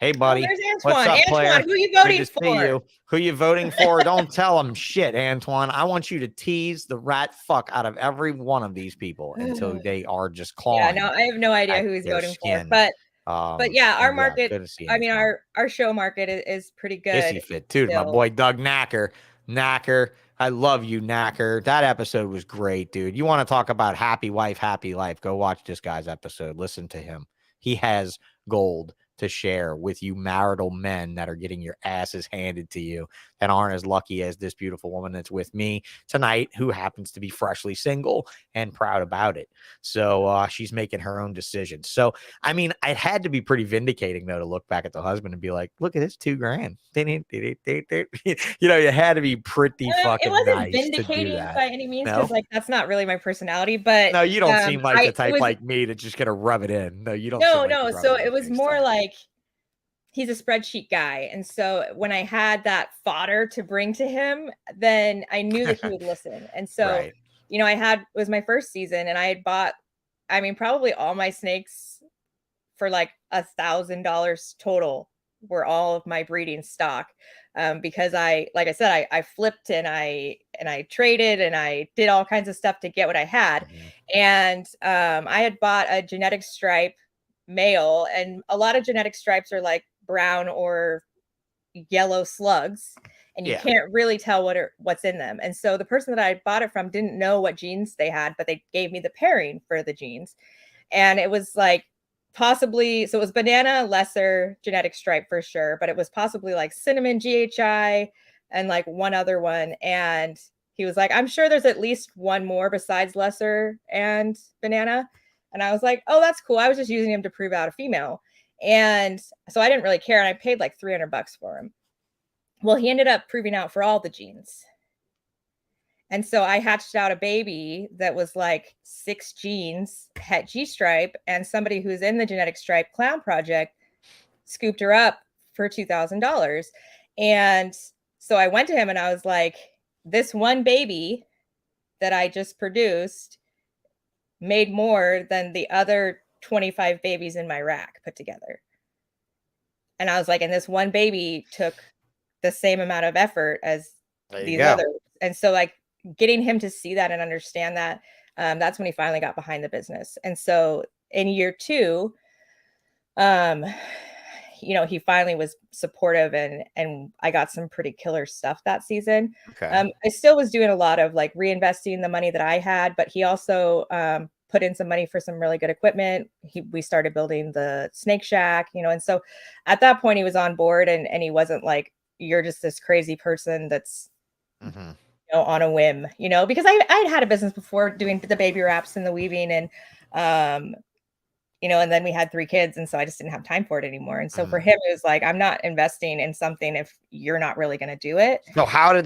Hey, buddy. there's What's Antoine. up, player? Antoine, who you Good voting to see for? you. Who you voting for? Don't tell them shit, Antoine. I want you to tease the rat fuck out of every one of these people until they are just clawing. Yeah, no, I have no idea at who he's their voting skin. for. But yeah, our and yeah, market, good to see I mean, Antoine. our show market is pretty good. Hissy fit, dude. My still. boy Doug Knacker. I love you, Knacker. That episode was great, dude. You want to talk about happy wife, happy life? Go watch this guy's episode. Listen to him. He has gold to share with you marital men that are getting your asses handed to you and aren't as lucky as this beautiful woman that's with me tonight, who happens to be freshly single and proud about it. So she's making her own decisions. So, I mean, it had to be pretty vindicating, though, to look back at the husband and be like, look at this $2,000. You know, you had to be pretty fucking it wasn't nice to do vindicating that. by any means, No? because like that's not really my personality. But No, you don't seem like the it type was- like me to just gonna rub it in. No, you don't. no, seem like no. the rub So it in it was face more type. like he's a spreadsheet guy, and so when I had that fodder to bring to him, then I knew that he would listen. And so Right. you know, it was my first season, and I had bought, I mean, probably all my snakes for like $1,000 total were all of my breeding stock. Because like I said, I flipped and I traded and I did all kinds of stuff to get what I had. Mhm. And I had bought a genetic stripe male, and a lot of genetic stripes are like brown or yellow slugs, and you Yeah. can't really tell what's in them. And so the person that I bought it from didn't know what genes they had, but they gave me the pairing for the genes. And it was like possibly, so it was banana, lesser, genetic stripe for sure, but it was possibly like cinnamon, GHI, and like one other one. And he was like, I'm sure there's at least one more besides lesser and banana. And I was like, oh, that's cool. I was just using him to prove out a female. And so I didn't really care. And I paid like $300 for him. Well, he ended up proving out for all the genes. And so I hatched out a baby that was like 6 genes, het G stripe, and somebody who's in the genetic stripe clown project scooped her up for $2,000. And so I went to him and I was like, this one baby that I just produced made more than the other 25 babies in my rack put together. And I was like, and this one baby took the same amount of effort as these others. And so like getting him to see that and understand that, that's when he finally got behind the business. And so in year 2, you know, he finally was supportive, and I got some pretty killer stuff that season. Okay. I still was doing a lot of like reinvesting the money that I had, but he also put in some money for some really good equipment. We started building the snake shack, you know, and so at that point he was on board, and he wasn't like, you're just this crazy person that's Mm-hmm. you know, on a whim, you know, because I'd had a business before doing the baby wraps and the weaving, and you know, and then we had 3 kids, and so I just didn't have time for it anymore. And so for him, it was like, I'm not investing in something if you're not really going to do it. So how did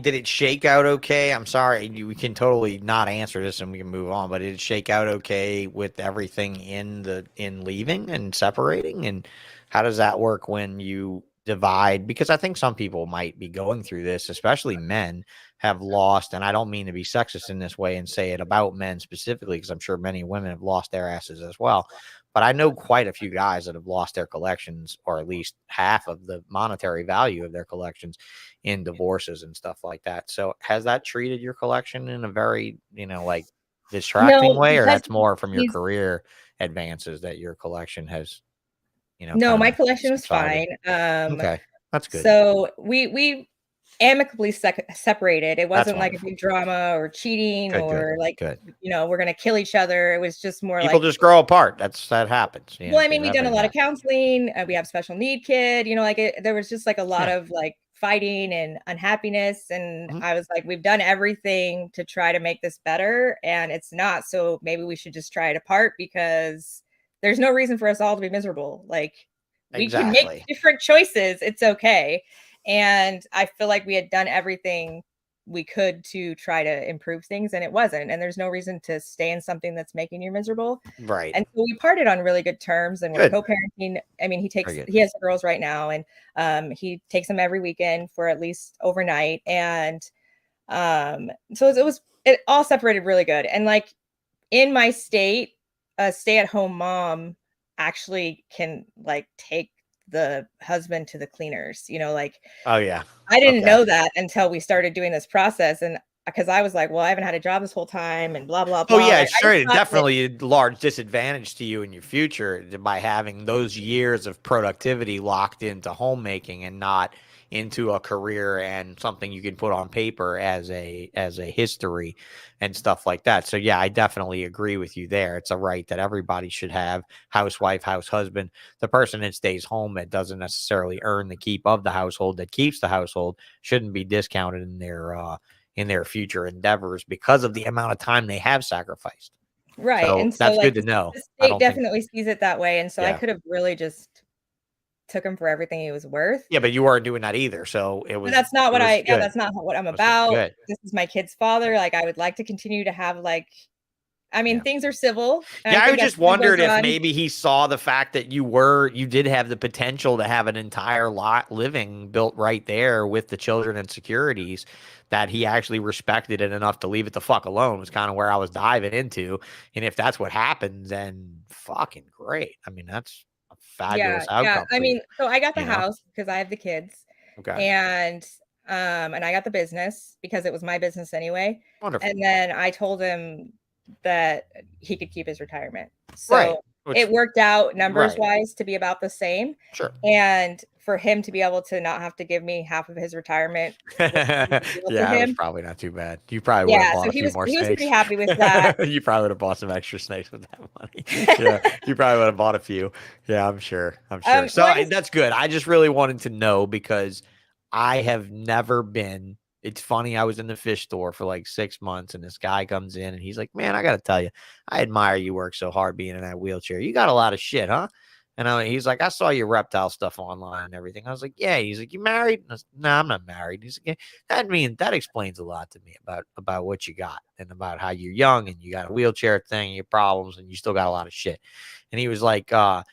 did it shake out okay? I'm sorry, we can totally not answer this and we can move on, but did it shake out okay with everything in leaving and separating? And how does that work when you divide? Because I think some people might be going through this, especially men have lost, and I don't mean to be sexist in this way and say it about men specifically, because I'm sure many women have lost their asses as well. But I know quite a few guys that have lost their collections, or at least half of the monetary value of their collections, in divorces and stuff like that. So has that treated your collection in a very, you know, like distracting way, or because that's more from your he's- career advances that your collection has, you know? No, kinda my collection was subsided? fine. Okay, that's good. So we amicably separated. It wasn't like a wonderful. big drama or cheating or like, good. you know, we're going to kill each other. It was just more People like, just grow apart. That happens. You well, know, I mean, we've done a lot of counseling. We have special need kid, you know, like there was just like a lot of like fighting and unhappiness. And Mhm. I was like, we've done everything to try to make this better, and it's not. So maybe we should just try it apart, because there's no reason for us all to be miserable. Like we can Exactly. make different choices. It's okay. And I feel like we had done everything we could to try to improve things, and it wasn't. And there's no reason to stay in something that's making you miserable. Right. And so we parted on really good terms, and we're Good. co-parenting. I mean, Very good. he has girls right now, and he takes them every weekend for at least overnight. And so it all separated really good. And like in my state, a stay-at-home mom actually can like take the husband to the cleaners, like Oh yeah. I didn't Okay. know that until we started doing this process. And because I was like, well, I haven't had a job this whole time and blah, blah, Oh blah. yeah, Like, I sure. just thought that, Definitely a large disadvantage to you in your future by having those years of productivity locked into homemaking and not into a career and something you can put on paper as a history and stuff like that. So yeah, I definitely agree with you there. It's a right that everybody should have. Housewife, house husband, the person that stays home that doesn't necessarily earn the keep of the household that keeps the household shouldn't be discounted in their future endeavors because of the amount of time they have sacrificed. right. So And so that's like good to know. the I state don't think, definitely sees it that way. And so I yeah. could have really just took him for everything he was worth. Yeah, but you weren't doing that either. So But that's not what good. that's not what I'm It was about. good. This is my kid's father. Like I would like to continue to have Yeah. things are civil. And Yeah, I think as just time goes wondered if on- maybe he saw the fact that you did have the potential to have an entire lot living built right there with the children and securities, that he actually respected it enough to leave it the fuck alone was kind of where I was diving into. And if that's what happens, then fucking great. I mean, that's a fabulous Yeah. outcome I for you, mean, so I got the you know? house because I have the kids. Okay. And I got the business because it was my business anyway. Wonderful. And then I told him that he could keep his retirement. Right. So Which, it worked out numbers right. wise to be about the same. Sure. And for him to be able to not have to give me half of his retirement. Yeah, that was probably not too bad. You probably would have bought So a few more he was snakes. pretty happy with that. You probably would have bought some extra snakes with that money. Yeah, you probably would have bought a few. Yeah, I'm sure. So that's good. I just really wanted to know because I have never been. It's funny. I was in the fish store for like 6 months, and this guy comes in, and he's like, "Man, I got to tell you, I admire you work so hard being in that wheelchair. You got a lot of shit, huh?" And he's like, "I saw your reptile stuff online and everything." I was like, "Yeah." He's like, "You married?" I was, "No, I'm not married." He's like, "Yeah, that explains a lot to me about what you got and about how you're young and you got a wheelchair thing, and your problems, and you still got a lot of shit." And he was like, but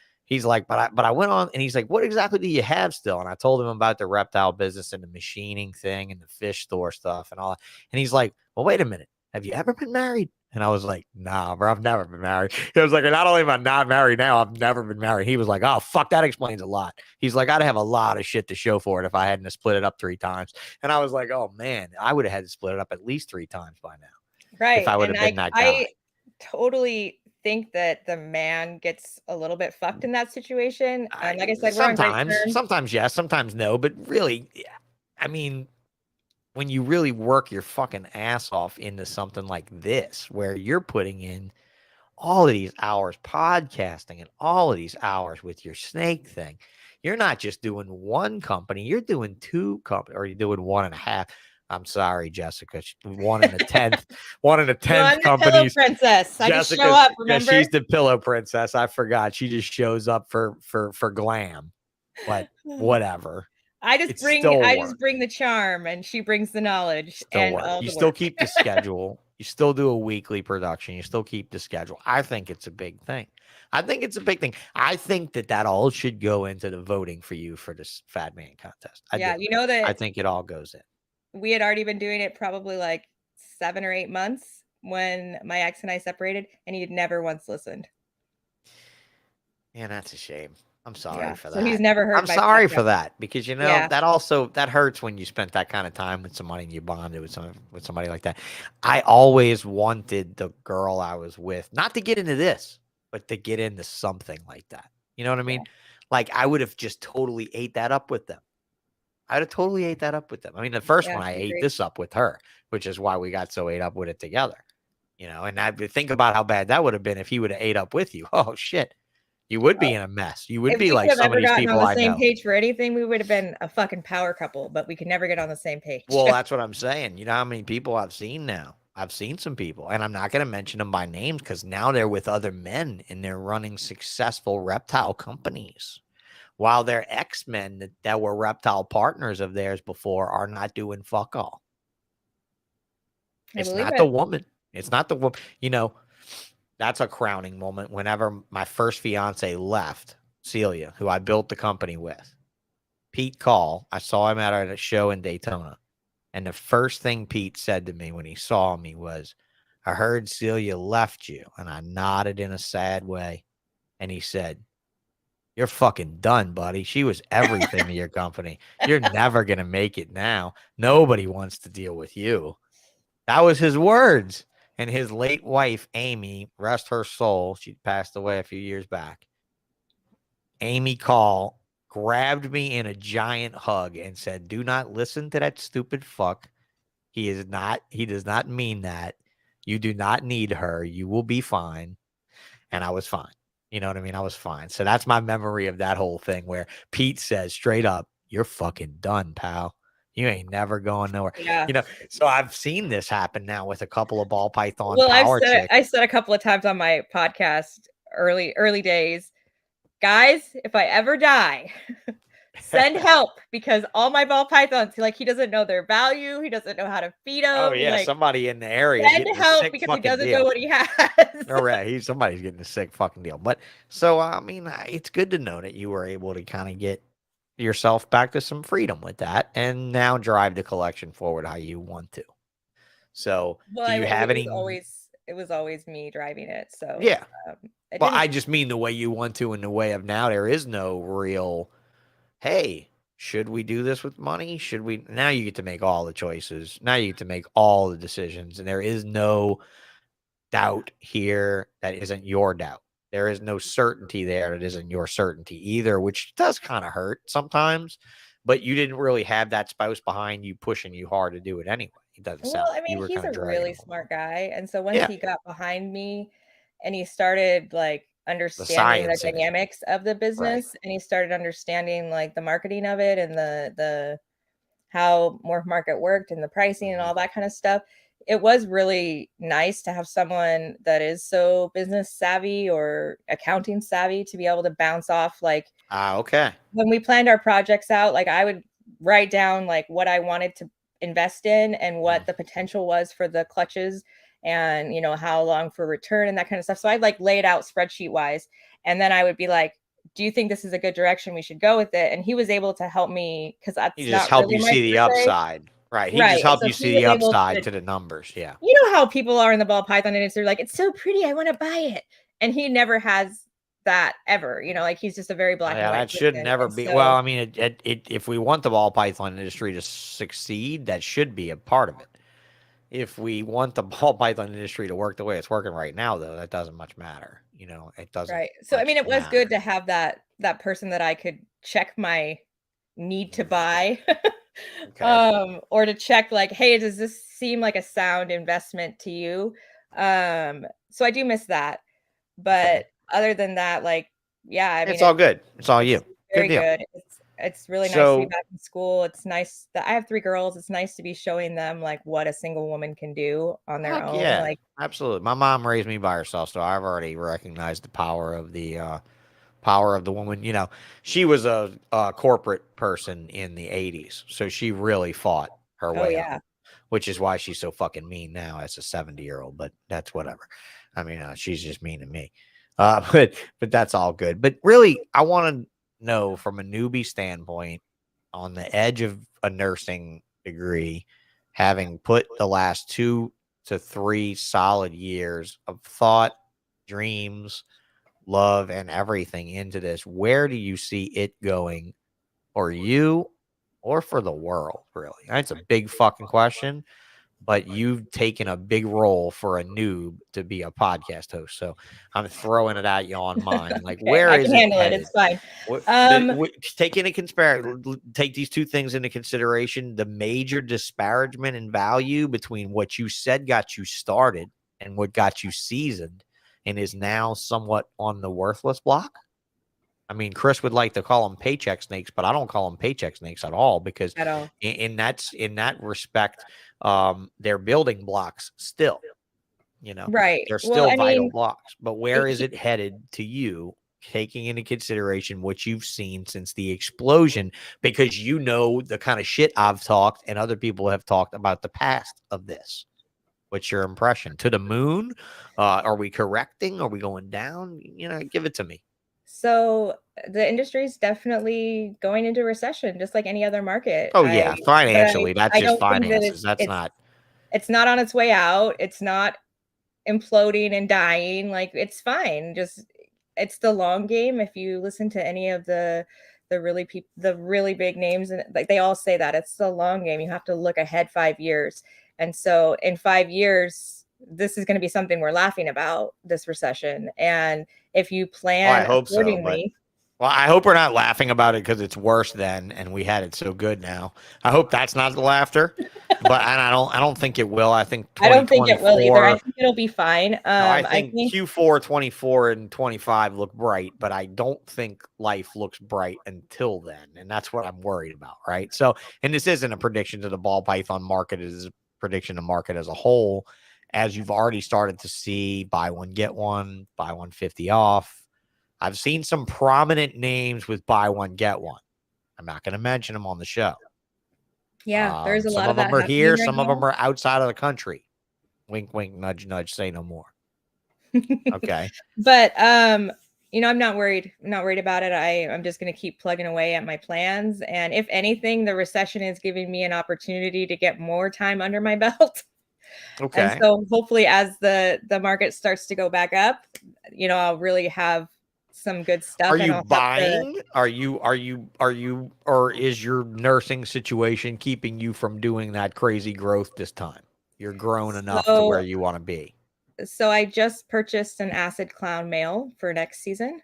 I went on, and he's like, "What exactly do you have still?" And I told him about the reptile business and the machining thing and the fish store stuff and all that. And he's like, "Well, wait a minute. Have you ever been married?" And I was like, "Nah, bro, I've never been married." He was like, "Not only am I not married now, I've never been married." He was like, "Oh, fuck, that explains a lot." He's like, "I'd have a lot of shit to show for it if I hadn't split it up 3 times." And I was like, "Oh, man, I would have had to split it up at least 3 times by now." Right. If I would have been that guy. I totally think that the man gets a little bit fucked in that situation. And like I said, we're on great terms. Sometimes yes, sometimes no. But really, I mean, when you really work your fucking ass off into something like this, where you're putting in all of these hours podcasting and all of these hours with your snake thing, you're not just doing one company, you're doing 2 companies, or you're doing 1.5. I'm sorry, Jessica. 1 and a 10th, 1 and a 10th companies. Pillow princess. I just show up. Remember? Yeah, she's the pillow princess. I forgot. She just shows up for glam. But whatever. I just bring the charm, and she brings the knowledge. You still keep the schedule. You still do a weekly production. You still keep the schedule. I think it's a big thing. I think that all should go into the voting for you for this Fat Man contest. I think it all goes in. We had already been doing it probably like 7 or 8 months when my ex and I separated, and he had never once listened. Yeah, that's a shame. I'm sorry for that. So he's never heard. I'm sorry for that because that hurts when you spent that kind of time with somebody and you bonded with somebody like that. I always wanted the girl I was with not to get into this, but to get into something like that. You know what I mean? Like I would have just totally ate that up with them. I'd have totally ate that up with them. I mean, the first one I ate this up with her, which is why we got so ate up with it together. You know, and I think about how bad that would have been if he would have ate up with you. Oh shit. You would be in a mess. You would be like some of these people I know. If we could have ever gotten on the same page for anything, we would have been a fucking power couple, but we could never get on the same page. Well, that's what I'm saying. You know how many people I've seen now? I've seen some people, and I'm not going to mention them by names because now they're with other men and they're running successful reptile companies. While their ex-men that were reptile partners of theirs before are not doing fuck all. It's not the woman. It's not the woman. You know, that's a crowning moment whenever my first fiance left, Celia, who I built the company with. Pete Call, I saw him at a show in Daytona. And the first thing Pete said to me when he saw me was, "I heard Celia left you." And I nodded in a sad way. And he said, you're fucking done, buddy. She was everything to your company. You're never going to make it now. Nobody wants to deal with you. That was his words. And his late wife, Amy, rest her soul, she passed away a few years back. Amy Call grabbed me in a giant hug and said, "Do not listen to that stupid fuck. He does not mean that. You do not need her. You will be fine." And I was fine. You know what I mean? I was fine. So that's my memory of that whole thing where Pete says straight up, "You're fucking done, pal. You ain't never going nowhere." Yeah. So I've seen this happen now with a couple of ball python Well, power chicks. I said a couple of times on my podcast early days, guys, if I ever die, send help, because all my ball pythons, like, he doesn't know their value. He doesn't know how to feed them. Oh yeah, like, somebody in the area send getting a help sick because he fucking doesn't deal. know what he has. All right, somebody's getting a sick fucking deal. But so I mean, it's good to know that you were able to kind of get yourself back to some freedom with that, and now drive the collection forward how you want to. So, Well, do you have any? it was always me driving it. So Yeah. it Well, didn't- I just mean the way you want to, in the way of now. There is no real, hey, should we do this with money? Should we? Now you get to make all the choices. Now you get to make all the decisions, and there is no doubt here that isn't your doubt. There is no certainty there that isn't your certainty either, which does kind of hurt sometimes. But you didn't really have that spouse behind you pushing you hard to do it anyway. It doesn't sound Well, I like you mean, were he's kind of a dragging really him along. smart guy. And so once Yeah. he got behind me and he started like understanding the science in it. dynamics of the business, and he started understanding like the marketing of it and the how Morph Market worked and the pricing and all that kind of stuff, it was really nice to have someone that is so business savvy or accounting savvy to be able to bounce off. Like, Okay. when we planned our projects out, like, I would write down like what I wanted to invest in and what the potential was for the clutches, and how long for return and that kind of stuff. So I'd like lay it out spreadsheet wise, and then I would be like, "Do you think this is a good direction we should go with it?" And he was able to help me, because that's He just not helped really you my see the forte. upside. Right. He Right. just And helped so you he see the was able upside to- to the numbers. Yeah. You know how people are in the ball python industry, like, "It's so pretty, I want to buy it." And he never has that ever, like, he's just a very black and Yeah, white that should person. never And be. so- Well, I mean, if we want the ball python industry to succeed, that should be a part of it. If we want the ball python industry to work the way it's working right now, though, that doesn't much matter. It doesn't. Right. So I much mean, it was matter. good to have that person that I could check my need to buy. Okay. Or to check like, "Hey, does this seem like a sound investment to you?" So I do miss that. But Okay. other than that, like, yeah, I mean, It's all good. It's all it's you. very Good deal. good. It's really nice to be So, back in school. It's nice that I have 3 girls. It's nice to be showing them like what a single woman can do on their heck own. yeah, Like, absolutely. My mom raised me by herself, so I've already recognized the power of the woman. She was a corporate person in the 80s, so she really fought her oh way yeah. up, which is why she's so fucking mean now as a 70-year-old. But that's whatever. I mean, she's just mean to me. But that's all good. But really, I want to know from a newbie standpoint, on the edge of a nursing degree, having put the last 2 to 3 solid years of thought, dreams, love, and everything into this, where do you see it going for you or for the world, really? That's a big fucking question, but you've taken a big role for a noob to be a podcast host. So I'm throwing it at you on mine. Like, Okay, where I is can it handle it. headed? It's fine. Take these 2 things into consideration: the major disparagement in value between what you said got you started and what got you seasoned and is now somewhat on the worthless block. I mean, Chris would like to call them paycheck snakes, but I don't call them paycheck snakes at all, because At all. in that respect, they're building blocks still. Right. They're Well, still I vital mean, blocks. But where is it headed to you, taking into consideration what you've seen since the explosion? Because the kind of shit I've talked and other people have talked about the past of this. What's your impression? To the moon? Are we correcting? Are we going down? Give it to me. so the industry is definitely going into recession, just like any other market. Oh yeah, financially, that's I just don't think that finances. That's not. it's not on its way out. It's not imploding and dying. Like, it's fine. Just it's the long game. If you listen to any of the really big names, and like they all say that it's the long game. You have to look ahead 5 years. And so in 5 years, this is going to be something we're laughing about, this recession. And if you plan I hope so, but accordingly, well, I hope we're not laughing about it because it's worse then, and we had it so good now. I hope that's not the laughter, but I don't think it will. I think I don't think it will either. I 2024. think it'll be fine. No, I I think think Q4 24 and 25 look bright, but I don't think life looks bright until then, and that's what I'm worried about, right? So, and this isn't a prediction to the ball python market; it is a prediction to market as a whole, as you've already started to see buy one get one, buy 150 off. I've seen some prominent names with buy one get one. I'm not going to mention them on the show. yeah, there's a Some lot of of that them are happening here, right some of now. them are outside of the country. Wink, wink, nudge, nudge. Say no more. Okay. But you know, I'm not worried. I'm not worried about it. I'm just going to keep plugging away at my plans. And if anything, the recession is giving me an opportunity to get more time under my belt. And Okay. so hopefully as the market starts to go back up, you know, I'll really have some good stuff. Are and you I'll have to, buying? Or is your nursing situation keeping you from doing that crazy growth this time? You're grown enough to where you want to be. so I just purchased an acid clown male for next season.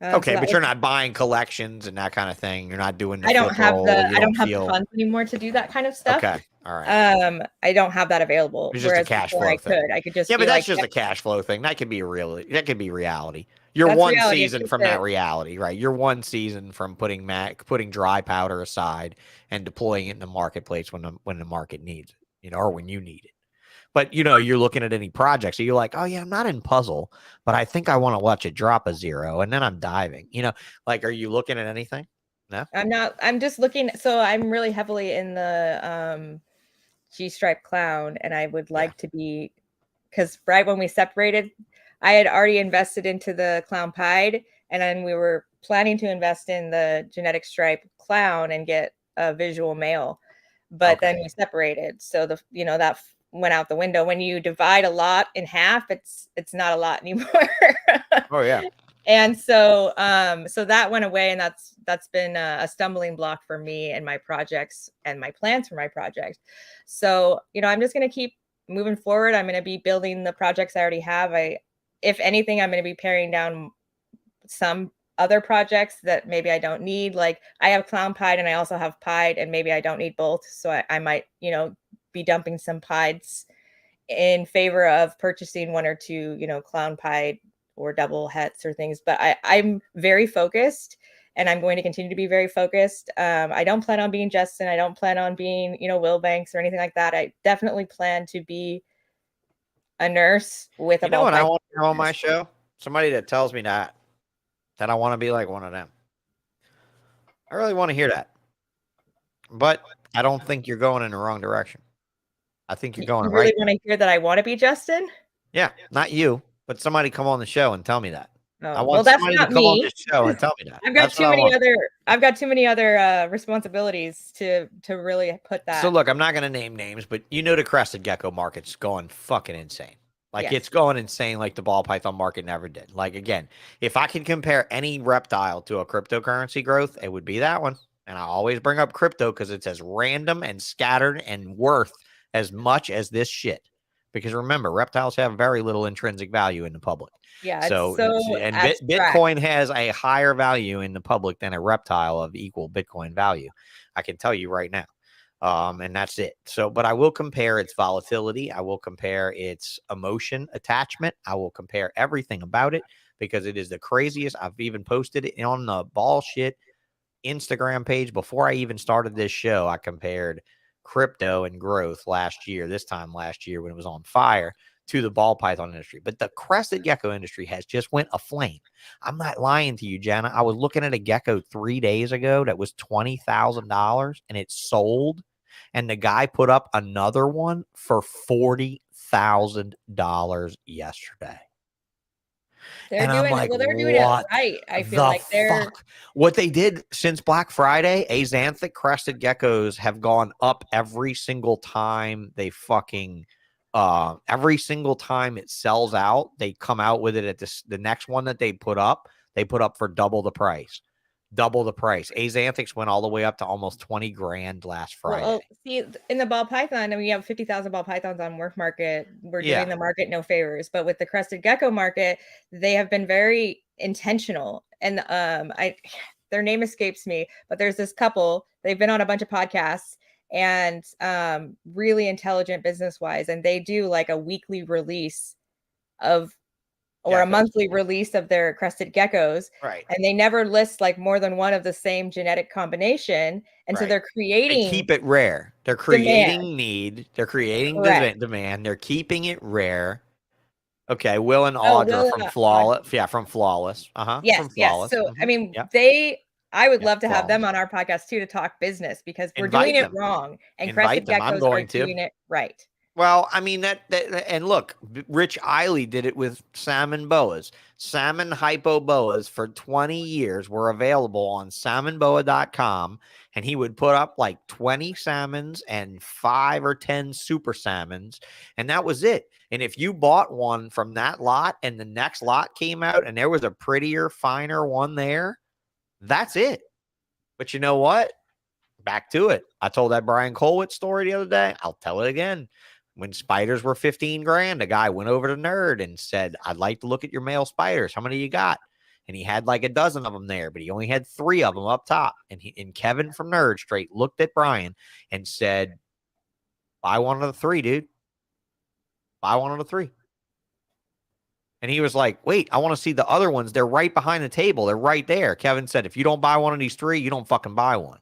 So Okay, that but was- you're not buying collections and that kind of thing. You're not doing the I don't flip have roll. the You I don't have feel the funds anymore to do that kind of stuff. okay. All right. I don't have that available. It's just a Whereas cash before flow I thing. could just Yeah, be but that's like, just a cash flow thing. That could be reality. You're That's one reality. season It's from just that reality, right? You're one season from putting dry powder aside and deploying it in the marketplace when the market needs it, you know, or when you need it. But you know, you're looking at any project, so you're like, oh yeah, I'm not in puzzle, but I think I want to watch it drop a zero, and then I'm diving. You know, like, are you looking at anything? No. I'm not. I'm just looking. So I'm really heavily in the G-stripe clown, and I would like to be, because right when we separated, I had already invested into the clown pied, and then we were planning to invest in the genetic stripe clown and get a visual male, but then we separated. So that went out the window. When you divide a lot in half, it's not a lot anymore. Oh yeah. And so so that went away, and that's been a stumbling block for me and my projects and my plans for my project. So, you know, I'm just going to keep moving forward. I'm going to be building the projects I already have. If anything, I'm going to be paring down some other projects that maybe I don't need. Like I have clown pied and I also have pied, and maybe I don't need both. So I might, you know, be dumping some pieds in favor of purchasing one or two, you know, clown pied or double hets or things. But I'm very focused, and I'm going to continue to be very focused. I don't plan on being Justin. I don't plan on being, you know, Will Banks or anything like that. I definitely plan to be a nurse with a You know ball what I python. want to have on my show? Somebody that tells me that I want to be like one of them. I really want to hear that, but I don't think you're going in the wrong direction. I think you're going You right. really want to hear that I want to be Justin? Yeah, not you, but somebody come on the show and tell me that. I Oh, want well, that's somebody not to come on me. this show and tell me that. I've got That's too what I many want. other responsibilities to really put that. So look, I'm not going to name names, but you know the crested gecko market's going fucking insane. Like Yes. it's going insane like the ball python market never did. Like again, if I can compare any reptile to a cryptocurrency growth, it would be that one. And I always bring up crypto because it's as random and scattered and worth as much as this shit. Because remember, reptiles have very little intrinsic value in the public. Yeah, So and abstract. Bitcoin has a higher value in the public than a reptile of equal Bitcoin value. I can tell you right now. And that's it. So, but I will compare its volatility. I will compare its emotion attachment. I will compare everything about it because it is the craziest. I've even posted it on the Ballsh Instagram page before I even started this show. I compared crypto and growth this time last year when it was on fire, to the ball python industry. But the crested gecko industry has just went aflame. I'm not lying to you, Jana. I was looking at a gecko 3 days ago that was $20,000 and it sold. And the guy put up another one for $40,000 yesterday. They're doing it right. I feel like they're what they did since Black Friday. Axanthic crested geckos have gone up every single time they fucking Every single time it sells out, they come out with it at the next one that they put up for double the price. Azanthics went all the way up to almost 20 grand last Friday. Well, see, in the ball python, I mean, you have 50,000 ball pythons on Morph Market. We're doing the market no favors, but with the crested gecko market, they have been very intentional. And their name escapes me, but there's this couple. They've been on a bunch of podcasts and really intelligent business wise, and they do like a weekly release of or a monthly release of their crested geckos. Right. And they never list like more than one of the same genetic combination. And so they're creating. They keep it rare. They're creating need. They're creating demand. They're keeping it rare. Okay. Will and Audra from Flawless. Yeah. From Flawless. Yes. From Flawless. Yes. So, I mean, I would love to have them on our podcast too, to talk business, because we're doing it wrong. And crested geckos are doing it right. Well, I mean, and look, Rich Eiley did it with salmon boas. Salmon hypo boas for 20 years were available on salmonboa.com, and he would put up like 20 salmons and 5 or 10 super salmons, and that was it. And if you bought one from that lot and the next lot came out and there was a prettier, finer one there, that's it. But you know what? Back to it. I told that Brian Colwitz story the other day. I'll tell it again. When spiders were 15 grand, a guy went over to Nerd and said, I'd like to look at your male spiders. How many you got? And he had like a dozen of them there, but he only had 3 of them up top. And Kevin from Nerd straight looked at Brian and said, buy one of the 3, dude. Buy one of the 3. And he was like, wait, I want to see the other ones. They're right behind the table. They're right there. Kevin said, if you don't buy one of these 3, you don't fucking buy one.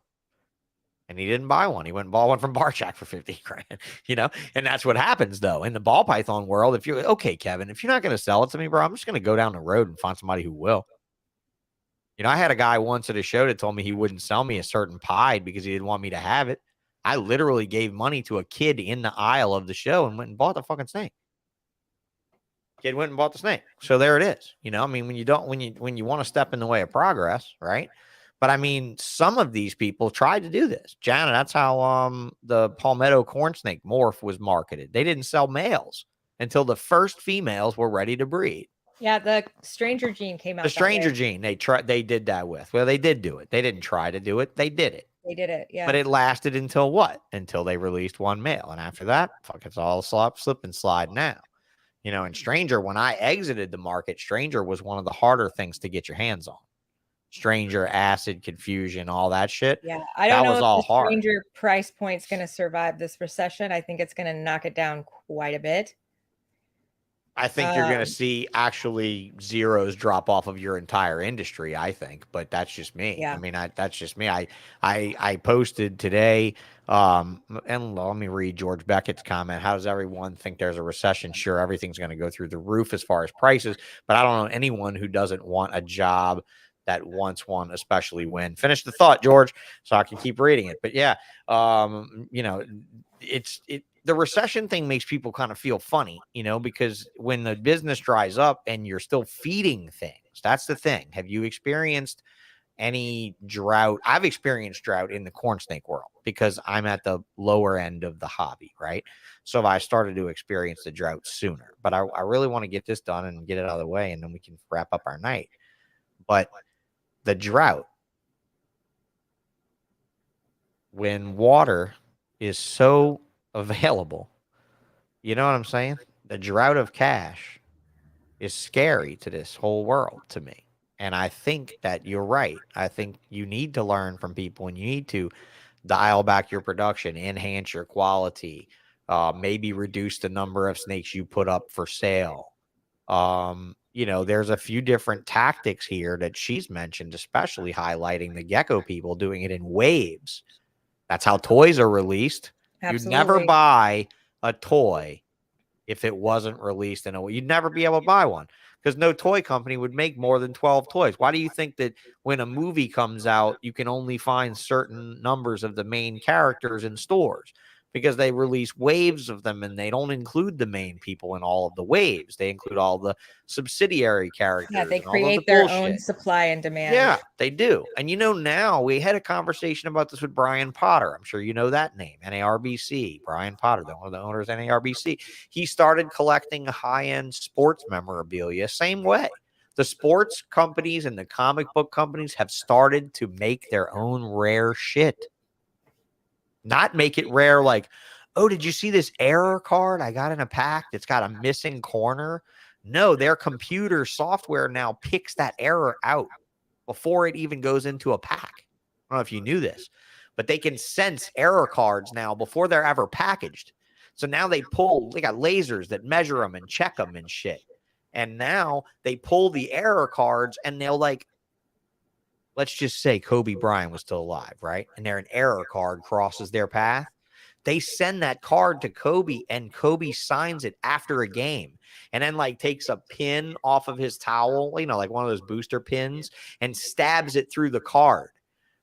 And he didn't buy one. He went and bought one from Barchak for 50 grand, and that's what happens though. In the ball python world, if you're okay, Kevin, if you're not going to sell it to me, bro, I'm just going to go down the road and find somebody who will. I had a guy once at a show that told me he wouldn't sell me a certain pied because he didn't want me to have it. I literally gave money to a kid in the aisle of the show and went and bought the fucking snake. Kid went and bought the snake. So there it is. I mean, when you want to step in the way of progress, right? But I mean, some of these people tried to do this. Janna, that's how the Palmetto corn snake Morph was marketed. They didn't sell males until the first females were ready to breed. Yeah, the stranger gene came out. The stranger gene, they did that with. Well, they did do it. They didn't try to do it. They did it. They did it, yeah. But it lasted until what? Until they released one male. And after that, fuck, it's all slip and slide now. And Stranger, when I exited the market, Stranger was one of the harder things to get your hands on. Stranger, acid, confusion, all that shit. Yeah, I don't know if the Stranger price point's going to survive this recession. I think it's going to knock it down quite a bit. I think you're going to see actually zeros drop off of your entire industry, I think, but that's just me. Yeah. I mean, that's just me. I posted today, and let me read George Beckett's comment. How does everyone think there's a recession? Sure, everything's going to go through the roof as far as prices, but I don't know anyone who doesn't want a job that wants one, especially when. Finish the thought, George, so I can keep reading it. But yeah, the recession thing makes people kind of feel funny, because when the business dries up and you're still feeding things, that's the thing. Have you experienced any drought? I've experienced drought in the corn snake world because I'm at the lower end of the hobby, right? So I started to experience the drought sooner, but I really want to get this done and get it out of the way, and then we can wrap up our night. But the drought, when water is so available, you know what I'm saying? The drought of cash is scary to this whole world to me. And I think that you're right. I think you need to learn from people, and you need to dial back your production, enhance your quality, maybe reduce the number of snakes you put up for sale. There's a few different tactics here that she's mentioned, especially highlighting the gecko people doing it in waves. That's how toys are released. Absolutely. You'd never buy a toy if it wasn't released in a way. You'd never be able to buy one because no toy company would make more than 12 toys. Why do you think that when a movie comes out, you can only find certain numbers of the main characters in stores? because they release waves of them and they don't include the main people in all of the waves. They include all the subsidiary characters. Yeah, they and all of the create their bullshit. own supply and demand. Yeah, they do. And now we had a conversation about this with Brian Potter. I'm sure you know that name, NARBC. Brian Potter, one of the owners of NARBC. He started collecting high-end sports memorabilia same way. The sports companies and the comic book companies have started to make their own rare shit. Not make it rare like, oh, did you see this error card I got in a pack that's got a missing corner? No, their computer software now picks that error out before it even goes into a pack. I don't know if you knew this, but they can sense error cards now before they're ever packaged. So now they got lasers that measure them and check them and shit. And now they pull the error cards and they'll let's just say Kobe Bryant was still alive, right? And an error card crosses their path. They send that card to Kobe and Kobe signs it after a game and then takes a pin off of his towel, like one of those booster pins, and stabs it through the card.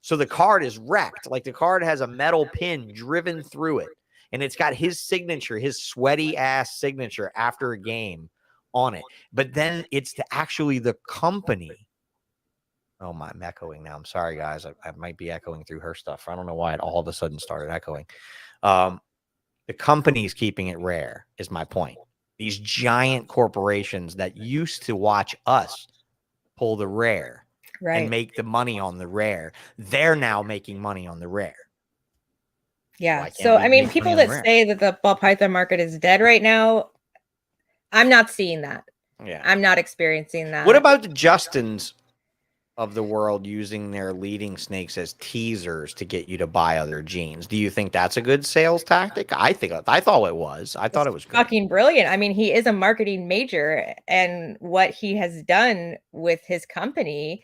So the card is wrecked. The card has a metal pin driven through it and it's got his signature, his sweaty ass signature after a game on it. But then it's actually the company. Oh, I'm echoing now. I'm sorry, guys. I might be echoing through her stuff. I don't know why it all of a sudden started echoing. The company's keeping it rare is my point. These giant corporations that used to watch us pull the rare and make the money on the rare, they're now making money on the rare. Yeah. So, people that say that the ball python market is dead right now, I'm not seeing that. Yeah. I'm not experiencing that. What about the Justins of the world using their leading snakes as teasers to get you to buy other genes? Do you think that's a good sales tactic? I thought it was. I thought it was good. Fucking brilliant. He is a marketing major, and what he has done with his company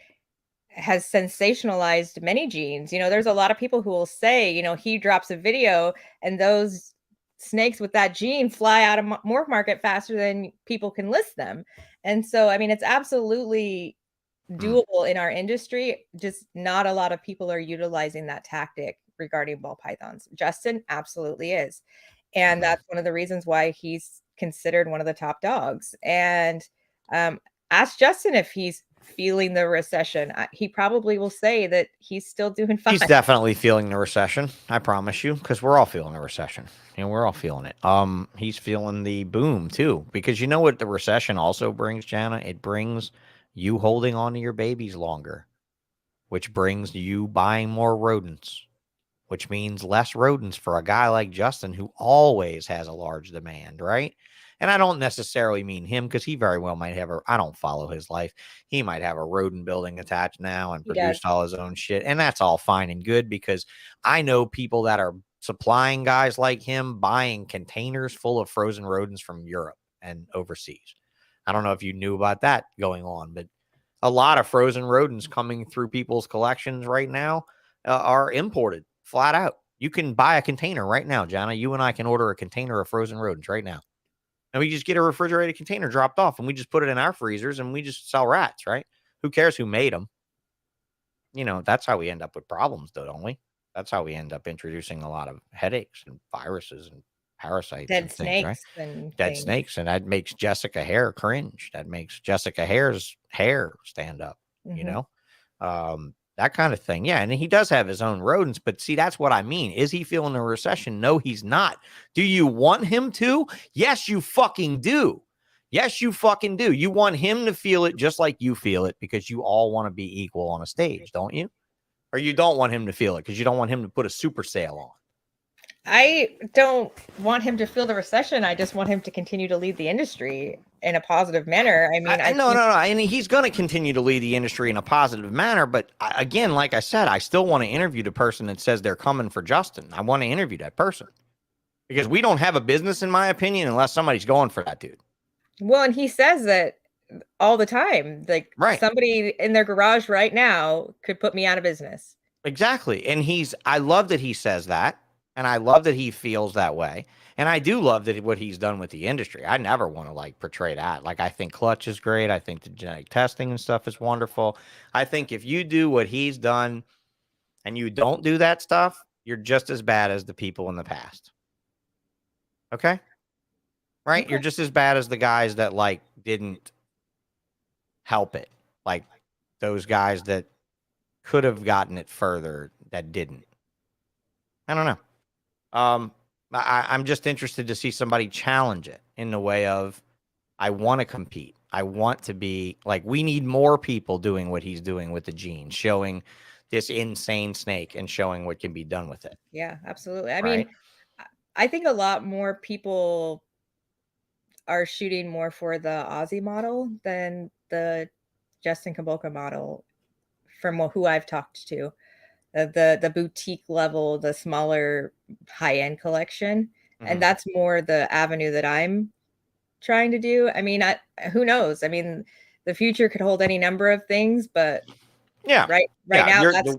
has sensationalized many genes. There's a lot of people who will say, he drops a video and those snakes with that gene fly out of Morph Market faster than people can list them. And so, it's absolutely doable in our industry. Just not a lot of people are utilizing that tactic regarding ball pythons. Justin absolutely is. And that's one of the reasons why he's considered one of the top dogs. And ask Justin if he's feeling the recession. He probably will say that he's still doing fine. He's definitely feeling the recession. I promise you, because we're all feeling the recession. We're all feeling it. He's feeling the boom too, because you know what the recession also brings, Jana? It brings you holding on to your babies longer, which brings you buying more rodents, which means less rodents for a guy like Justin, who always has a large demand, right? And I don't necessarily mean him, because he very well might have I don't follow his life. He might have a rodent building attached now and produced all his own shit. And that's all fine and good, because I know people that are supplying guys like him, buying containers full of frozen rodents from Europe and overseas. I don't know if you knew about that going on, but a lot of frozen rodents coming through people's collections right now are imported flat out. You can buy a container right now, Jana. You and I can order a container of frozen rodents right now. And we just get a refrigerated container dropped off and we just put it in our freezers and we just sell rats, right? Who cares who made them? That's how we end up with problems, though, don't we? That's how we end up introducing a lot of headaches and viruses and parasites dead and snakes things, right? and Dead things. snakes. And that makes Jessica Hare cringe. That makes Jessica Hare's hair stand up, that kind of thing. Yeah. And he does have his own rodents, but see, that's what I mean. Is he feeling a recession? No, he's not. Do you want him to? Yes, you fucking do. Yes, you fucking do. You want him to feel it just like you feel it, because you all want to be equal on a stage, don't you? Or you don't want him to feel it because you don't want him to put a super sale on. I don't want him to feel the recession. I just want him to continue to lead the industry in a positive manner. No. And he's going to continue to lead the industry in a positive manner. But again, like I said, I still want to interview the person that says they're coming for Justin. I want to interview that person, because we don't have a business, in my opinion, unless somebody's going for that dude. Well, and he says that all the time. Right. Somebody in their garage right now could put me out of business. Exactly. And I love that he says that. And I love that he feels that way. And I do love that what he's done with the industry. I never want to portray that. I think Clutch is great. I think the genetic testing and stuff is wonderful. I think if you do what he's done and you don't do that stuff, you're just as bad as the people in the past. Okay. Right. Okay. You're just as bad as the guys that like didn't help it. Like those guys that could have gotten it further that didn't. I don't know. I'm just interested to see somebody challenge it in the way of I want to compete. I want to be like, we need more people doing what he's doing with the gene, showing this insane snake and showing what can be done with it. Yeah, absolutely. I Right. mean, I think a lot more people are shooting more for the Aussie model than the Justin Kabolka model from who I've talked to. The boutique level, the smaller high end collection, and Mhm. that's more the avenue that I'm trying to do. I mean, who knows? I mean, the future could hold any number of things, but Yeah. right Yeah. now, that's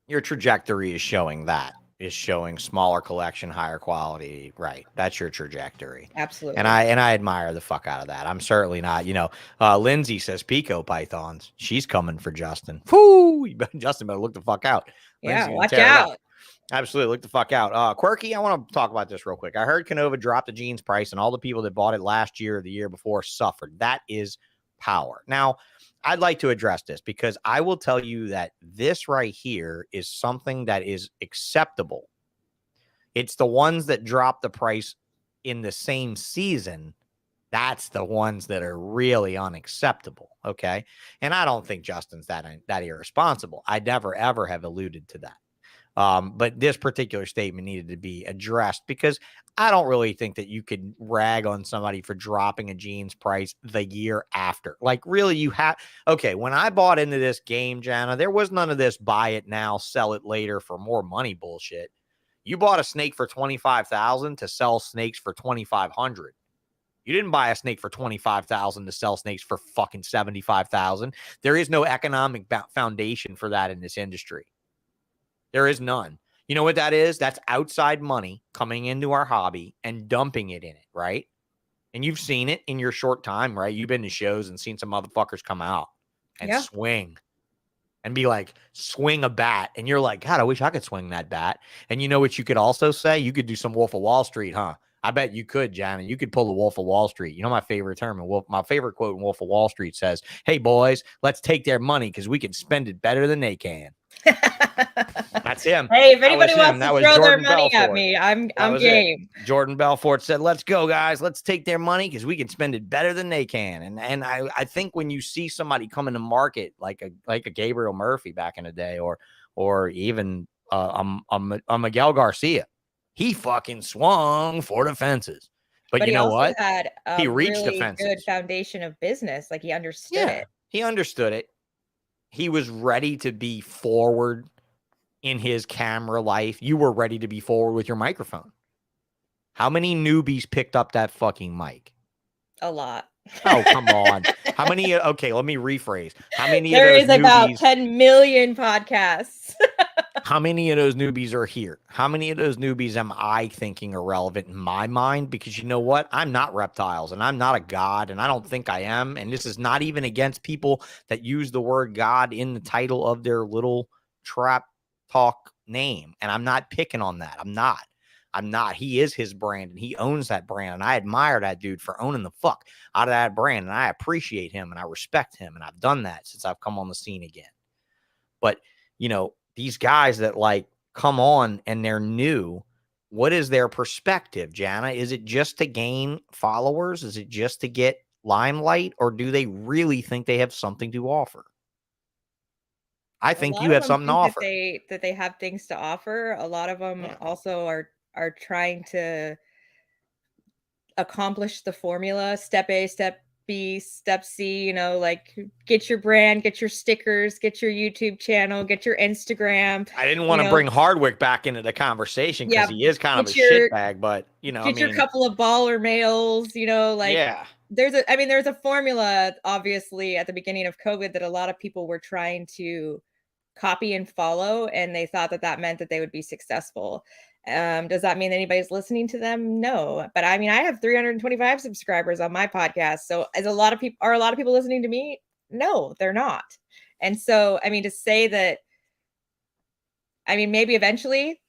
Your trajectory is showing that, is showing smaller collection, higher quality. Right. That's your trajectory. And absolutely. I admire the fuck out of that. I'm certainly not, Lindsay says Pico Pythons. She's coming for Justin. Whoo! Justin better look the fuck out. Yeah, Lindsay gonna watch tear it up. out. Absolutely. Look the fuck out. Quirky, I want to talk about this real quick. I heard Canova drop the jeans price and all the people that bought it last year or the year before suffered. That is power. Now, I'd like to address this because I will tell you that this right here is something that is acceptable. It's the ones that drop the price in the same season. That's the ones that are really unacceptable. Okay. And I don't think Justin's that irresponsible. I never, ever have alluded to that. But this particular statement needed to be addressed because I don't really think that you could rag on somebody for dropping a jeans price the year after. Like, really, you have. Okay, when I bought into this game, Jana, there was none of this buy it now, sell it later for more money bullshit. You bought a snake for 25,000 to sell snakes for 2,500. You didn't buy a snake for 25,000 to sell snakes for fucking 75,000. There is no economic foundation for that in this industry. There is none. You know what that is? That's outside money coming into our hobby and dumping it in it, right? And you've seen it in your short time, right? You've been to shows and seen some motherfuckers come out and swing and be like, swing a bat. And you're like, God, I wish I could swing that bat. And you know what you could also say? You could do some Wolf of Wall Street, huh? I bet you could, Jana. You could pull the Wolf of Wall Street. You know my favorite term, and my favorite quote in Wolf of Wall Street says, "Hey boys, let's take their money because we can spend it better than they can." That's him. Hey, if That was anybody him. wants That to was throw their Jordan money at Belfort. me, I'm was game. Jordan Belfort said, "Let's go, guys. Let's take their money because we can spend it better than they can." And I think when you see somebody come into market like a Gabriel Murphy back in the day, or even a Miguel Garcia, he fucking swung for the fences. But you he know also what? had a He reached the really good fences. foundation of business. Like, he understood it. He understood it. He was ready to be forward in his camera life. You were ready to be forward with your microphone. How many newbies picked up that fucking mic? A lot. Oh, come on. How many? Okay, let me rephrase. How many There of is those about newbies? 10 million podcasts. How many of those newbies are here? How many of those newbies am I thinking are relevant in my mind? Because you know what? I'm not reptiles and I'm not a god and I don't think I am. And this is not even against people that use the word God in the title of their little trap talk name. And I'm not picking on that. I'm not. He is his brand and he owns that brand. And I admire that dude for owning the fuck out of that brand. And I appreciate him and I respect him. And I've done that since I've come on the scene again. But, these guys that like come on and they're new, what is their perspective, Jana? Is it just to gain followers? Is it just to get limelight? Or do they really think they have something to offer? I think you have something to offer. That they have things to offer. A lot of them also are trying to accomplish the formula, step A, step B, step C, like get your brand, get your stickers, get your YouTube channel, get your Instagram. I didn't want to bring Hardwick back into the conversation because he is kind of a shitbag, but get your couple of baller mails, there's a formula obviously at the beginning of COVID that a lot of people were trying to copy and follow, and they thought that meant that they would be successful. Does that mean anybody's listening to them? No. But I mean, I have 325 subscribers on my podcast. So are a lot of people listening to me? No, they're not. And so, I mean, to say that, I mean, maybe eventually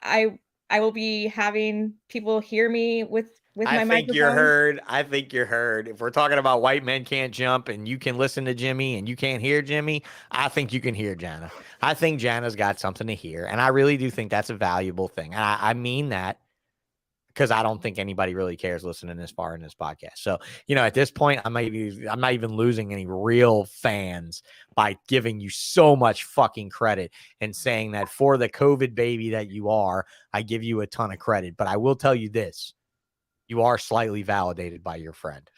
I I will be having people hear me with my I think microphone. you're heard. I think you're heard. If we're talking about white men can't jump and you can listen to Jimmy and you can't hear Jimmy, I think you can hear Jana. I think Jana's got something to hear. And I really do think that's a valuable thing. And I mean that because I don't think anybody really cares listening this far in this podcast. So, at this point, I'm not even losing any real fans by giving you so much fucking credit and saying that for the COVID baby that you are, I give you a ton of credit. But I will tell you this. You are slightly validated by your friend.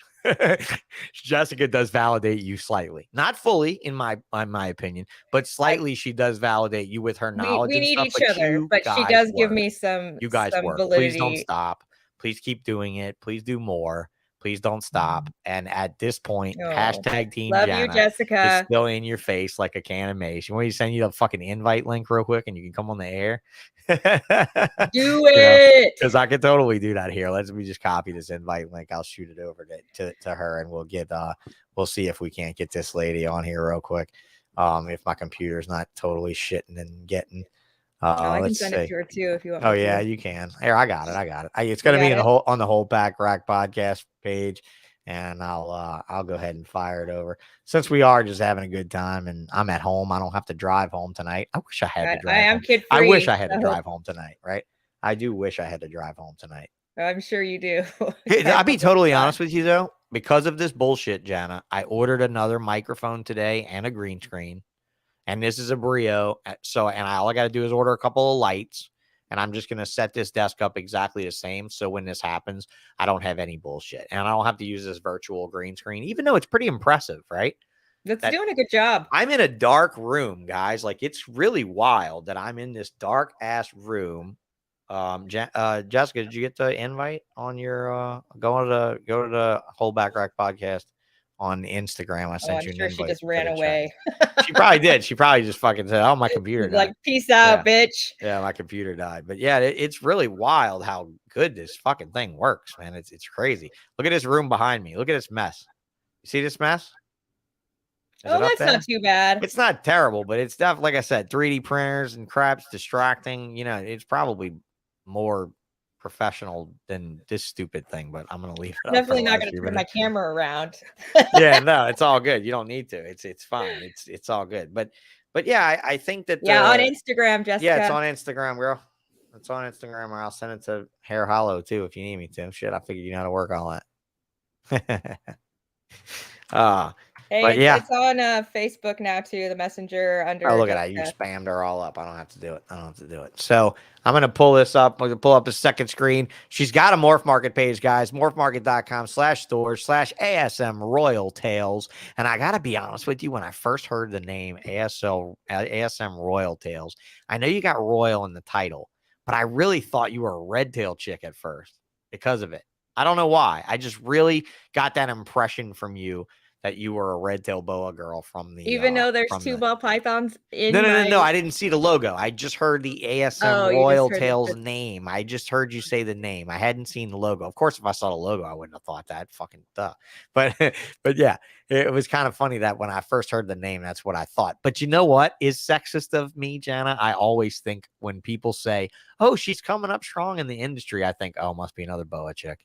Jessica does validate you slightly, not fully in my opinion, but slightly. She does validate you with her knowledge. We need and stuff, each other, but she guys does give work. me some. You guys some work. validity. Please don't stop. Please keep doing it. Please do more. Please don't stop. And at this point, hashtag Team Love Jana you, Jessica. is still in your face like a can of mace. You want me to send you the fucking invite link real quick and you can come on the air? Do it. Because I could totally do that here. Let me just copy this invite link. I'll shoot it over to her and we'll see if we can't get this lady on here real quick. If my computer's not totally shitting and getting. I can send it to her too if you want. Oh yeah, you can. Here, I got it. It's gonna be on the Holdback Rack Podcast page, and I'll go ahead and fire it over. Since we are just having a good time, and I'm at home, I don't have to drive home tonight. I wish I had to drive. I am home. kid-free. I wish I had to drive home tonight. Right? I do wish I had to drive home tonight. I'm sure you do. I'll be totally honest with you though, because of this bullshit, Jana. I ordered another microphone today and a green screen. And this is a Brio. So, and all I got to do is order a couple of lights. And I'm just going to set this desk up exactly the same. So when this happens, I don't have any bullshit. And I don't have to use this virtual green screen, even though it's pretty impressive, right? That's doing a good job. I'm in a dark room, guys. Like, it's really wild that I'm in this dark ass room. Jessica, did you get the invite on your go to the Holdback Rack Podcast on Instagram? I sent you an invite. She just ran away. She probably did. She probably just fucking said, "Oh, my computer died." Like, peace out, bitch. Yeah, my computer died. But yeah, it's really wild how good this fucking thing works, man. It's crazy. Look at this room behind me. Look at this mess. You see this mess? That's not too bad. It's not terrible, but it's definitely, like I said, 3D printers and crap's distracting. It's probably more professional than this stupid thing, but I'm gonna leave it. Definitely not gonna turn my camera around. Yeah, no, it's all good. You don't need to. It's fine. It's all good. But yeah, I think that on Instagram, Jessica. Yeah, it's on Instagram, girl. It's on Instagram, or I'll send it to Hair Hollow too if you need me to. Shit, I figured you know how to work all that. Hey, but yeah, it's on Facebook now too. The Messenger under. Oh, look at that! You spammed her all up. I don't have to do it. So I'm gonna pull this up. I'm gonna pull up the second screen. She's got a Morph Market page, guys. Morphmarket.com/stores/ASM Royal Tales. And I gotta be honest with you, when I first heard the name ASM Royal Tales, I know you got Royal in the title, but I really thought you were a red tail chick at first because of it. I don't know why. I just really got that impression from you that you were a red tail boa girl from the. Even though there's two ball pythons in. No. I didn't see the logo. I just heard the ASM Royal Tales name. I just heard you say the name. I hadn't seen the logo. Of course, if I saw the logo, I wouldn't have thought that. Fucking duh. But yeah, it was kind of funny that when I first heard the name, that's what I thought. But you know what is sexist of me, Jana? I always think when people say, "Oh, she's coming up strong in the industry," I think, "Oh, must be another boa chick."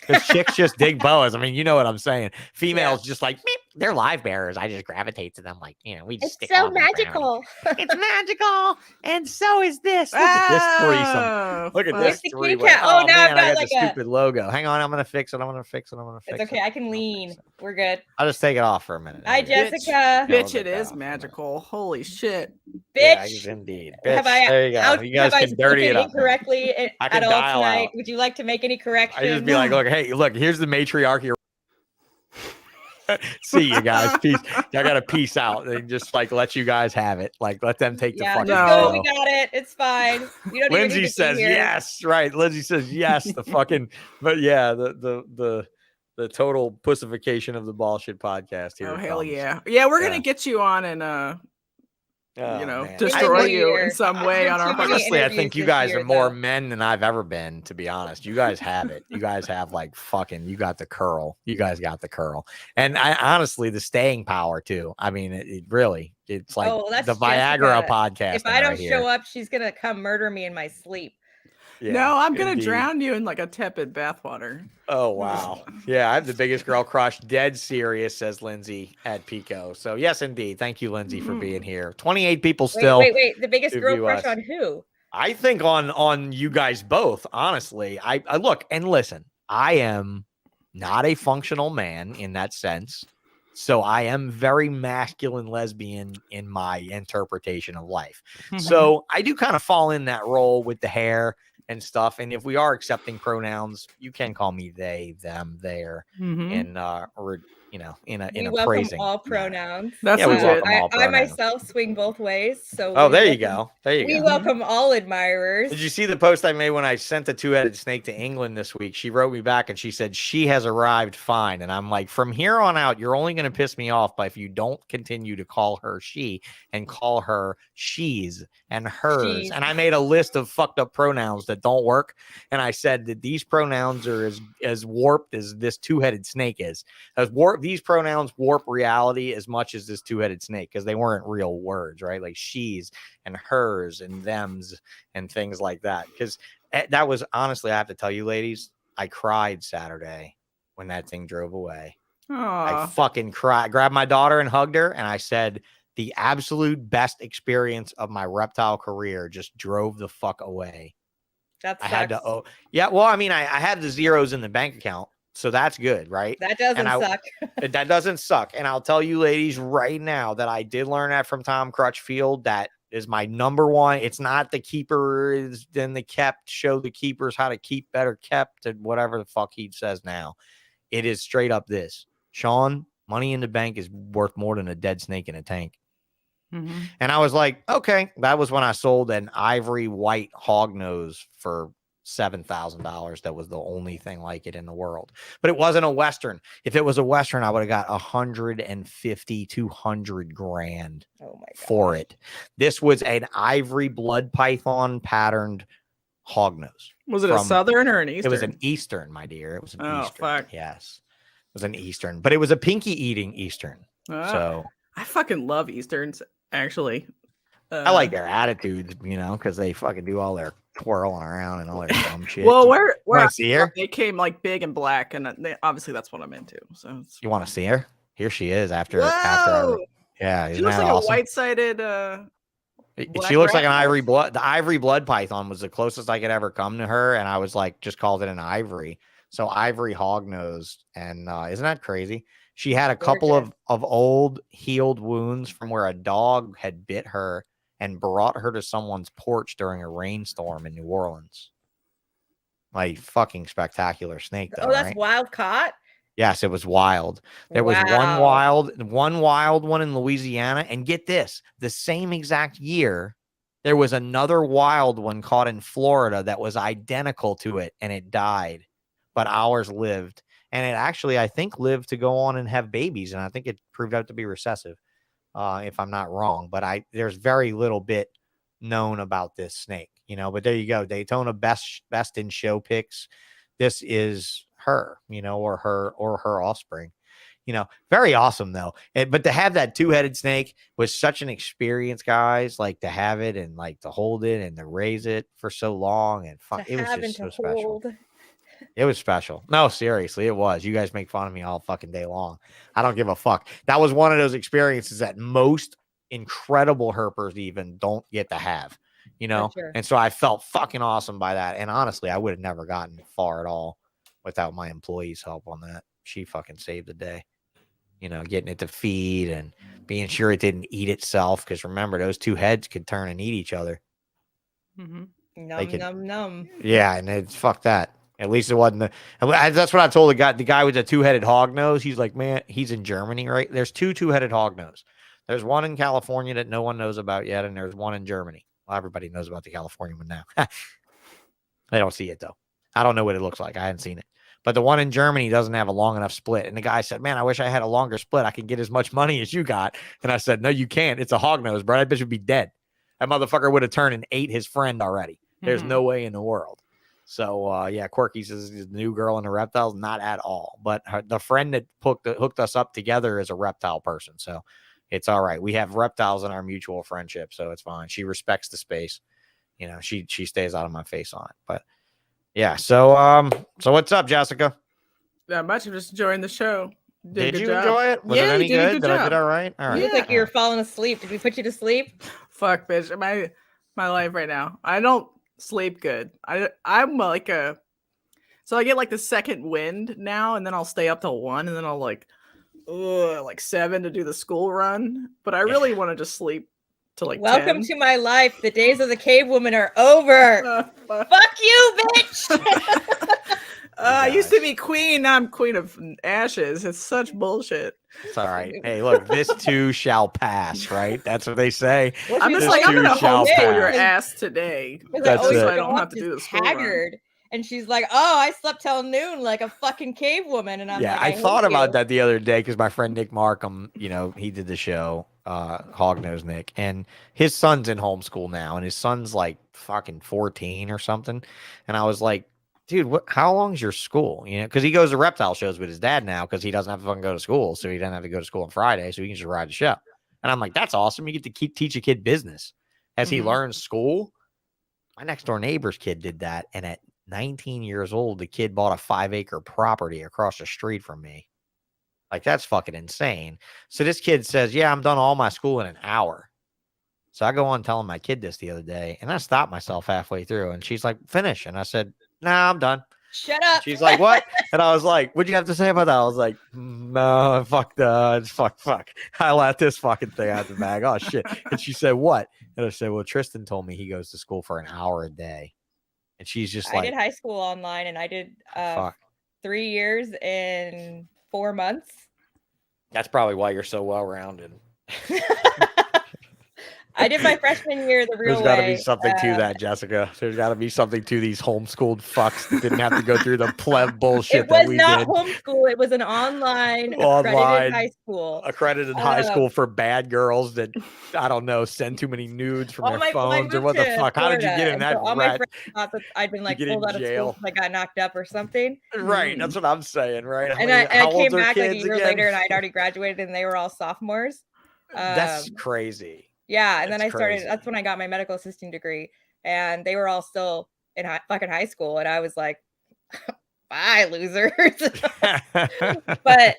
Because chicks just dig boas. I mean, you know what I'm saying. Females just like, meep, they're live bearers. I just gravitate to them. Like, we just stick so magical. It's magical. And so is this. Look at this threesome. Look at this three-way. Oh, now man, I've got I got the stupid logo. Hang on. I'm going to fix it. It's okay. I can lean. We're good. I'll just take it off for a minute. Hi, Jessica. Bitch, it is magical. Holy shit. Bitch. Yeah, indeed. Bitch. There you go. You guys can dirty it up. Incorrectly at all tonight. Would you like to make any corrections? I just be like, look, hey, look, here's the matriarchy. See you guys. Peace. I gotta peace out and just like let you guys have it. Like let them take the fucking. No, we got it. It's fine. You don't Lindsay says yes. Right. Lindsay says yes. The fucking. But yeah, the total pussification of the bullshit podcast here. Oh hell yeah! Yeah, we're gonna get you on and destroy you in some way on our. Honestly, I think you guys are more men than I've ever been. To be honest, you guys have it. You guys have like fucking. You got the curl. You guys got the curl, and I honestly the staying power too. I mean, it really. It's like the Viagra podcast. If I don't show up, she's gonna come murder me in my sleep. Yeah, no, I'm gonna indeed. drown you in like a tepid bathwater. Oh wow. Yeah, I have the biggest girl crush. Dead serious, says Lindsay at Pico. So yes, indeed. Thank you, Lindsay, for being here. 28 people still. Wait. The biggest to girl view crush us. on who? I think on you guys both, honestly. I look and listen, I am not a functional man in that sense. So I am very masculine lesbian in my interpretation of life. So I do kind of fall in that role with the hair and stuff. And if we are accepting pronouns, you can call me they, them, their, and or in a welcome praising all manner. pronouns. That's we legit. welcome all I pronouns. myself swing both ways. So Oh, there you go. We welcome all admirers. Did you see the post I made when I sent the two-headed snake to England this week? She wrote me back and she said, she has arrived fine. And I'm like, from here on out, you're only going to piss me off by if you don't continue to call her she and call her she's and hers. She's. And I made a list of fucked up pronouns that don't work. And I said that these pronouns are as warped as this two-headed snake is. These pronouns warp reality as much as this two-headed snake because they weren't real words, right? Like she's and hers and thems and things like that. Because that was honestly, I have to tell you, ladies, I cried Saturday when that thing drove away. I fucking cried. Grabbed my daughter and hugged her, and I said, the absolute best experience of my reptile career just drove the fuck away. That sucks. I had to. Yeah. Well, I mean, I had the zeros in the bank account. So that's good, right? That doesn't suck. That doesn't suck. And I'll tell you, ladies, right now that I did learn that from Tom Crutchfield. That is my number one. It's not the keeper is then the kept. Show the keepers how to keep better kept and whatever the fuck he says now. It is straight up this. Sean, money in the bank is worth more than a dead snake in a tank. And I was like, okay. That was when I sold an ivory white hognose for $7,000. That was the only thing like it in the world, but it wasn't a Western. If it was a Western, I would have got 150, 200 grand for it. This was an ivory blood python patterned hognose. Was it a Southern or an Eastern? It was an Eastern, my dear. It was an Eastern. Fuck. Yes. It was an Eastern, but it was a pinky eating Eastern. So I fucking love Easterns, actually. I like their attitudes, because they fucking do all their twirling around and all their dumb shit. Well, where I see her? They came like big and black, and obviously that's what I'm into. So you want to see her? Here she is after. Yeah, she looks like awesome? A white-sided. She looks like an ivory blood. The ivory blood python was the closest I could ever come to her, and I was like, just called it an ivory. So ivory hognose, and isn't that crazy? She had a couple of old healed wounds from where a dog had bit her and brought her to someone's porch during a rainstorm in New Orleans. Like fucking spectacular snake, though. Oh, that's wild caught? Yes, it was wild. There was one wild one in Louisiana. And get this, the same exact year, there was another wild one caught in Florida that was identical to it, and it died. But ours lived. And it actually, I think, lived to go on and have babies. And I think it proved out to be recessive. If I'm not wrong, but there's very little bit known about this snake, but there you go. Daytona best in show picks. This is her, or her offspring, very awesome though. But to have that two-headed snake was such an experience, guys, like to have it and like to hold it and to raise it for so long and it was just so special. It was special. No, seriously, it was. You guys make fun of me all fucking day long. I don't give a fuck. That was one of those experiences that most incredible herpers even don't get to have, Sure. And so I felt fucking awesome by that. And honestly, I would have never gotten far at all without my employees' help on that. She fucking saved the day, getting it to feed and being sure it didn't eat itself. Because remember, those two heads could turn and eat each other. Num. Yeah, and it's fuck that. At least it wasn't. That's what I told the guy. The guy with the two-headed hognose. He's like, man, he's in Germany, right? There's two-headed hognose. There's one in California that no one knows about yet, and there's one in Germany. Well, everybody knows about the California one now. They don't see it though. I don't know what it looks like. I haven't seen it. But the one in Germany doesn't have a long enough split. And the guy said, man, I wish I had a longer split. I could get as much money as you got. And I said, no, you can't. It's a hognose, bro. That bitch would be dead. That motherfucker would have turned and ate his friend already. There's no way in the world. So, yeah, Quirky says the new girl in the reptiles, not at all. But the friend that hooked us up together is a reptile person. So it's all right. We have reptiles in our mutual friendship. So it's fine. She respects the space. You know, she stays out of my face on it. But yeah, so what's up, Jessica? Not much. I'm just enjoying the show. Did you job. enjoy it? Was yeah, it any you did a good? good Did job. I did all right? All right. You look like you're falling asleep. Did we put you to sleep? Fuck, bitch. My life right now. I don't sleep good. I'm like so I get like the second wind now, and then I'll stay up till 1, and then I'll like 7 to do the school run. But I really want to just sleep till like Welcome 10. to my life. The days of the cave woman are over. Fuck you, bitch. I used to be queen. Now I'm queen of ashes. It's such bullshit. It's all right. Hey, look, this too shall pass, right? That's what they say. Well, I'm she's just like, I'm gonna shall homeschool your pass. ass today. That's so it. I don't have to do the school run. haggard. And she's like, "Oh, I slept till noon like a fucking cave woman." And I'm Yeah, like, I thought hate about you. that the other day because my friend Nick Markham, you know, he did the show, Hognose Nick, and his son's in homeschool now, and his son's like fucking 14 or something. And I was like, dude, how long's your school? You know, because he goes to reptile shows with his dad now because he doesn't have to fucking go to school, so he doesn't have to go to school on Friday, so he can just ride the show. And I'm like, that's awesome. You get to teach a kid business as he learns school. My next door neighbor's kid did that, and at 19 years old, the kid bought a 5-acre property across the street from me. Like, that's fucking insane. So this kid says, yeah, I'm done all my school in an hour. So I go on telling my kid this the other day, and I stopped myself halfway through, and she's like, finish. And I said, nah, I'm done. Shut up. She's like, what? And I was like, what'd you have to say about that? I was like, no, fuck. I let this fucking thing out the bag. Oh, shit. And she said, what? And I said, well, Tristan told me he goes to school for an hour a day. And she's just like, I did high school online, and I did fuck. 3 years in 4 months. That's probably why you're so well-rounded. I did my freshman year the real way. There's got to be something to that, Jessica. There's got to be something to these homeschooled fucks that didn't have to go through the pleb bullshit that we did. It was not homeschool. It was an online accredited high school. Accredited high school for bad girls that, I don't know, send too many nudes from their phones or what the fuck. How did you get in that all my friends thought that I'd been like pulled out of school because I got knocked up or something. Right. That's what I'm saying, right? And I came back like a year later, and I'd already graduated, and they were all sophomores. That's crazy. Yeah, and then I started. That's when I got my medical assisting degree, and they were all still in fucking high school, and I was like, "Bye, losers." But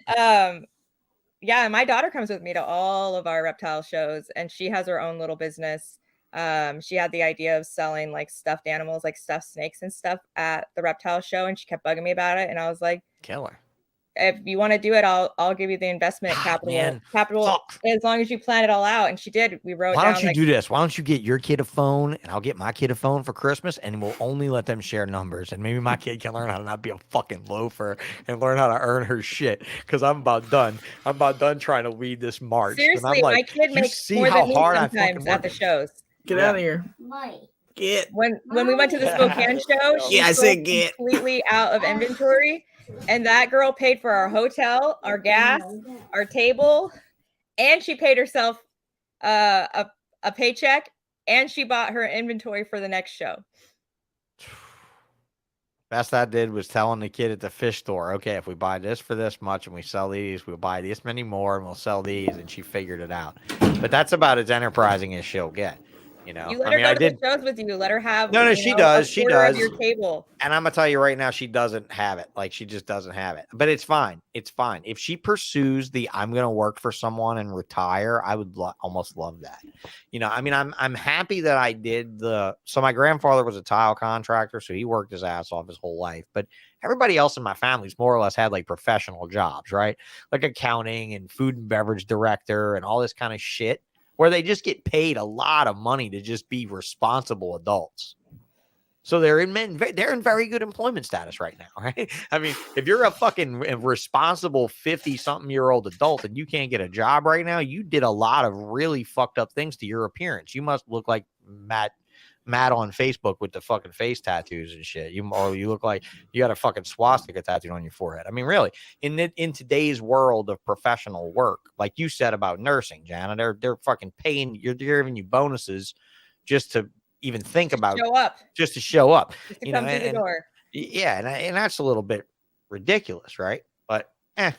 yeah, my daughter comes with me to all of our reptile shows, and she has her own little business. She had the idea of selling like stuffed animals, like stuffed snakes and stuff at the reptile show, and she kept bugging me about it, and I was like, "Killer. If you want to do it, I'll give you the investment capital as long as you plan it all out." And she did. We wrote. Why don't you do this? Why don't you get your kid a phone, and I'll get my kid a phone for Christmas, and we'll only let them share numbers, and maybe my kid can learn how to not be a fucking loafer and learn how to earn her shit. Because I'm about done. I'm about done trying to lead this march. Seriously, I'm like, my kid makes more than me sometimes at the shows. Get out of here. Get. When we went to the Spokane show, she I said get. Completely out of inventory. And that girl paid for our hotel, our gas, our table, and she paid herself a paycheck, and she bought her inventory for the next show. Best I did was telling the kid at the fish store, okay, if we buy this for this much and we sell these, we'll buy this many more and we'll sell these, and she figured it out. But that's about as enterprising as she'll get. You know, you let her go to the shows with you. Let her have. No, she does. She does. Your table. And I'm gonna tell you right now, she doesn't have it. Like, she just doesn't have it. But it's fine. It's fine. If she pursues I'm gonna work for someone and retire, I would almost love that. You know, I mean, I'm happy that I did so my grandfather was a tile contractor, so he worked his ass off his whole life. But everybody else in my family's more or less had like professional jobs, right? Like accounting and food and beverage director and all this kind of shit, where they just get paid a lot of money to just be responsible adults. So they're in very good employment status right now, right? I mean, if you're a fucking responsible 50-something-year-old adult and you can't get a job right now, you did a lot of really fucked up things to your appearance. You must look like Matt on Facebook with the fucking face tattoos and shit. You look like you got a fucking swastika tattooed on your forehead. I mean, really, in today's world of professional work, like you said about nursing, Jana, they're fucking paying. They're giving you bonuses just to even think about show up, just to show up, just to come through the door. Yeah, and that's a little bit ridiculous, right? But I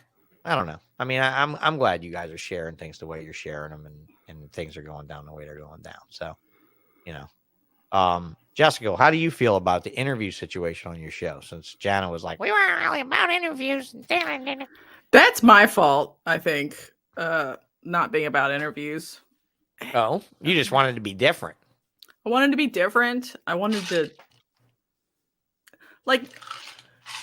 don't know. I mean, I'm glad you guys are sharing things the way you're sharing them, and things are going down the way they're going down. So, you know. Jessica, how do you feel about the interview situation on your show? Since Jana was like, we weren't really about interviews. That's my fault, I think. Not being about interviews. Oh, you just wanted to be different. I wanted to be different. I wanted to, like,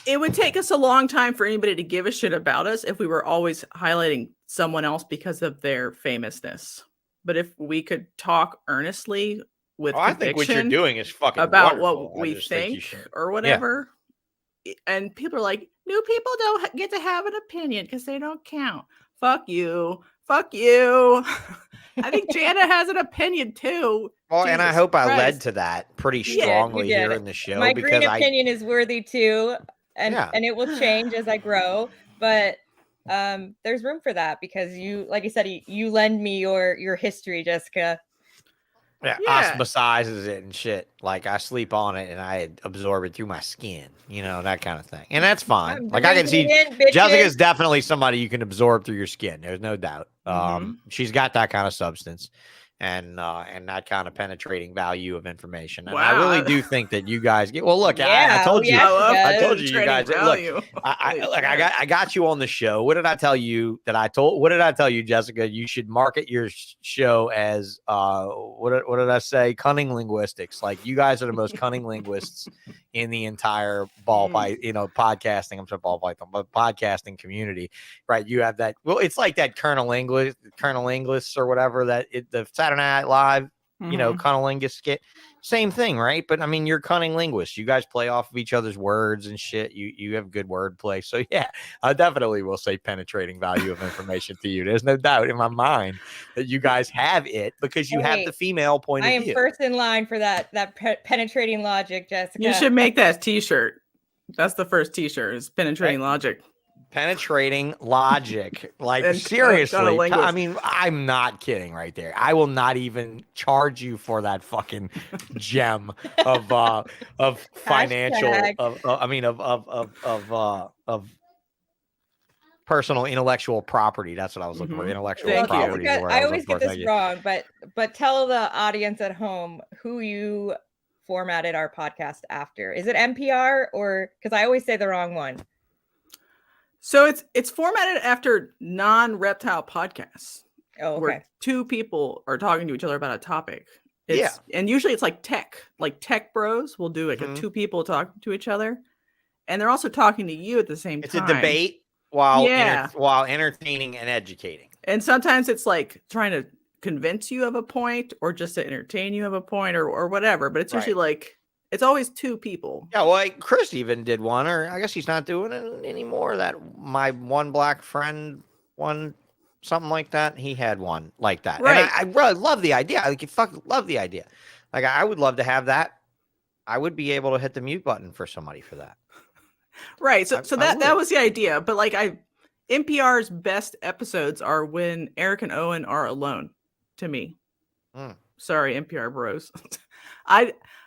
it would take us a long time for anybody to give a shit about us if we were always highlighting someone else because of their famousness. But if we could talk earnestly with I think what you're doing is fucking about wonderful. what we think or whatever, and people are like, new people don't get to have an opinion because they don't count. Fuck you. Fuck you. I think Jana has an opinion too. Well, and I Jesus hope I Christ. led to that pretty strongly here in the show. My because green opinion is worthy too, and it will change as I grow. But there's room for that because you, like you said, you lend me your history, Jessica. Yeah, osmosizes it and shit. Like I sleep on it and I absorb it through my skin, that kind of thing. And that's fine. Like I can see Jessica's definitely somebody you can absorb through your skin. There's no doubt. She's got that kind of substance and that kind of penetrating value of information. And I really do think that you guys get, well, look, I told you, I told you guys, look, I got you on the show. What did I tell you what did I tell you, Jessica? You should market your show as, what did I say? Cunning linguistics. Like you guys are the most cunning linguists in the entire podcasting. I'm sorry, ball python, but podcasting community, right? You have that. Well, it's like that Colonel English or whatever the Saturday Night Live, cunnilingus skit. Same thing, right? But I mean, you're cunning linguists. You guys play off of each other's words and shit. You have good wordplay. So yeah, I definitely will say penetrating value of information to you. There's no doubt in my mind that you guys have it because you have the female point of view. I am first in line for that penetrating logic, Jessica. You should make that t-shirt. That's the first t-shirt is penetrating logic. Penetrating logic. Like seriously. I mean, I'm not kidding right there. I will not even charge you for that fucking gem of financial of personal intellectual property. That's what I was looking for. Intellectual property. I always get this wrong, but tell the audience at home who you formatted our podcast after. Is it NPR or because I always say the wrong one? So it's formatted after non-reptile podcasts. Oh, okay. Where two people are talking to each other about a topic. And usually it's like tech bros will do like a two people talking to each other. And they're also talking to you at the same time. It's a debate while entertaining and educating. And sometimes it's like trying to convince you of a point or just to entertain you of a point or whatever. But it's usually like, it's always two people. Yeah, well, like Chris even did one, or I guess he's not doing it anymore. That my one black friend, something like that. He had one like that. Right. And I really love the idea. I fucking love the idea. Like I would love to have that. I would be able to hit the mute button for somebody for that. Right. So that was the idea. But like NPR's best episodes are when Eric and Owen are alone. To me, sorry, NPR bros.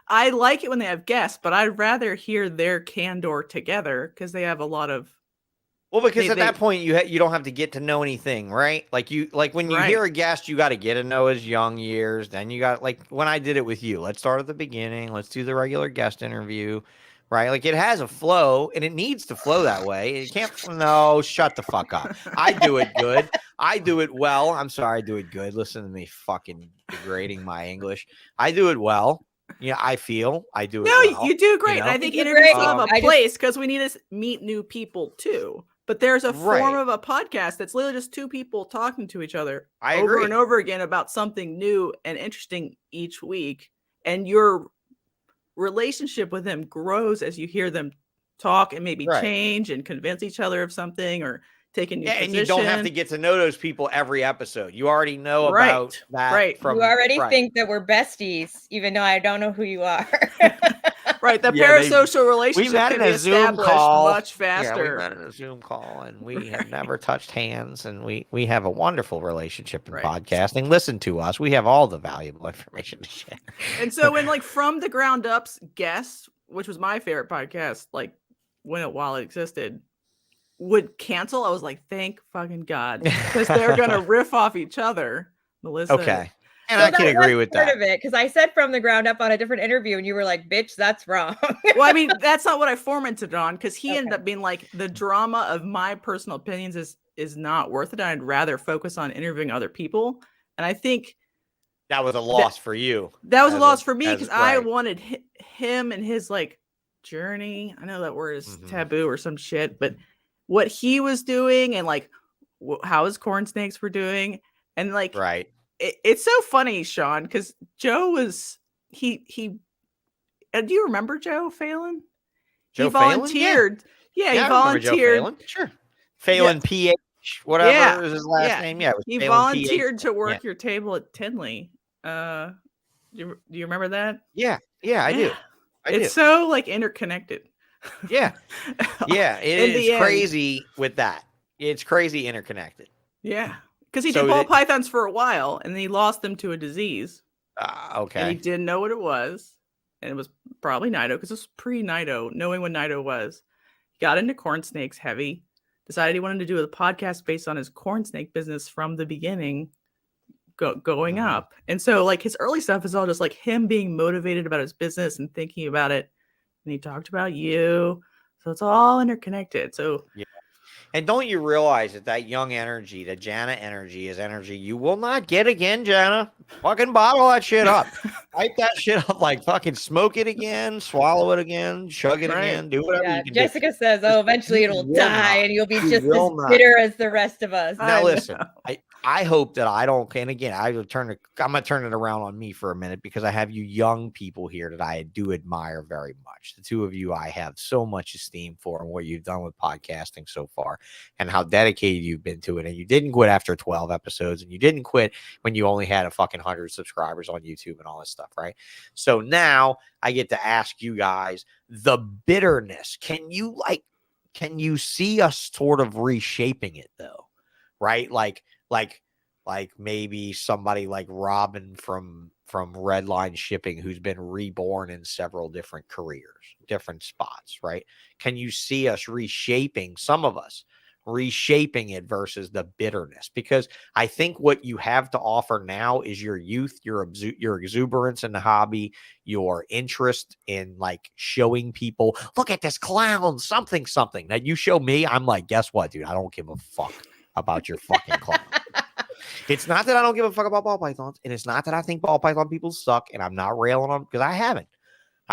I like it when they have guests, but I'd rather hear their candor together because they have a lot of. Well, because at that point you don't have to get to know anything, right? Like when you hear a guest, you got to get to know his young years. Then you got like when I did it with you. Let's start at the beginning. Let's do the regular guest interview, right? Like it has a flow, and it needs to flow that way. It can't. No, shut the fuck up. I do it good. I do it well. I'm sorry, I do it good. Listen to me, fucking degrading my English. I do it well. Yeah, I feel I do it. No, well, you do great. And I think interviews have a place because we need to meet new people too. But there's a form of a podcast that's literally just two people talking to each other over and over again about something new and interesting each week. And your relationship with them grows as you hear them talk and maybe change and convince each other of something or take a new position. And you don't have to get to know those people every episode. You already know about that. Right. You already think that we're besties, even though I don't know who you are. Right. The parasocial relationship can be established much faster. Yeah, we met in a Zoom call and we have never touched hands, and we have a wonderful relationship in podcasting. Listen to us. We have all the valuable information to share. And so when like From the Ground Up's guests, which was my favorite podcast, like while it existed, would cancel, I was like, thank fucking God. Because they're gonna riff off each other. Melissa And I can agree with part that. of it, because I said from the ground up on a different interview, and you were like, "Bitch, that's wrong." Well, I mean, that's not what I fomented on, because he ended Okay. up being like, the drama of my personal opinions is not worth it. I'd rather focus on interviewing other people. And I think That was a loss for you. that was a as loss for me, because I right. wanted him and his like journey. I know that word is taboo or some shit, but what he was doing and like how his corn snakes were doing, and like Right. it's so funny, Sean, because Joe was he. Do you remember Joe Phelan? Joe He Phelan? volunteered. Yeah, Yeah, he I remember Joe volunteered. Phelan. Sure. Phelan PH, whatever is his last name. Yeah, it was he Phelan volunteered PH. to work your table at Tinley. Do you remember that? Yeah, I do. It's so like interconnected. Yeah. Yeah, it In is the end. crazy with that. It's crazy interconnected. Yeah, because he So did ball that- pythons for a while, and then he lost them to a disease, and he Okay. didn't know what it was, and it was probably Nido, because it was pre-Nido, knowing what Nido was. He got into corn snakes heavy, decided he wanted to do a podcast based on his corn snake business from the beginning, going up. And so like his early stuff is all just like him being motivated about his business and thinking about it. And he talked about you. So it's all interconnected. So Yeah. And don't you realize that young energy, the Jana energy, is energy you will not get again, Jana? Fucking bottle that shit up. Pipe that shit up, like fucking smoke it again, swallow it again, chug it again, do whatever you can Jessica says, "Oh, eventually it'll will die, not. and you'll be You just will as not. bitter as the rest of us." Now listen, I hope that I don't. And again, I'm gonna turn it around on me for a minute, because I have you young people here that I do admire very much. The two of you, I have so much esteem for, and what you've done with podcasting so far, and how dedicated you've been to it. And you didn't quit after 12 episodes, and you didn't quit when you only had a fucking 100 subscribers on YouTube and all this stuff, right? So now I get to ask you guys the bitterness. Can you see us sort of reshaping it though? Right? Like maybe somebody like Robin from Redline Shipping, who's been reborn in several different careers, different spots, right? Can you see us reshaping, some of us reshaping it versus the bitterness? Because I think what you have to offer now is your youth, your exuberance in the hobby, your interest in like showing people, look at this clown, something. Now you show me, I'm like, guess what, dude? I don't give a fuck about your fucking clown. It's not that I don't give a fuck about ball pythons, and it's not that I think ball python people suck, and I'm not railing on them, because I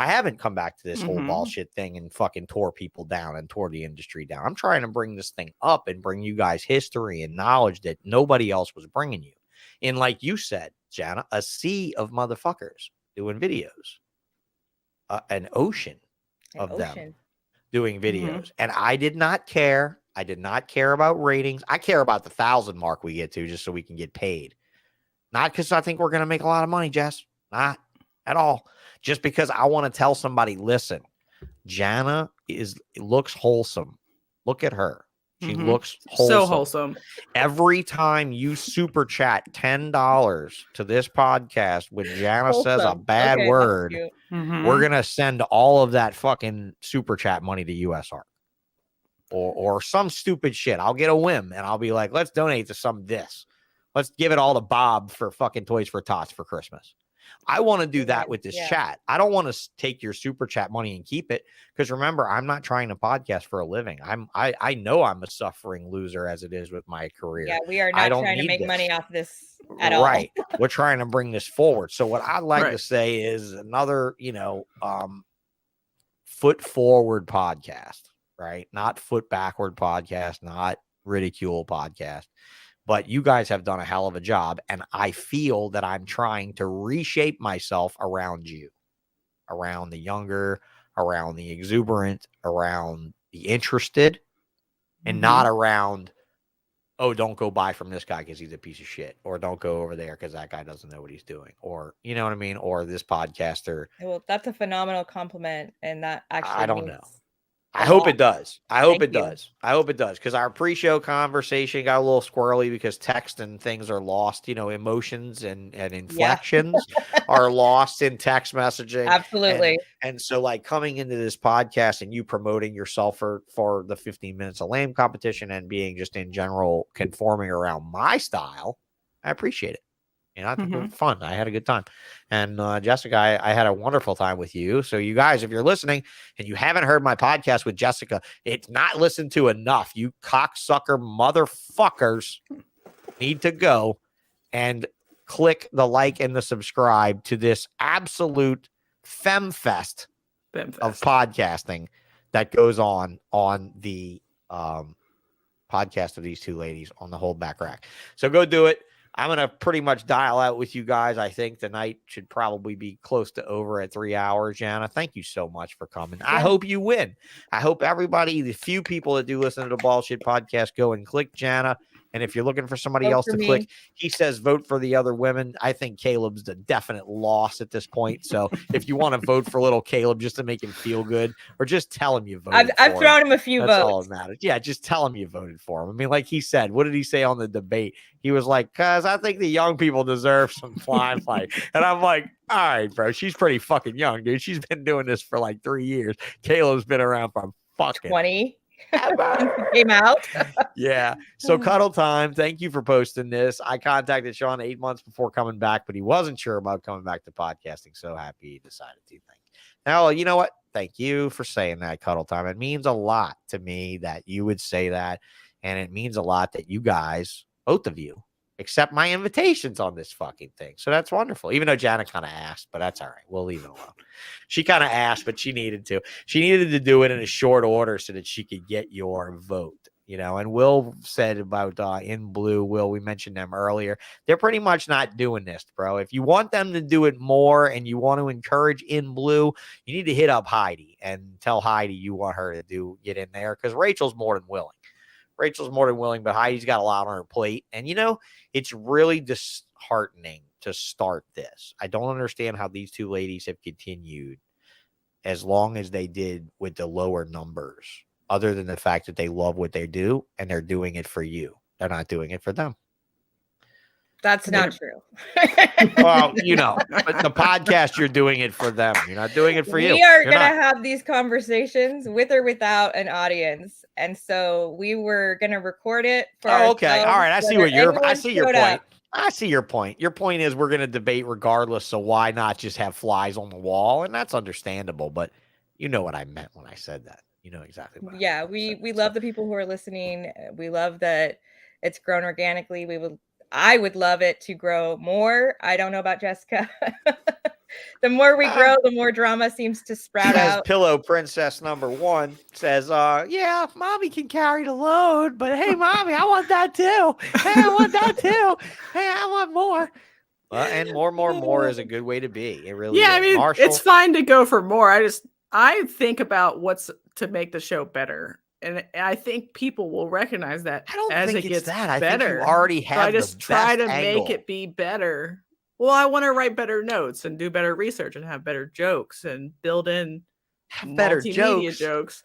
haven't come back to this whole bullshit thing and fucking tore people down and tore the industry down. I'm trying to bring this thing up and bring you guys history and knowledge that nobody else was bringing you. And like you said, Jana, a sea of motherfuckers doing videos, an ocean of them doing videos, and I did not care. I did not care about ratings. I care about the 1,000 mark we get to, just so we can get paid. Not because I think we're going to make a lot of money, Jess. Not at all. Just because I want to tell somebody, listen, Jana looks wholesome. Look at her. She looks wholesome. So wholesome. Every time you super chat $10 to this podcast when Jana says a bad word, we're going to send all of that fucking super chat money to USR. Or some stupid shit. I'll get a whim and I'll be like, let's donate to some this. Let's give it all to Bob for fucking Toys for Tots for Christmas. I want to do that with this chat. I don't want to take your super chat money and keep it, because remember, I'm not trying to podcast for a living. I know I'm a suffering loser as it is with my career. Yeah, we are not trying to make money off this at all. Right. We're trying to bring this forward. So what I'd like to say is another, foot forward podcast. Right? Not foot backward podcast, not ridicule podcast, but you guys have done a hell of a job. And I feel that I'm trying to reshape myself around you, around the younger, around the exuberant, around the interested, and not around, oh, don't go buy from this guy because he's a piece of shit, or don't go over there because that guy doesn't know what he's doing, or you know what I mean? Or this podcaster. Well, that's a phenomenal compliment. And that actually, I don't know. I hope it does. I hope it does. Because our pre-show conversation got a little squirrely because text and things are lost. Emotions and inflections are lost in text messaging. Absolutely. And so, like, coming into this podcast and you promoting yourself for the 15 minutes of lame competition and being just in general conforming around my style, I appreciate it. You know, I think it was fun. I had a good time. And Jessica, I had a wonderful time with you. So you guys, if you're listening and you haven't heard my podcast with Jessica, it's not listened to enough. You cocksucker motherfuckers need to go and click the like and the subscribe to this absolute femfest of podcasting that goes on the podcast of these two ladies on the Holdback Rack. So go do it. I'm going to pretty much dial out with you guys. I think the night should probably be close to over at 3 hours. Jana, thank you so much for coming. I hope you win. I hope everybody, the few people that do listen to the Bullshit podcast, go and click Jana. And if you're looking for somebody else to click, he says vote for the other women. I think Caleb's the definite loss at this point. So if you want to vote for little Caleb just to make him feel good, or just tell him you voted I've thrown him a few That's votes. all that matters. Yeah, just tell him you voted for him. I mean, like he said, what did he say on the debate? He was like, "Cause I think the young people deserve some limelight." And I'm like, all right, bro, she's pretty fucking young, dude. She's been doing this for like 3 years. Caleb's been around for fucking 20. Came out. Yeah. So cuddle time. Thank you for posting this. I contacted Sean 8 months before coming back, but he wasn't sure about coming back to podcasting. So happy he decided to. Now, you know what? Thank you for saying that, cuddle time. It means a lot to me that you would say that. And it means a lot that you guys, both of you, accept my invitations on this fucking thing. So that's wonderful. Even though Jana kind of asked, but that's all right. We'll leave it alone. She kind of asked, but she needed to. She needed to do it in a short order so that she could get your vote. You know, and Will said about In Blue, Will, we mentioned them earlier. They're pretty much not doing this, bro. If you want them to do it more and you want to encourage In Blue, you need to hit up Heidi and tell Heidi you want her to get in there, because Rachel's more than willing. Rachel's more than willing, but Heidi's got a lot on her plate. And, you know, it's really disheartening to start this. I don't understand how these two ladies have continued as long as they did with the lower numbers, other than the fact that they love what they do and they're doing it for you. They're not doing it for them. That's not true. Well, you know, but the podcast, you're doing it for them. You're not doing it for you. We are You're going to not. have these conversations with or without an audience. And so we were going to record it. For Okay. All right. I see what you're, I see your point. Up. I see your point. Your point is we're going to debate regardless. So why not just have flies on the wall? And that's understandable. But you know what I meant when I said that. You know exactly what I meant. We love the people who are listening. We love that it's grown organically. I would love it to grow more. I don't know about Jessica. The more we grow, the more drama seems to sprout out. Pillow Princess #1 says, yeah, mommy can carry the load, but hey, mommy, I want that too. Hey, I want that too. Hey, I want more. And more is a good way to be. It really is. I mean, Marshall, it's fine to go for more. I think about what's to make the show better. And I think people will recognize that I don't as think it it's gets that. I better. think you already have so I just the try best to angle. make it be better. Well, I want to write better notes and do better research and have better jokes and build in better multimedia jokes.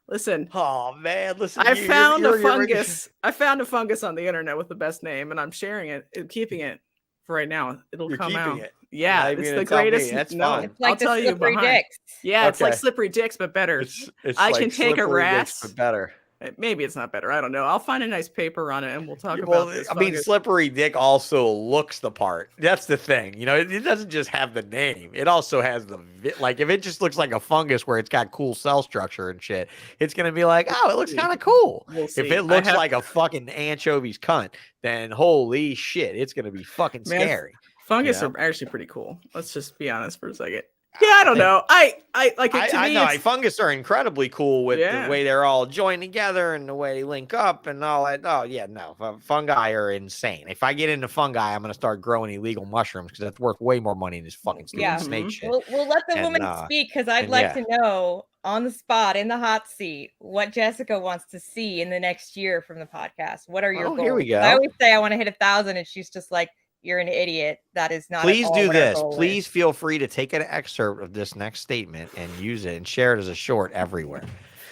Listen. Oh man, listen. I found a fungus. I found a fungus on the internet with the best name, and I'm sharing it and keeping it for right now. It'll You're come keeping out. it. Yeah, it's the greatest. That's no, fine. It's like I'll the tell you slippery behind. dicks. Yeah, it's like Okay. slippery dicks, but better. It's I like can take a slippery dicks, rasp. but better. Maybe it's not better. I don't know. I'll find a nice paper on it and we'll talk Well, about this. I mean, fungus. Slippery Dick also looks the part. That's the thing. You know, it doesn't just have the name. It also has the, like, if it just looks like a fungus where it's got cool cell structure and shit, it's going to be like, oh, it looks kind of cool. We'll If see. it looks like a fucking anchovy's cunt, then holy shit, it's going to be fucking Man, scary. Fungus you are actually pretty cool. Let's just be honest for a second. Yeah, I don't know. I like it to I me. know it's- fungus are incredibly cool with Yeah. the way they're all joined together and the way they link up and all that. Oh yeah, no, fungi are insane. If I get into fungi, I'm gonna start growing illegal mushrooms because that's worth way more money than this fucking stupid Yeah. snake shit. We'll let the And, woman speak, because I'd like to know on the spot, in the hot seat, what Jessica wants to see in the next year from the podcast. What are your goals? Here we go. I always say I want to hit 1,000, and she's just like, "You're an idiot. That is not." Please at all do what our this. goal is." Please feel free to take an excerpt of this next statement and use it and share it as a short everywhere.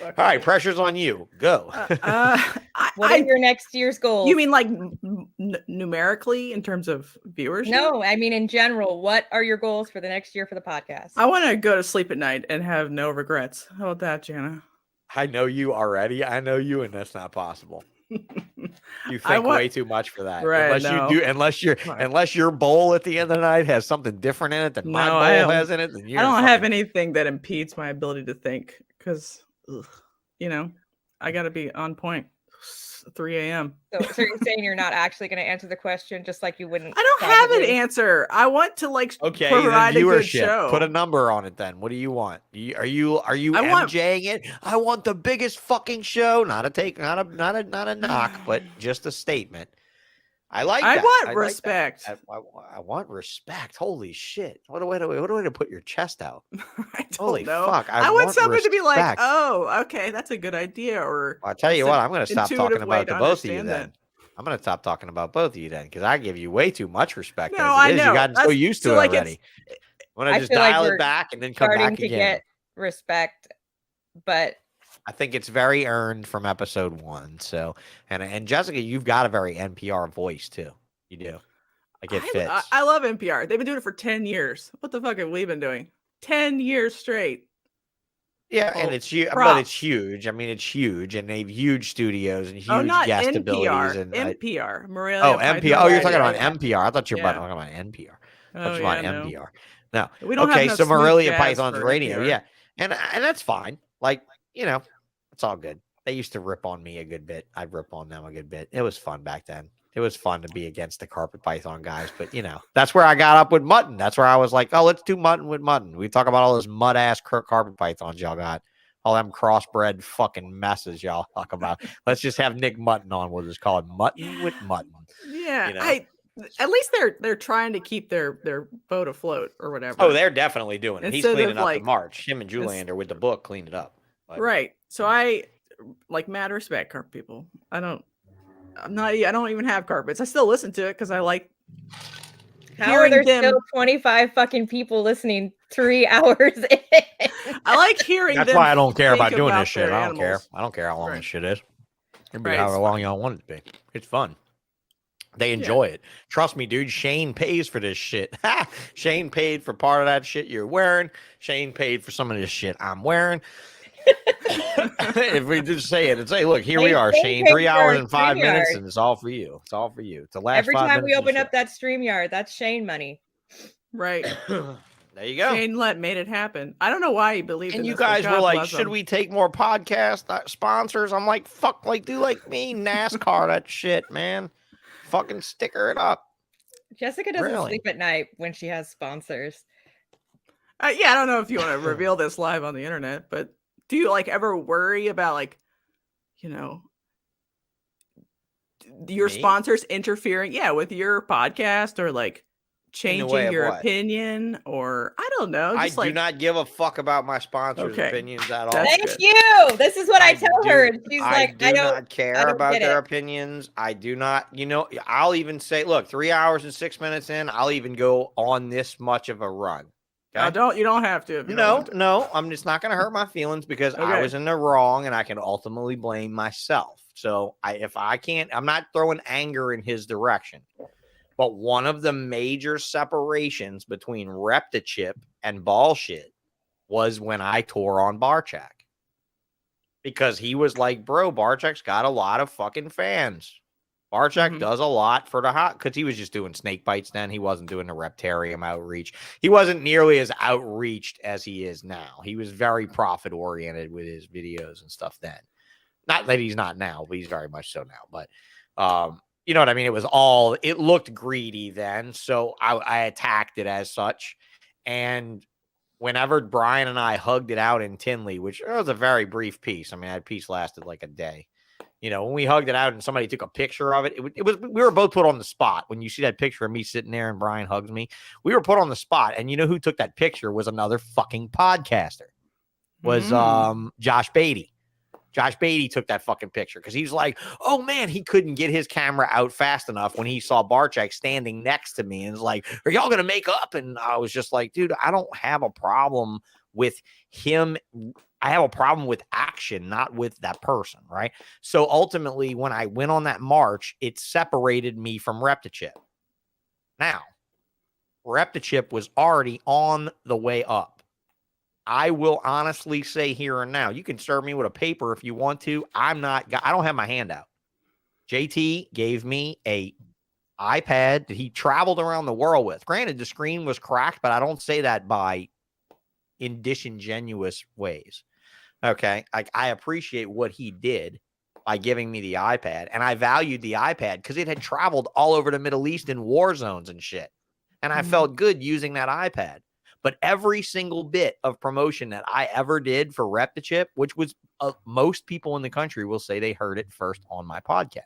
All right, pressure's on you. Go. What are your next year's goals? You mean like numerically in terms of viewership? No, I mean in general. What are your goals for the next year for the podcast? I want to go to sleep at night and have no regrets. How about that, Jana? I know you already. I know you, and that's not possible. You I think want- way too much for that. Right, Unless no. you do, unless your bowl at the end of the night has something different in it than my No, I bowl don't- has in it, then you're I don't have fucking- anything that impedes my ability to think because, you know, I got to be on point. 3 a.m. So you're saying you're not actually going to answer the question, just like you wouldn't. I don't have an probably- answer. I want to like Okay, then provide a good viewership. show. Put a number on it then. What do you want? Are you I want- MJing it? I want the biggest fucking show. Not a knock, but just a statement. I like I that. want like that. respect. I want respect. Holy shit. What a way to put your chest out. I don't Holy know. fuck. I want someone to be like, respect. oh, okay, that's a good idea. Or I'll tell you that's what, an I'm going to stop intuitive talking way about to the both of you understand then. that. I'm going to stop talking about both of you then because I give you way too much respect. No, as it I is. know. You got so That's- used to so, it like, already. I'm going I to just feel like dial we're it back and then come starting back to again. get respect, but I think it's very earned from episode 1. So, and Jessica, you've got a very NPR voice too. You do. Like it fits. I love NPR. They've been doing it for 10 years. What the fuck have we been doing? 10 years straight. Yeah, and Oh, it's huge, but props. it's huge. I mean, it's huge, and they've huge studios and huge Oh, not guest NPR. abilities. And NPR. Morelia. oh, NPR. Oh, you're talking about Yeah. NPR. I thought you were Yeah. talking about NPR. I Oh, thought you were yeah, about no. NPR. No. We don't have Okay, enough so smooth Morelia jazz Python's for radio. NPR. Yeah, and that's fine. Like, you know, it's all good. They used to rip on me a good bit. I'd rip on them a good bit. It was fun back then. It was fun to be against the carpet python guys, but you know, that's where I got up with mutton. That's where I was like, oh, let's do mutton with mutton. We talk about all those mud ass carpet pythons y'all got, all them crossbred fucking messes y'all talk about. Let's just have Nick Mutton on. We'll just call it mutton with mutton. Yeah, You know? at least they're trying to keep their boat afloat or whatever. Oh, they're definitely doing it. He's Instead cleaning of, up like, the march. Him and Juliander with the book cleaned it up. But- right. So I like mad respect carpet people. I don't even have carpets. I still listen to it because I like how are there hearing them. still 25 fucking people listening 3 hours in? I like hearing That's them. why I don't care about think doing about this shit. their I don't care. animals. I don't care how long Right. this shit is. It'll be Right, however it's long y'all want it to be. It's fun. They enjoy it. Trust me, dude. Shane pays for this shit. Shane paid for part of that shit you're wearing. Shane paid for some of this shit I'm wearing. If we just say it and say, look, here we Hey, are, Shane Shane. paid 3 for hours our and 5 minutes, StreamYard. and it's all for you. It's all for you. It's the last Every 5 time we minutes of open the up that StreamYard, that's Shane money. Right. show. There you go. Shane made it happen. I don't know why he believed And in you this, but guys were God like, bless should him. we take more podcast sponsors? I'm like, fuck, like, do like me, NASCAR, that shit, man. Fucking sticker it up. Jessica doesn't Really? sleep at night when she has sponsors. Yeah, I don't know if you want to reveal this live on the internet, but do you like ever worry about like, you know, your Me? sponsors interfering, with your podcast or like way changing of your what? opinion or I don't know. I Just do like, not give a fuck about my sponsors' Okay. opinions at all. That's Thank good. you. This is what I tell do- her. And she's like, do I don't. not care don't about get their it. opinions. I do not, I'll even say, look, 3 hours and 6 minutes in, I'll even go on this much of a run. no, Okay? you don't have to. If you don't No, want to. no, I'm just not going to hurt my feelings because I Okay. was in the wrong and I can ultimately blame myself. So if I can't, I'm not throwing anger in his direction. But one of the major separations between Reptile and Ballsh was when I tore on Barchak. Because he was like, bro, Barchak's got a lot of fucking fans. Barchak Mhm. does a lot for the hot, because he was just doing snake bites then. He wasn't doing the Reptarium outreach. He wasn't nearly as outreached as he is now. He was very profit oriented with his videos and stuff then. Not that he's not now, but he's very much so now. But you know what I mean? It looked greedy then. So I attacked it as such. And whenever Brian and I hugged it out in Tinley, which was a very brief piece. I mean, that piece lasted like a day. You know, when we hugged it out and somebody took a picture of it, it was, we were both put on the spot. When you see that picture of me sitting there and Brian hugs me, we were put on the spot. And you know who took that picture was another fucking podcaster. Was Josh Beatty. Josh Beatty took that fucking picture because he's like, oh man, he couldn't get his camera out fast enough when he saw Barchak standing next to me and was like, are y'all going to make up? And I was just like, dude, I don't have a problem with him. I have a problem with action, not with that person. Right. So ultimately, when I went on that march, it separated me from Reptile. Now, Reptile was already on the way up. I will honestly say here and now, you can serve me with a paper if you want to. I don't have my hand out. JT gave me a iPad that he traveled around the world with. Granted, the screen was cracked, but I don't say that by in disingenuous ways. Okay. I appreciate what he did by giving me the iPad, and I valued the iPad because it had traveled all over the Middle East in war zones and shit. And I felt good using that iPad. But every single bit of promotion that I ever did for Rep the Chip, which was most people in the country will say they heard it first on my podcast.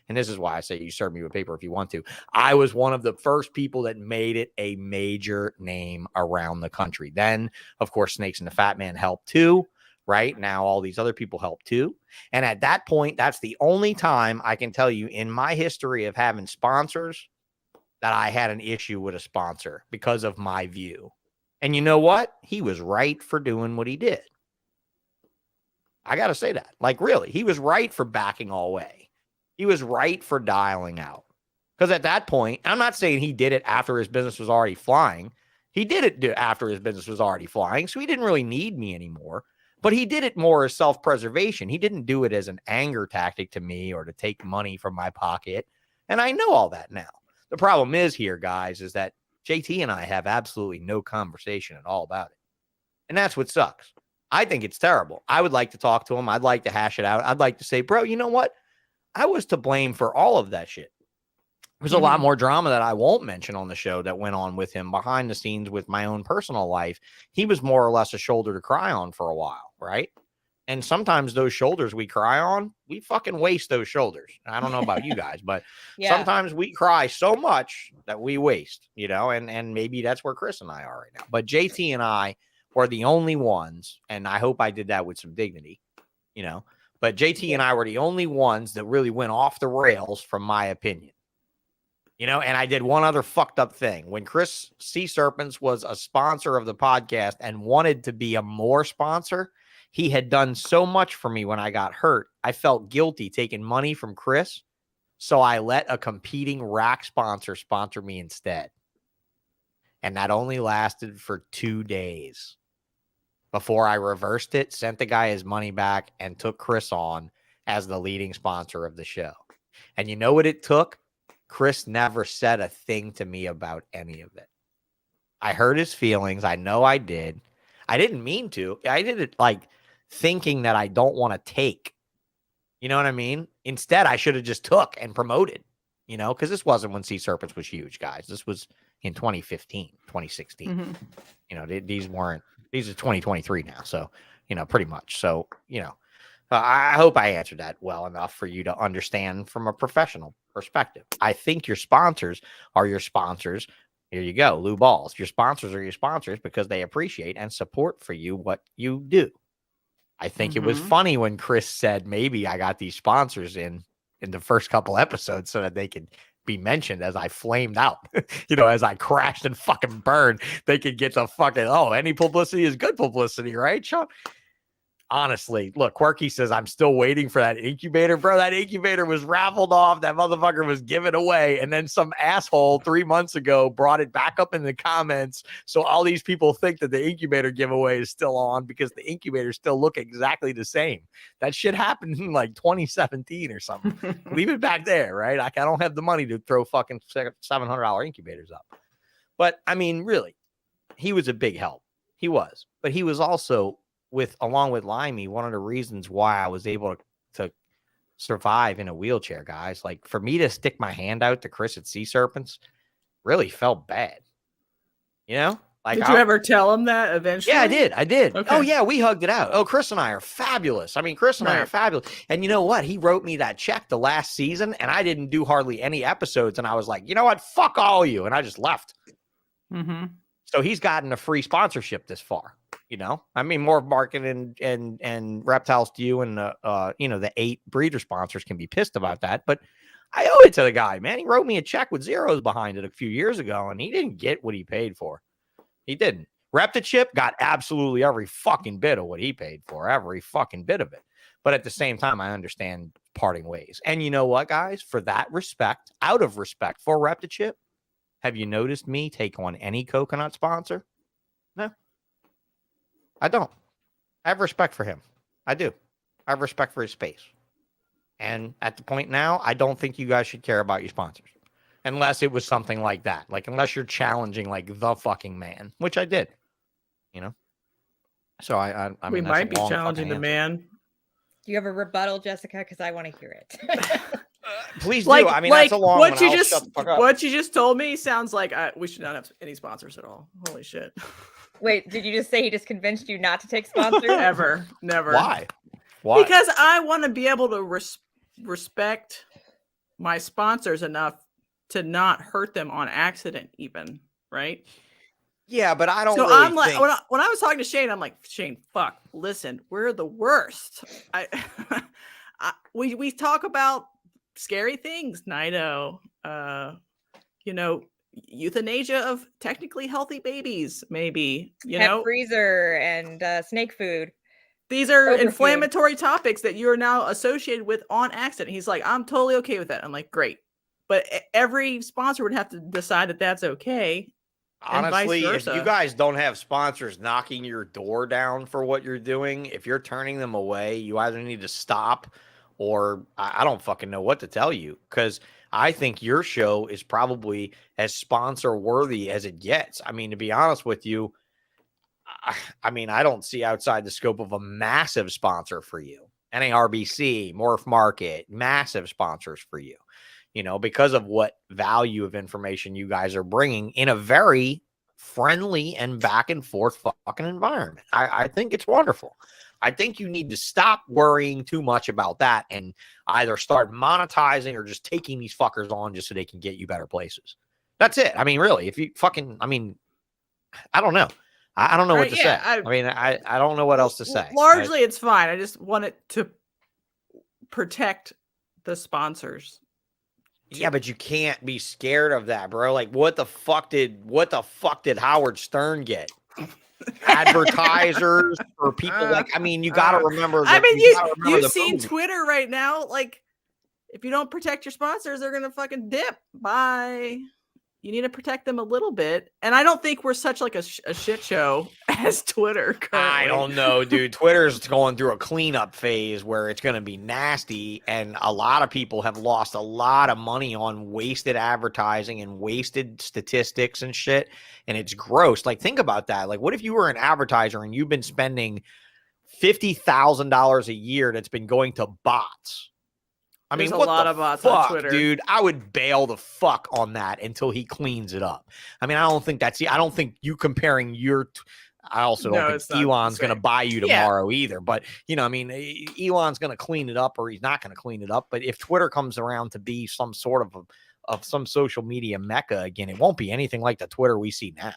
And this is why I say you serve me with paper if you want to. I was one of the first people that made it a major name around the country. Then, of course, Snakes and the Fat Man helped too. Right now, all these other people help too. And at that point, that's the only time I can tell you in my history of having sponsors that I had an issue with a sponsor because of my view. And you know what? He was right for doing what he did. I got to say that. Like, really, he was right for backing all way. He was right for dialing out. Because at that point, I'm not saying he did it after his business was already flying. He did it after his business was already flying. So he didn't really need me anymore. But he did it more as self-preservation. He didn't do it as an anger tactic to me or to take money from my pocket. And I know all that now. The problem is here, guys, is that JT and I have absolutely no conversation at all about it. And that's what sucks. I think it's terrible. I would like to talk to him. I'd like to hash it out. I'd like to say, bro, you know what? I was to blame for all of that shit. There's a lot more drama that I won't mention on the show that went on with him behind the scenes with my own personal life. He was more or less a shoulder to cry on for a while, right? And sometimes those shoulders we cry on, we fucking waste those shoulders. I don't know about you guys, but sometimes we cry so much that we waste, you know, and maybe that's where Chris and I are right now. But JT and I were the only ones, and I hope I did that with some dignity, you know, but JT and I were the only ones that really went off the rails from my opinion. You know, and I did one other fucked up thing. When Chris Sea Serpents was a sponsor of the podcast and wanted to be a more sponsor, he had done so much for me when I got hurt. I felt guilty taking money from Chris. So I let a competing rack sponsor me instead. And that only lasted for 2 days before I reversed it, sent the guy his money back, and took Chris on as the leading sponsor of the show. And you know what it took? Chris never said a thing to me about any of it. I hurt his feelings. I know I did. I didn't mean to. I did it like thinking that I don't want to take. You know what I mean? Instead, I should have just took and promoted, you know, because this wasn't when Sea Serpents was huge, guys. This was in 2015, 2016. You know, these are 2023 now. So, you know, pretty much. So, you know, I hope I answered that well enough for you to understand from a professional perspective. I think your sponsors are your sponsors. Here you go, Lou Balls. Your sponsors are your sponsors because they appreciate and support for you what you do. I think it was funny when Chris said maybe I got these sponsors in the first couple episodes so that they could be mentioned as I flamed out, you know, as I crashed and fucking burned. They could get the fucking, any publicity is good publicity, right, Sean? Honestly, look, Quirky says, I'm still waiting for that incubator. Bro, that incubator was raffled off. That motherfucker was given away. And then some asshole 3 months ago brought it back up in the comments. So all these people think that the incubator giveaway is still on because the incubators still look exactly the same. That shit happened in like 2017 or something. Leave it back there, right? Like, I don't have the money to throw fucking $700 incubators up. But I mean, really, he was a big help. He was. But he was also, along with Limey, one of the reasons why I was able to survive in a wheelchair, guys. Like, for me to stick my hand out to Chris at Sea Serpents really felt bad. You know? Like, did you ever tell him that eventually? Yeah, I did. Okay. Oh, yeah, we hugged it out. Oh, Chris and I are fabulous. I mean, Chris and I are fabulous. And you know what? He wrote me that check the last season, and I didn't do hardly any episodes. And I was like, you know what? Fuck all you. And I just left. So he's gotten a free sponsorship this far. You know, I mean, Morph Market and Reptiles to you and the 8 breeder sponsors can be pissed about that, but I owe it to the guy, man. He wrote me a check with zeros behind it a few years ago, and he didn't get what he paid for. He didn't. Rep the Chip got absolutely every fucking bit of what he paid for, every fucking bit of it. But at the same time, I understand parting ways. And you know what, guys? For that respect, out of respect for Rep the Chip, have you noticed me take on any coconut sponsor? No. I don't. I have respect for him. I do. I have respect for his space. And at the point now, I don't think you guys should care about your sponsors. Unless it was something like that. Like, unless you're challenging like the fucking man, which I did, you know? So I mean, we that's might a be long challenging fucking the answer. man. Do you have a rebuttal, Jessica? Because I want to hear it. Please do. I mean, that's a long what one. you I'll just shut the fuck up. what you just told me sounds like we should not have any sponsors at all. Holy shit! Wait, did you just say he just convinced you not to take sponsors? Ever, never. Why? Why? Because I want to be able to respect my sponsors enough to not hurt them on accident, even, right? Yeah, but I don't. So really I'm like, think... when I was talking to Shane, I'm like, Shane, fuck, listen, we're the worst. We talk about scary things, Nido, you know, euthanasia of technically healthy babies, maybe, you Pet know, freezer and snake food. these are Overfood. inflammatory topics that you are now associated with on accident. He's like, I'm totally okay with that. I'm like, great. But every sponsor would have to decide that that's okay. Honestly, if versa. you guys don't have sponsors knocking your door down for what you're doing, if you're turning them away, you either need to stop or I don't fucking know what to tell you, because I think your show is probably as sponsor worthy as it gets. I mean, to be honest with you, I mean, I don't see outside the scope of a massive sponsor for you. NARBC, Morph Market, massive sponsors for you. You know, because of what value of information you guys are bringing in a very friendly and back and forth fucking environment. I think it's wonderful. I think you need to stop worrying too much about that and either start monetizing or just taking these fuckers on just so they can get you better places. That's it. I mean, really, if you fucking, I mean, I don't know. I don't know what to say. I mean, I don't know what else to say. Largely, it's fine. I just want it to protect the sponsors. Yeah, but you can't be scared of that, bro. Like, what the fuck did Howard Stern get? Advertisers or people like, I mean, you got to remember. I mean, you've seen movie. Twitter right now. Like, if you don't protect your sponsors, they're gonna fucking dip. Bye. You need to protect them a little bit. And I don't think we're such like a shit show as Twitter currently. I don't know, dude. Twitter's going through a cleanup phase where it's going to be nasty. And a lot of people have lost a lot of money on wasted advertising and wasted statistics and shit. And it's gross. Like, think about that. Like, what if you were an advertiser and you've been spending $50,000 a year that's been going to bots? I mean, there's a lot of bots on Twitter, dude. I would bail the fuck on that until he cleans it up. I mean, I don't think you comparing your. I also don't think Elon's going to buy you tomorrow either. But you know, I mean, Elon's going to clean it up, or he's not going to clean it up. But if Twitter comes around to be some sort of some social media mecca again, it won't be anything like the Twitter we see now.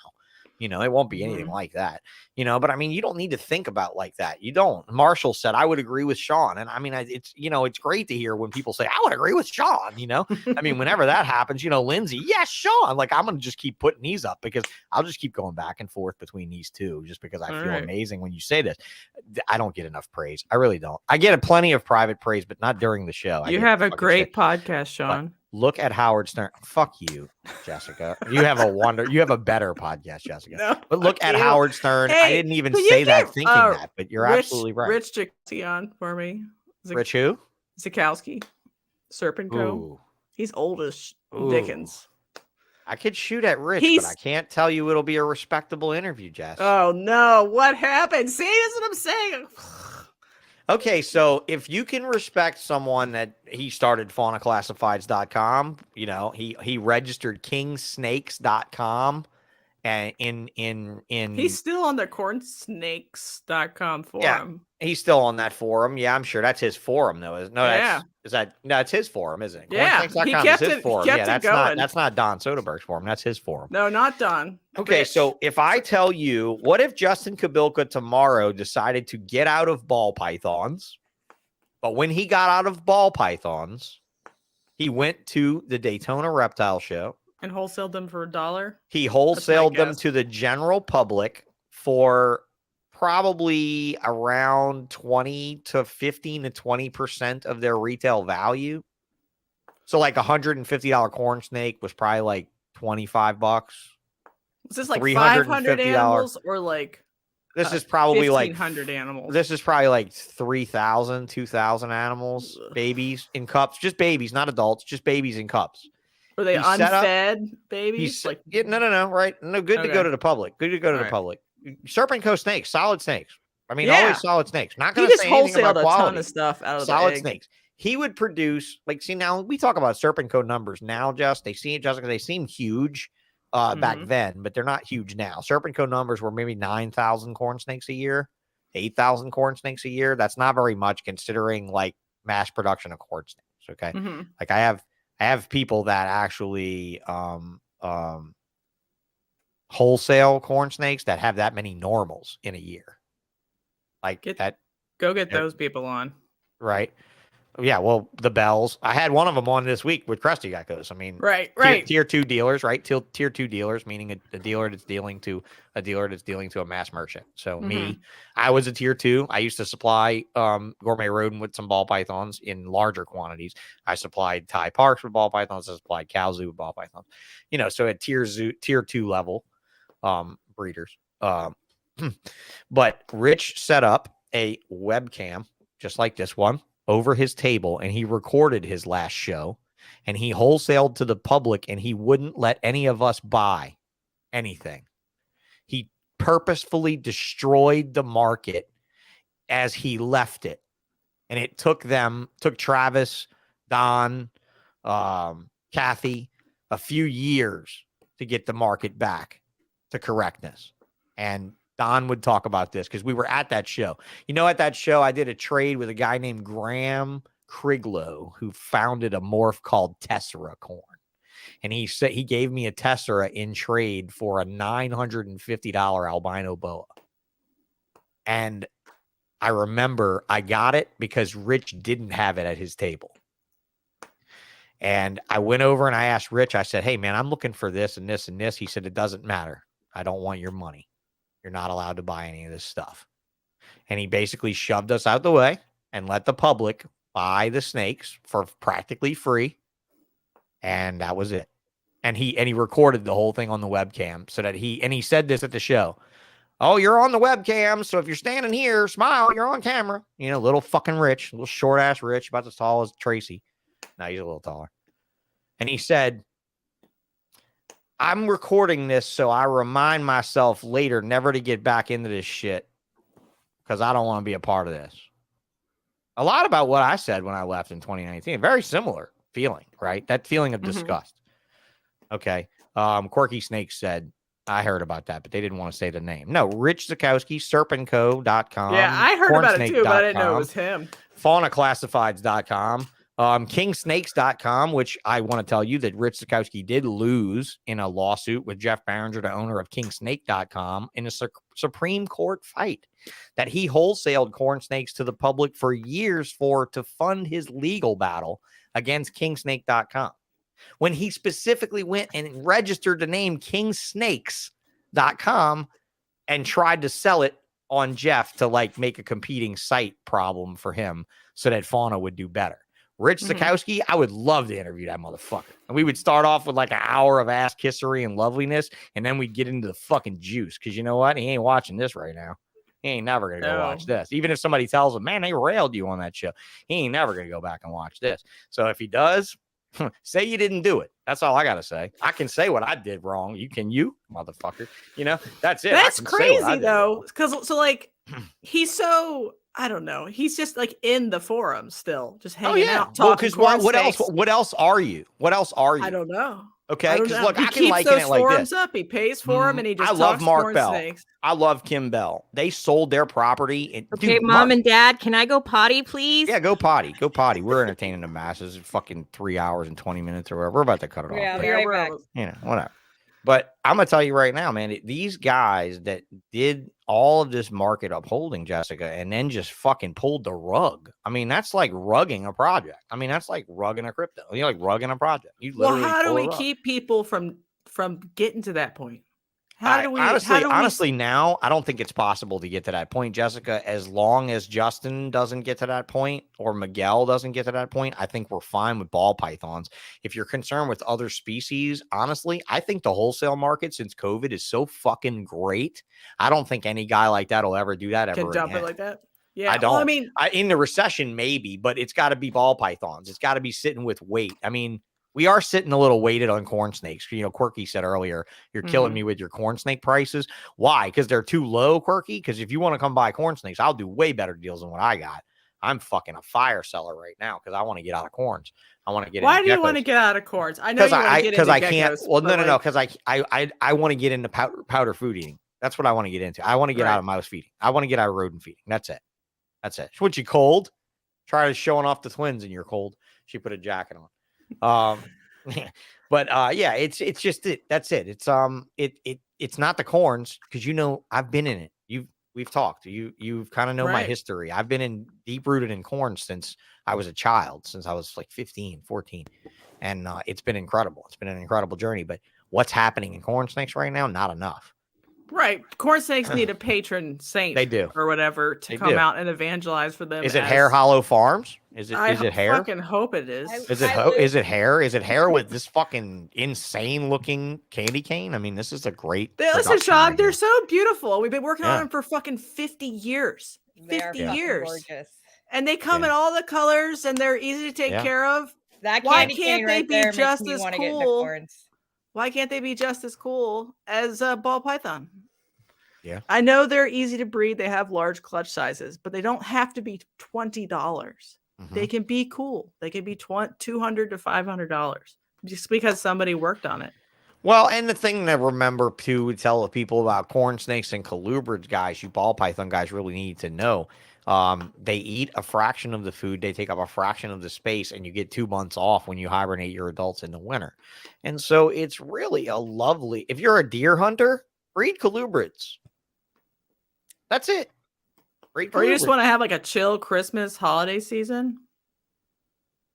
You know, it won't be anything like that, you know, but I mean, you don't need to think about like that. You don't. Marshall said, I would agree with Sean. And I mean, it's, you know, it's great to hear when people say, I would agree with Sean, you know, I mean, whenever that happens, you know, Lindsay, yes, Sean, like, I'm going to just keep putting these up because I'll just keep going back and forth between these two, just because I feel amazing when you say this. I don't get enough praise. I really don't. I get plenty of private praise, but not during the show. You have a great podcast, Sean. But look at Howard Stern. Fuck you, Jessica. You have a better podcast, Jessica. No, but look at Howard Stern. Hey, I didn't even say that thinking that, but you're absolutely right. Rich Zikowski on for me. Rich who? Zikowski. Serpent Co. He's old as Dickens. I could shoot at Rich, but I can't tell you it'll be a respectable interview, Jess. Oh, no. What happened? See, that's what I'm saying. Okay, so if you can respect someone that he started faunaclassifieds.com, you know, he registered kingsnakes.com and in he's still on the cornsnakes.com forum. Yeah, he's still on that forum. Yeah, I'm sure that's his forum though. That's his forum, isn't it? Yeah, he kept is his it, forum. kept Yeah, it going. that's not Don Soderbergh's forum. That's his forum. No, not Don. Okay, Rich. so if I tell you, what if Justin Kabilka tomorrow decided to get out of ball pythons, but when he got out of ball pythons, he went to the Daytona Reptile Show and wholesaled them for $1? He wholesaled them to the general public for probably around 15 to 20% of their retail value. So like $150 corn snake was probably like $25. Was this like 500 animals or like This is probably like 1,500 animals. This is probably like 3,000, 2,000 animals, babies in cups, just babies, not adults, just babies in cups. Were they He set up- unfed babies? Like no, right? No, good to go Okay. to the public. Good to go to the Alright. public. Serpent Co snakes, solid snakes. I mean, Yeah. always solid snakes. Not he going to just say anything wholesaled about a quality. ton of stuff out of Solid the egg. snakes. He would produce, like, see, now we talk about Serpent Co numbers now, they seem huge back then, but they're not huge now. Serpent Co numbers were maybe 9,000 corn snakes a year, 8,000 corn snakes a year. That's not very much considering like mass production of corn snakes. Okay. Mm-hmm. Like I have people that actually wholesale corn snakes that have that many normals in a year. Like Go get those people on. Right. Yeah, well, the Bells. I had one of them on this week with Krusty Geckos. I mean, Right. Tier 2 dealers, right? Tier 2 dealers, meaning a dealer that's dealing to a mass merchant. So me, I was a tier 2. I used to supply Gourmet Rodent with some ball pythons in larger quantities. I supplied Thai Parks with ball pythons. I supplied Cow Zoo with ball pythons. You know, so at tier 2 level breeders. But Rich set up a webcam just like this one over his table, and he recorded his last show, and he wholesaled to the public, and he wouldn't let any of us buy anything. He purposefully destroyed the market as he left it. And it took Travis, Don, Kathy, a few years to get the market back to correctness. And Don would talk about this because we were at that show. You know, at that show, I did a trade with a guy named Graham Kriglow, who founded a morph called Tessera Corn. And he said he gave me a Tessera in trade for a $950 albino boa. And I remember I got it because Rich didn't have it at his table. And I went over and I asked Rich, I said, hey, man, I'm looking for this and this and this. He said, it doesn't matter. I don't want your money. You're not allowed to buy any of this stuff. And he basically shoved us out the way and let the public buy the snakes for practically free. And that was it. And he recorded the whole thing on the webcam so that he said this at the show. Oh, you're on the webcam. So if you're standing here, smile, you're on camera. You know, little fucking Rich, little short ass Rich, about as tall as Tracy. No, he's a little taller. And he said, I'm recording this so I remind myself later never to get back into this shit because I don't want to be a part of this. A lot about what I said when I left in 2019. Very similar feeling, right? That feeling of disgust. Okay. Quirky Snake said, I heard about that, but they didn't want to say the name. No, Rich Zakowski, serpentco.com. Yeah, I heard about it too, but I didn't know it was him. FaunaClassifieds.com. Kingsnakes.com, which I want to tell you that Rich Zakowski did lose in a lawsuit with Jeff Barringer, the owner of Kingsnake.com, in a Supreme Court fight that he wholesaled corn snakes to the public for years to fund his legal battle against Kingsnake.com. When he specifically went and registered the name Kingsnakes.com and tried to sell it on Jeff to like make a competing site problem for him so that Fauna would do better. Rich Zakowski, I would love to interview that motherfucker. And we would start off with like an hour of ass kissery and loveliness, and then we'd get into the fucking juice. Because you know what? He ain't watching this right now. He ain't never going to go watch this. Even if somebody tells him, man, they railed you on that show, he ain't never going to go back and watch this. So if he does, say you didn't do it. That's all I got to say. I can say what I did wrong. You motherfucker. You know, that's it. That's crazy, though. Because, so like, he's so... I don't know. He's just like in the forum still, just hanging out. Well, because what else? What else are you? What else are you? I don't know. Okay, because look, he I can keeps liken those it like forums this. up. He pays for them, and he just I love talks Mark corn Bell. snakes. I love Kim Bell. They sold their property. And, Okay, dude, Mom and Dad, can I go potty, please? Yeah, go potty. Go potty. We're entertaining the masses. Fucking 3 hours and 20 minutes or whatever. We're about to cut it off. Yeah, but, be right back. you know, whatever. But I'm gonna tell you right now, man, these guys that did all of this market upholding, Jessica, and then just fucking pulled the rug. I mean, that's like rugging a project. I mean, that's like rugging a crypto. You're like rugging a project. You Well, literally how do pull we a rug. keep people from getting to that point? Honestly, now I don't think it's possible to get to that point, Jessica. As long as Justin doesn't get to that point or Miguel doesn't get to that point, I think we're fine with ball pythons. If you're concerned with other species, honestly, I think the wholesale market since COVID is so fucking great. I don't think any guy like that will ever do that ever Can dump again. it like that. Yeah, I don't. Well, I mean, in the recession, maybe, but it's got to be ball pythons. It's got to be sitting with weight. I mean, we are sitting a little weighted on corn snakes. You know, Quirky said earlier, you're killing me with your corn snake prices. Why? Because they're too low, Quirky? Because if you want to come buy corn snakes, I'll do way better deals than what I got. I'm fucking a fire seller right now because I want to get out of corns. I want to get. Why do you want to get out of corns? I know you want to get into I can't. geckos, Well, no, because I want to get into powder food eating. That's what I want to get into. I want to get out of mouse feeding. I want to get out of rodent feeding. That's it. That's it. What, you cold? Try showing off the twins and you're cold. She put a jacket on. But yeah, it's just it. That's it. It's not the corns because I've been in it. We've talked. You've kind of know my history. I've been deep rooted in corn since I was a child, since I was like 15, 14. And it's been incredible. It's been an incredible journey. But what's happening in corn snakes right now? Not enough. Right. Corn snakes need a patron saint. They do. Or whatever to come out and evangelize for them. Is it Hair Hollow Farms? Is it hair? I fucking hope it is. Is it hair? Is it hair with this fucking insane looking candy cane? I mean, this is a great. Listen, Sean, they're so beautiful. We've been working on them for fucking 50 years. 50 years. Gorgeous. And they come in all the colors and they're easy to take care of. That Why candy can't cane they right be there just makes me as wanna get into cool? corns. Why can't they be just as cool as a ball python? Yeah. I know they're easy to breed. They have large clutch sizes, but they don't have to be $20. They can be cool. They can be $200 to $500 just because somebody worked on it. Well, and the thing to remember too, to tell people about corn snakes and colubrids, guys, you ball python guys really need to know. They eat a fraction of the food. They take up a fraction of the space, and you get 2 months off when you hibernate your adults in the winter. And so it's really a lovely. If you're a deer hunter, breed colubrids. That's it. Or you just want to have like a chill Christmas holiday season?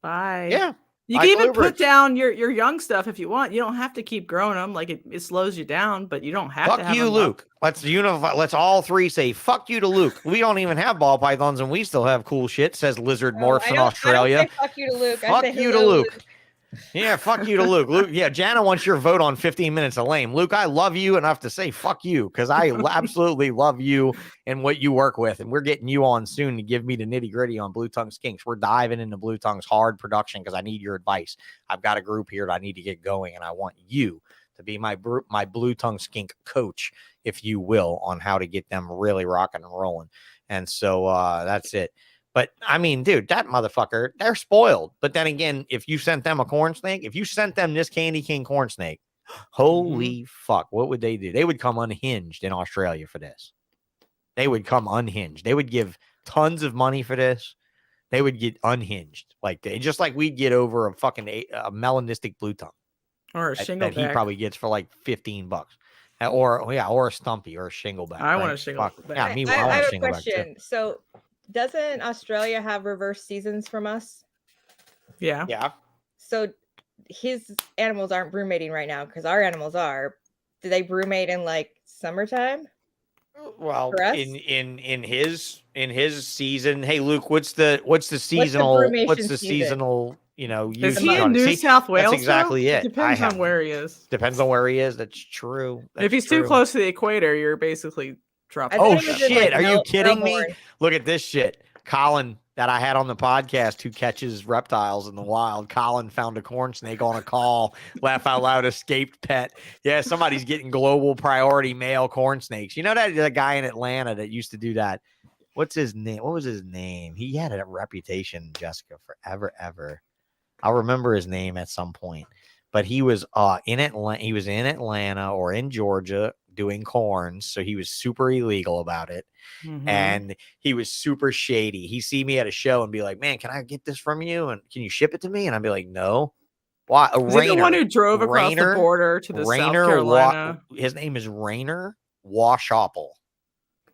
Bye. Yeah. You can even put down your young stuff if you want. You don't have to keep growing them. Like it slows you down, but you don't have to. Fuck you, Luke. Let's unify. Let's all three say fuck you to Luke. We don't even have ball pythons and we still have cool shit, says Lizard Morphs in Australia. I don't say fuck you to Luke. Fuck you to Luke. Yeah, fuck you to Luke. Luke, yeah, Jana wants your vote on 15 minutes of lame. Luke, I love you enough to say fuck you because I absolutely love you and what you work with. And we're getting you on soon to give me the nitty gritty on Blue Tongue Skinks. We're diving into Blue Tongue's hard production because I need your advice. I've got a group here that I need to get going, and I want you to be my Blue Tongue Skink coach, if you will, on how to get them really rocking and rolling. And so that's it. But I mean, dude, that motherfucker, they're spoiled. But then again, if you sent them a corn snake, if you sent them this Candy King corn snake, holy fuck, what would they do? They would come unhinged in Australia for this. They would come unhinged. They would give tons of money for this. They would get unhinged. Just like we'd get over a fucking a melanistic blue tongue. Or a shingleback. That he probably gets for like $15. Or a stumpy or a shingleback. I want a shingleback. Yeah, I have a question. So doesn't Australia have reverse seasons from us? Yeah. Yeah. So his animals aren't broodmating right now because our animals are. Do they broodmate in like summertime? Well, in his season, hey Luke, what's the seasonal? What's the seasonal? You know, is he in New South Wales? That's exactly it. Depends on where he is. Depends on where he is. That's true. If he's too close to the equator, you're basically dropping. Oh shit! Are you kidding me? Look at this shit. Colin, that I had on the podcast, who catches reptiles in the wild. Colin found a corn snake on a call. Laugh out loud, escaped pet. Yeah, somebody's getting global priority male corn snakes. You know that guy in Atlanta that used to do that. What's his name? What was his name? He had a reputation, Jessica, forever, ever. I'll remember his name at some point. But he was in Atlanta. He was in Atlanta or in Georgia doing corns, so he was super illegal about it. And he was super shady. He see me at a show and be like, "Man, can I get this from you? And can you ship it to me?" And I'd be like, "No." Why? Is he the one who drove across the border to the South Carolina? His name is Rainer Washopple.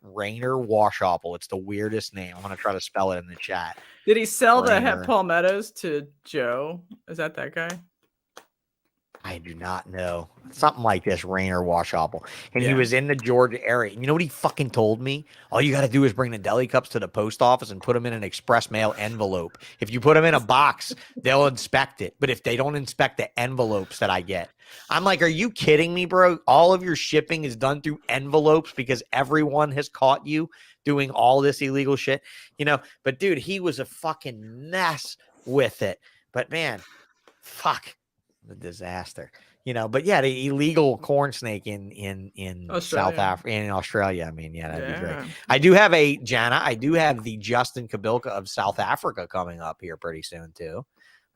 Rainer Washopple. It's the weirdest name. I'm gonna try to spell it in the chat. Did he sell the het palmettos to Joe? Is that guy? I do not know. Something like this, rain or wash apple. And he Yeah. was in the Georgia area. And you know what he fucking told me? All you got to do is bring the deli cups to the post office and put them in an express mail envelope. If you put them in a box, they'll inspect it. But if they don't inspect the envelopes that I get, I'm like, are you kidding me, bro? All of your shipping is done through envelopes because everyone has caught you doing all this illegal shit, you know? But dude, he was a fucking mess with it. But man, fuck. The disaster, you know. But yeah, the illegal corn snake in South Africa, in Australia. I mean, yeah, that'd be great. I do have a Jana. I do have the Justin Kabilka of South Africa coming up here pretty soon too.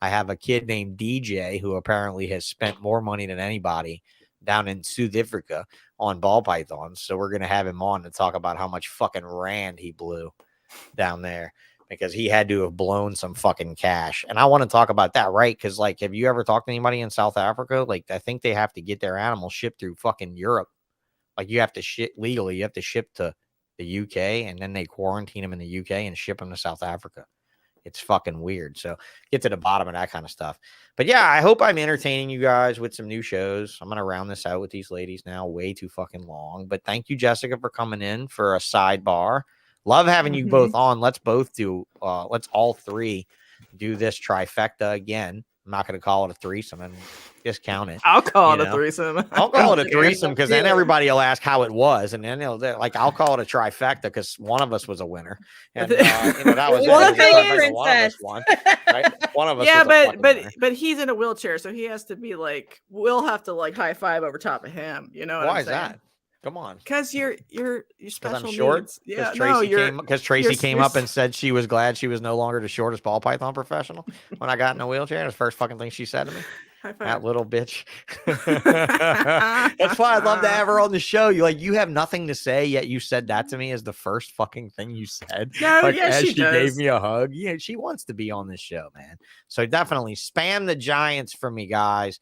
I have a kid named DJ who apparently has spent more money than anybody down in South Africa on ball pythons. So we're gonna have him on to talk about how much fucking rand he blew down there, because he had to have blown some fucking cash. And I want to talk about that, right? Because, like, have you ever talked to anybody in South Africa? Like, I think they have to get their animals shipped through fucking Europe. Like, you have to ship legally. You have to ship to the UK, and then they quarantine them in the UK and ship them to South Africa. It's fucking weird. So get to the bottom of that kind of stuff. But yeah, I hope I'm entertaining you guys with some new shows. I'm going to round this out with these ladies now. Way too fucking long. But thank you, Jessica, for coming in for a sidebar. Love having you both on. Let's both do, let's all three do this trifecta again. I'm not going to call it a threesome and just count it. I'll call it a threesome. I'll call it a threesome because then everybody will ask how it was. And then they'll like, I'll call it a trifecta because one of us was a winner. And, you know, that was One it. princess. One of us won, right? One of us Yeah, was a winner. but he's in a wheelchair, so he has to be like, we'll have to like high five over top of him. You know what Why I'm is saying? that? Come on. Because you're special I'm short. needs. Yeah, Because Tracy came up and said she was glad she was no longer the shortest ball python professional when I got in a wheelchair. That's the first fucking thing she said to me. High five. That little bitch. That's why I'd love to have her on the show. You have nothing to say, yet you said that to me as the first fucking thing you said. No, like, yeah, as she does. gave me a hug. Yeah, she wants to be on this show, man. So definitely spam the Giants for me, guys.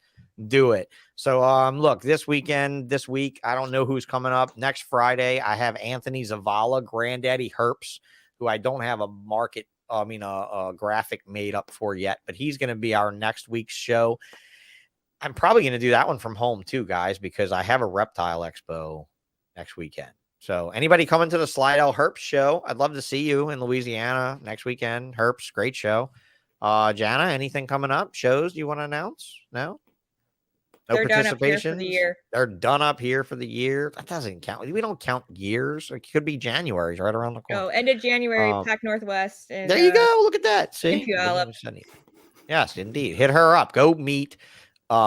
Do it. So look, this week, I don't know who's coming up. Next Friday, I have Anthony Zavala, Granddaddy Herps, who I don't have a graphic made up for yet, but he's going to be our next week's show. I'm probably going to do that one from home too, guys, because I have a reptile expo next weekend. So anybody coming to the Slidell Herps show, I'd love to see you in Louisiana next weekend. Herps, great show. Jana, anything coming up? Shows you want to announce? No? No They're done up here for the year. They're done up here for the year. That doesn't count. We don't count years. It could be January's right around the corner. Oh, end of January, Pac Northwest. And, there you go. Look at that. See? Puyallup. Yes, indeed. Hit her up. Go meet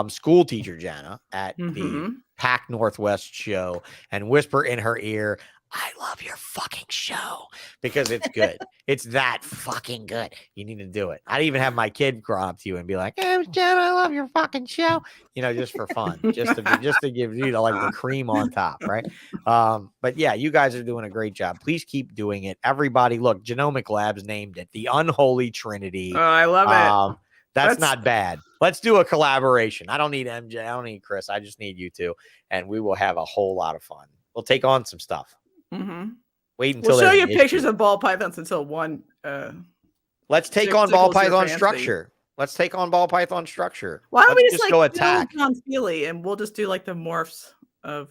school teacher Jana at the Pac Northwest show and whisper in her ear, I love your fucking show, because it's good. It's that fucking good. You need to do it. I'd even have my kid crawl up to you and be like, hey, Jana, I love your fucking show. You know, just for fun, just to give you like the cream on top, right? But yeah, you guys are doing a great job. Please keep doing it. Everybody, look, Genomic Labs named it the Unholy Trinity. Oh, I love it. That's not bad. Let's do a collaboration. I don't need MJ. I don't need Chris. I just need you two, and we will have a whole lot of fun. We'll take on some stuff. Wait until we'll show you pictures of ball pythons until one. Let's take on ball python structure. Let's take on ball python structure. Why don't we just go attack John Feely and we'll just do like the morphs of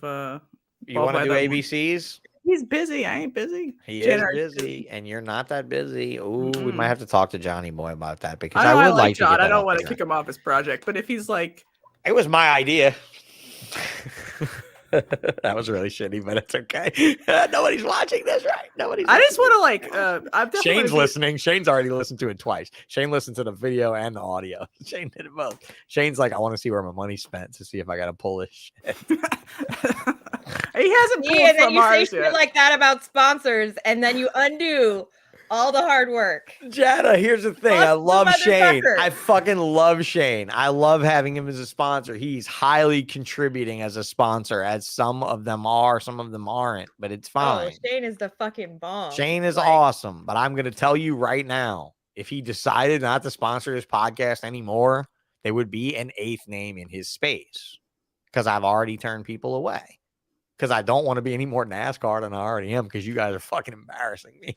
you want to do ABCs? He's busy. I ain't busy. He is busy, and you're not that busy. Oh, we might have to talk to Johnny Boy about that, because I would like John. to. I don't want to kick him off his project, but if he's like, it was my idea. That was really shitty, but it's okay. Nobody's watching this, right? I just want to like. Shane's listening. Shane's already listened to it twice. Shane listened to the video and the audio. Shane did it both. Shane's like, I want to see where my money's spent to see if I got to pull this shit. He hasn't pulled and then from you say ours shit yet. like that about sponsors, and then you undo all the hard work. Jana, here's the thing. I love Shane. motherfucker. I fucking love Shane. I love having him as a sponsor. He's highly contributing as a sponsor, as some of them are, some of them aren't, but it's fine. Oh, Shane is the fucking bomb. Shane is awesome, but I'm going to tell you right now, if he decided not to sponsor his podcast anymore, there would be an 8th name in his space, because I've already turned people away. because I don't want to be any more NASCAR than I already am because you guys are fucking embarrassing me.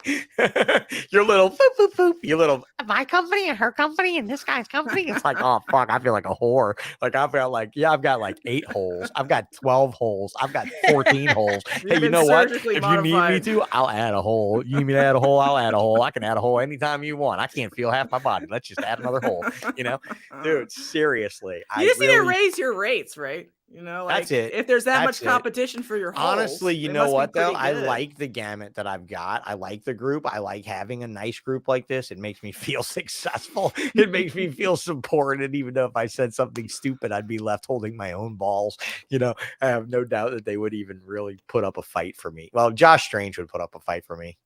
Your little boop, boop, boop, your little my company and her company and this guy's company. It's like, oh fuck, I feel like a whore. Like I feel like, yeah, I've got like 8 holes. I've got 12 holes. I've got 14 holes. You've Hey, you been know what? surgically If you need me modified. to, I'll add a hole. You need me to add a hole, I'll add a hole. I can add a hole anytime you want. I can't feel half my body. Let's just add another hole. You know, dude, seriously. You just need to raise your rates, right? You know, like That's it. if there's that That's much it. competition for your holes, Honestly, you they know must be what though? pretty I good. like the gamut that I've got. I like the group. I like having a nice group like this. It makes me feel successful. It makes me feel supported. Even though if I said something stupid, I'd be left holding my own balls. You know, I have no doubt that they would even really put up a fight for me. Well, Josh Strange would put up a fight for me.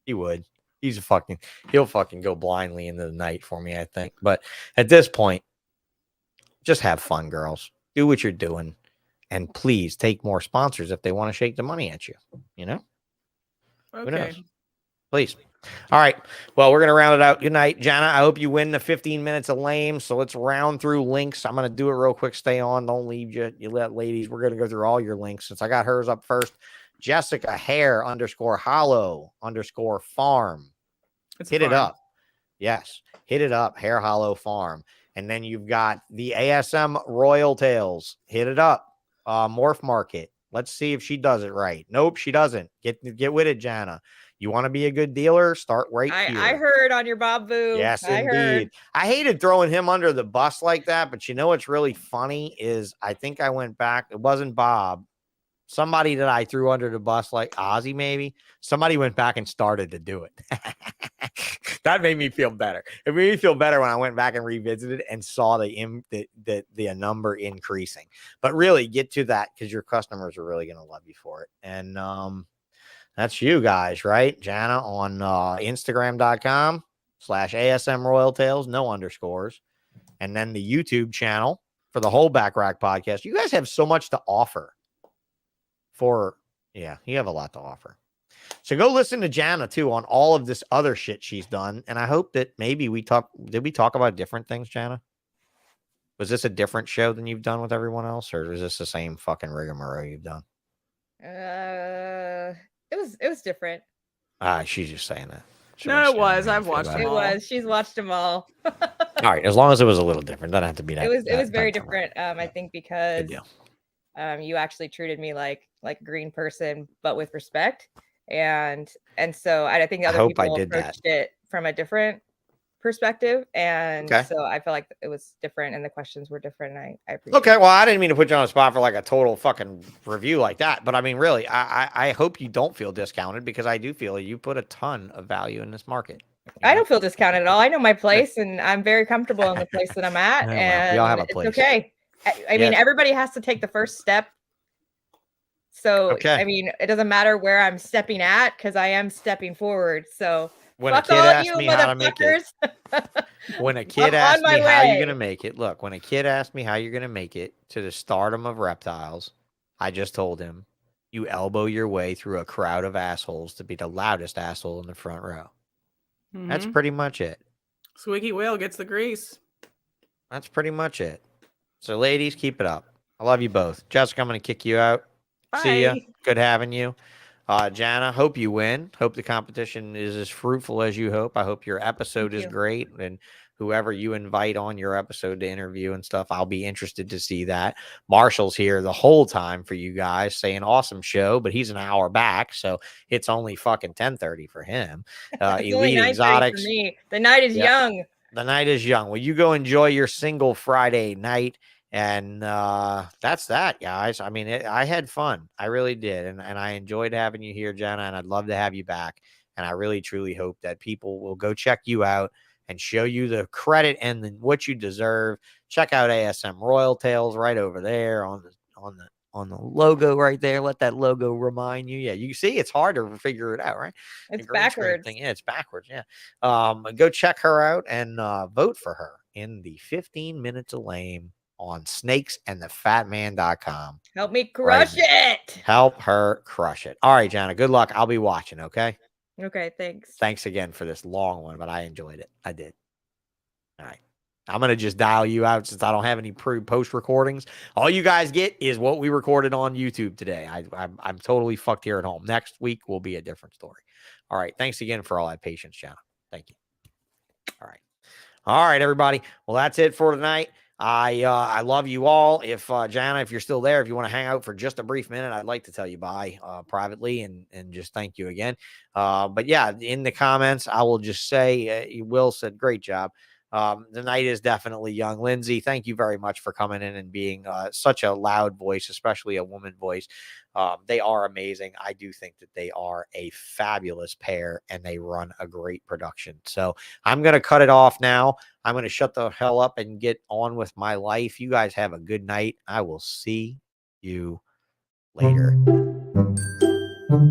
He would. He'll fucking go blindly into the night for me, I think. But at this point, just have fun, girls. Do what you're doing. And please take more sponsors if they want to shake the money at you. You know? Who knows? Okay. Please. All right. Well, we're going to round it out. Good night, Jana. I hope you win the 15 minutes of lame. So let's round through links. I'm going to do it real quick. Stay on. Don't leave you let ladies. We're going to go through all your links since I got hers up first. Jessica Hair _hollow_farm. Hit it up. Yes. Hit it up. Hair Hollow Farm. And then you've got the ASM Royal Tails. Hit it up. Morph Market. Let's see if she does it right. Nope, she doesn't. Get with it, Jana. You want to be a good dealer? Start right here. I heard on your Bob Boo. Yes, I indeed. heard. I hated throwing him under the bus like that, but you know what's really funny is I think I went back. It wasn't Bob. Somebody that I threw under the bus, like Ozzy, maybe. Somebody went back and started to do it. That made me feel better. It made me feel better when I went back and revisited and saw the number increasing. But really, get to that because your customers are really going to love you for it. And that's you guys, right? Jana on Instagram.com/ASM Royal Tales, no underscores. And then the YouTube channel for the Holdback Rack Podcast. You guys have so much to offer. You have a lot to offer. So go listen to Jana too on all of this other shit she's done. And I hope that maybe did we talk about different things, Jana? Was this a different show than you've done with everyone else? Or is this the same fucking rigmarole you've done? It was different. She's just saying that. No, it was. I've watched them It all. was. She's watched them all. All right. As long as it was a little different. Doesn't have to be that. It was very different. I think because Good deal. you actually treated me like a green person, but with respect. And so I think other people approached it from a different perspective. And so I feel like it was different and the questions were different. And I appreciate Okay. Well, I didn't mean to put you on the spot for like a total fucking review like that. But I mean, really, I hope you don't feel discounted because I do feel you put a ton of value in this market. I don't feel discounted at all. I know my place and I'm very comfortable in the place that I'm at. And we all have a it's place. okay. I mean, everybody has to take the first step. So, I mean, it doesn't matter where I'm stepping at because I am stepping forward. So, when fuck a kid all asked you me how to make it, when a kid asked me how you're going to make it, look, when a kid asked me how you're going to make it to the stardom of reptiles, I just told him, you elbow your way through a crowd of assholes to be the loudest asshole in the front row. Mm-hmm. That's pretty much it. Squeaky wheel gets the grease. That's pretty much it. So, ladies, keep it up. I love you both. Jessica, I'm going to kick you out. Bye. See ya. Good having you. Jana, hope you win. Hope the competition is as fruitful as you hope. I hope your episode is great. And whoever you invite on your episode to interview and stuff, I'll be interested to see that. Marshall's here the whole time for you guys saying awesome show, but he's an hour back. So it's only fucking 10:30 for him. Elite Exotics. For me. The night is young. The night is young. Well, you go enjoy your single Friday night. And that's that, guys. I mean, I had fun. I really did. And I enjoyed having you here, Jana, and I'd love to have you back. And I really, truly hope that people will go check you out and show you the credit and what you deserve. Check out ASM Royal Tales right over there on the logo right there. Let that logo remind you. Yeah, you see, it's hard to figure it out, right? It's backwards. Yeah, it's backwards. Yeah. Go check her out and vote for her in the 15 Minutes of Lame on snakesandthefatman.com. Help me crush it. Help her crush it. All right, Jana, good luck. I'll be watching, okay? Okay, thanks. Thanks again for this long one, but I enjoyed it. I did. All right. I'm going to just dial you out since I don't have any post recordings. All you guys get is what we recorded on YouTube today. I'm totally fucked here at home. Next week will be a different story. All right. Thanks again for all that patience, Jana. Thank you. All right. All right, everybody. Well, that's it for tonight. I love you all. If Jana, if you're still there, if you want to hang out for just a brief minute, I'd like to tell you bye privately and just thank you again. But yeah, in the comments, I will just say Will said great job. The night is definitely young. Lindsay, thank you very much for coming in and being such a loud voice, especially a woman voice. They are amazing. I do think that they are a fabulous pair and they run a great production. So I'm going to cut it off now. I'm going to shut the hell up and get on with my life. You guys have a good night. I will see you later.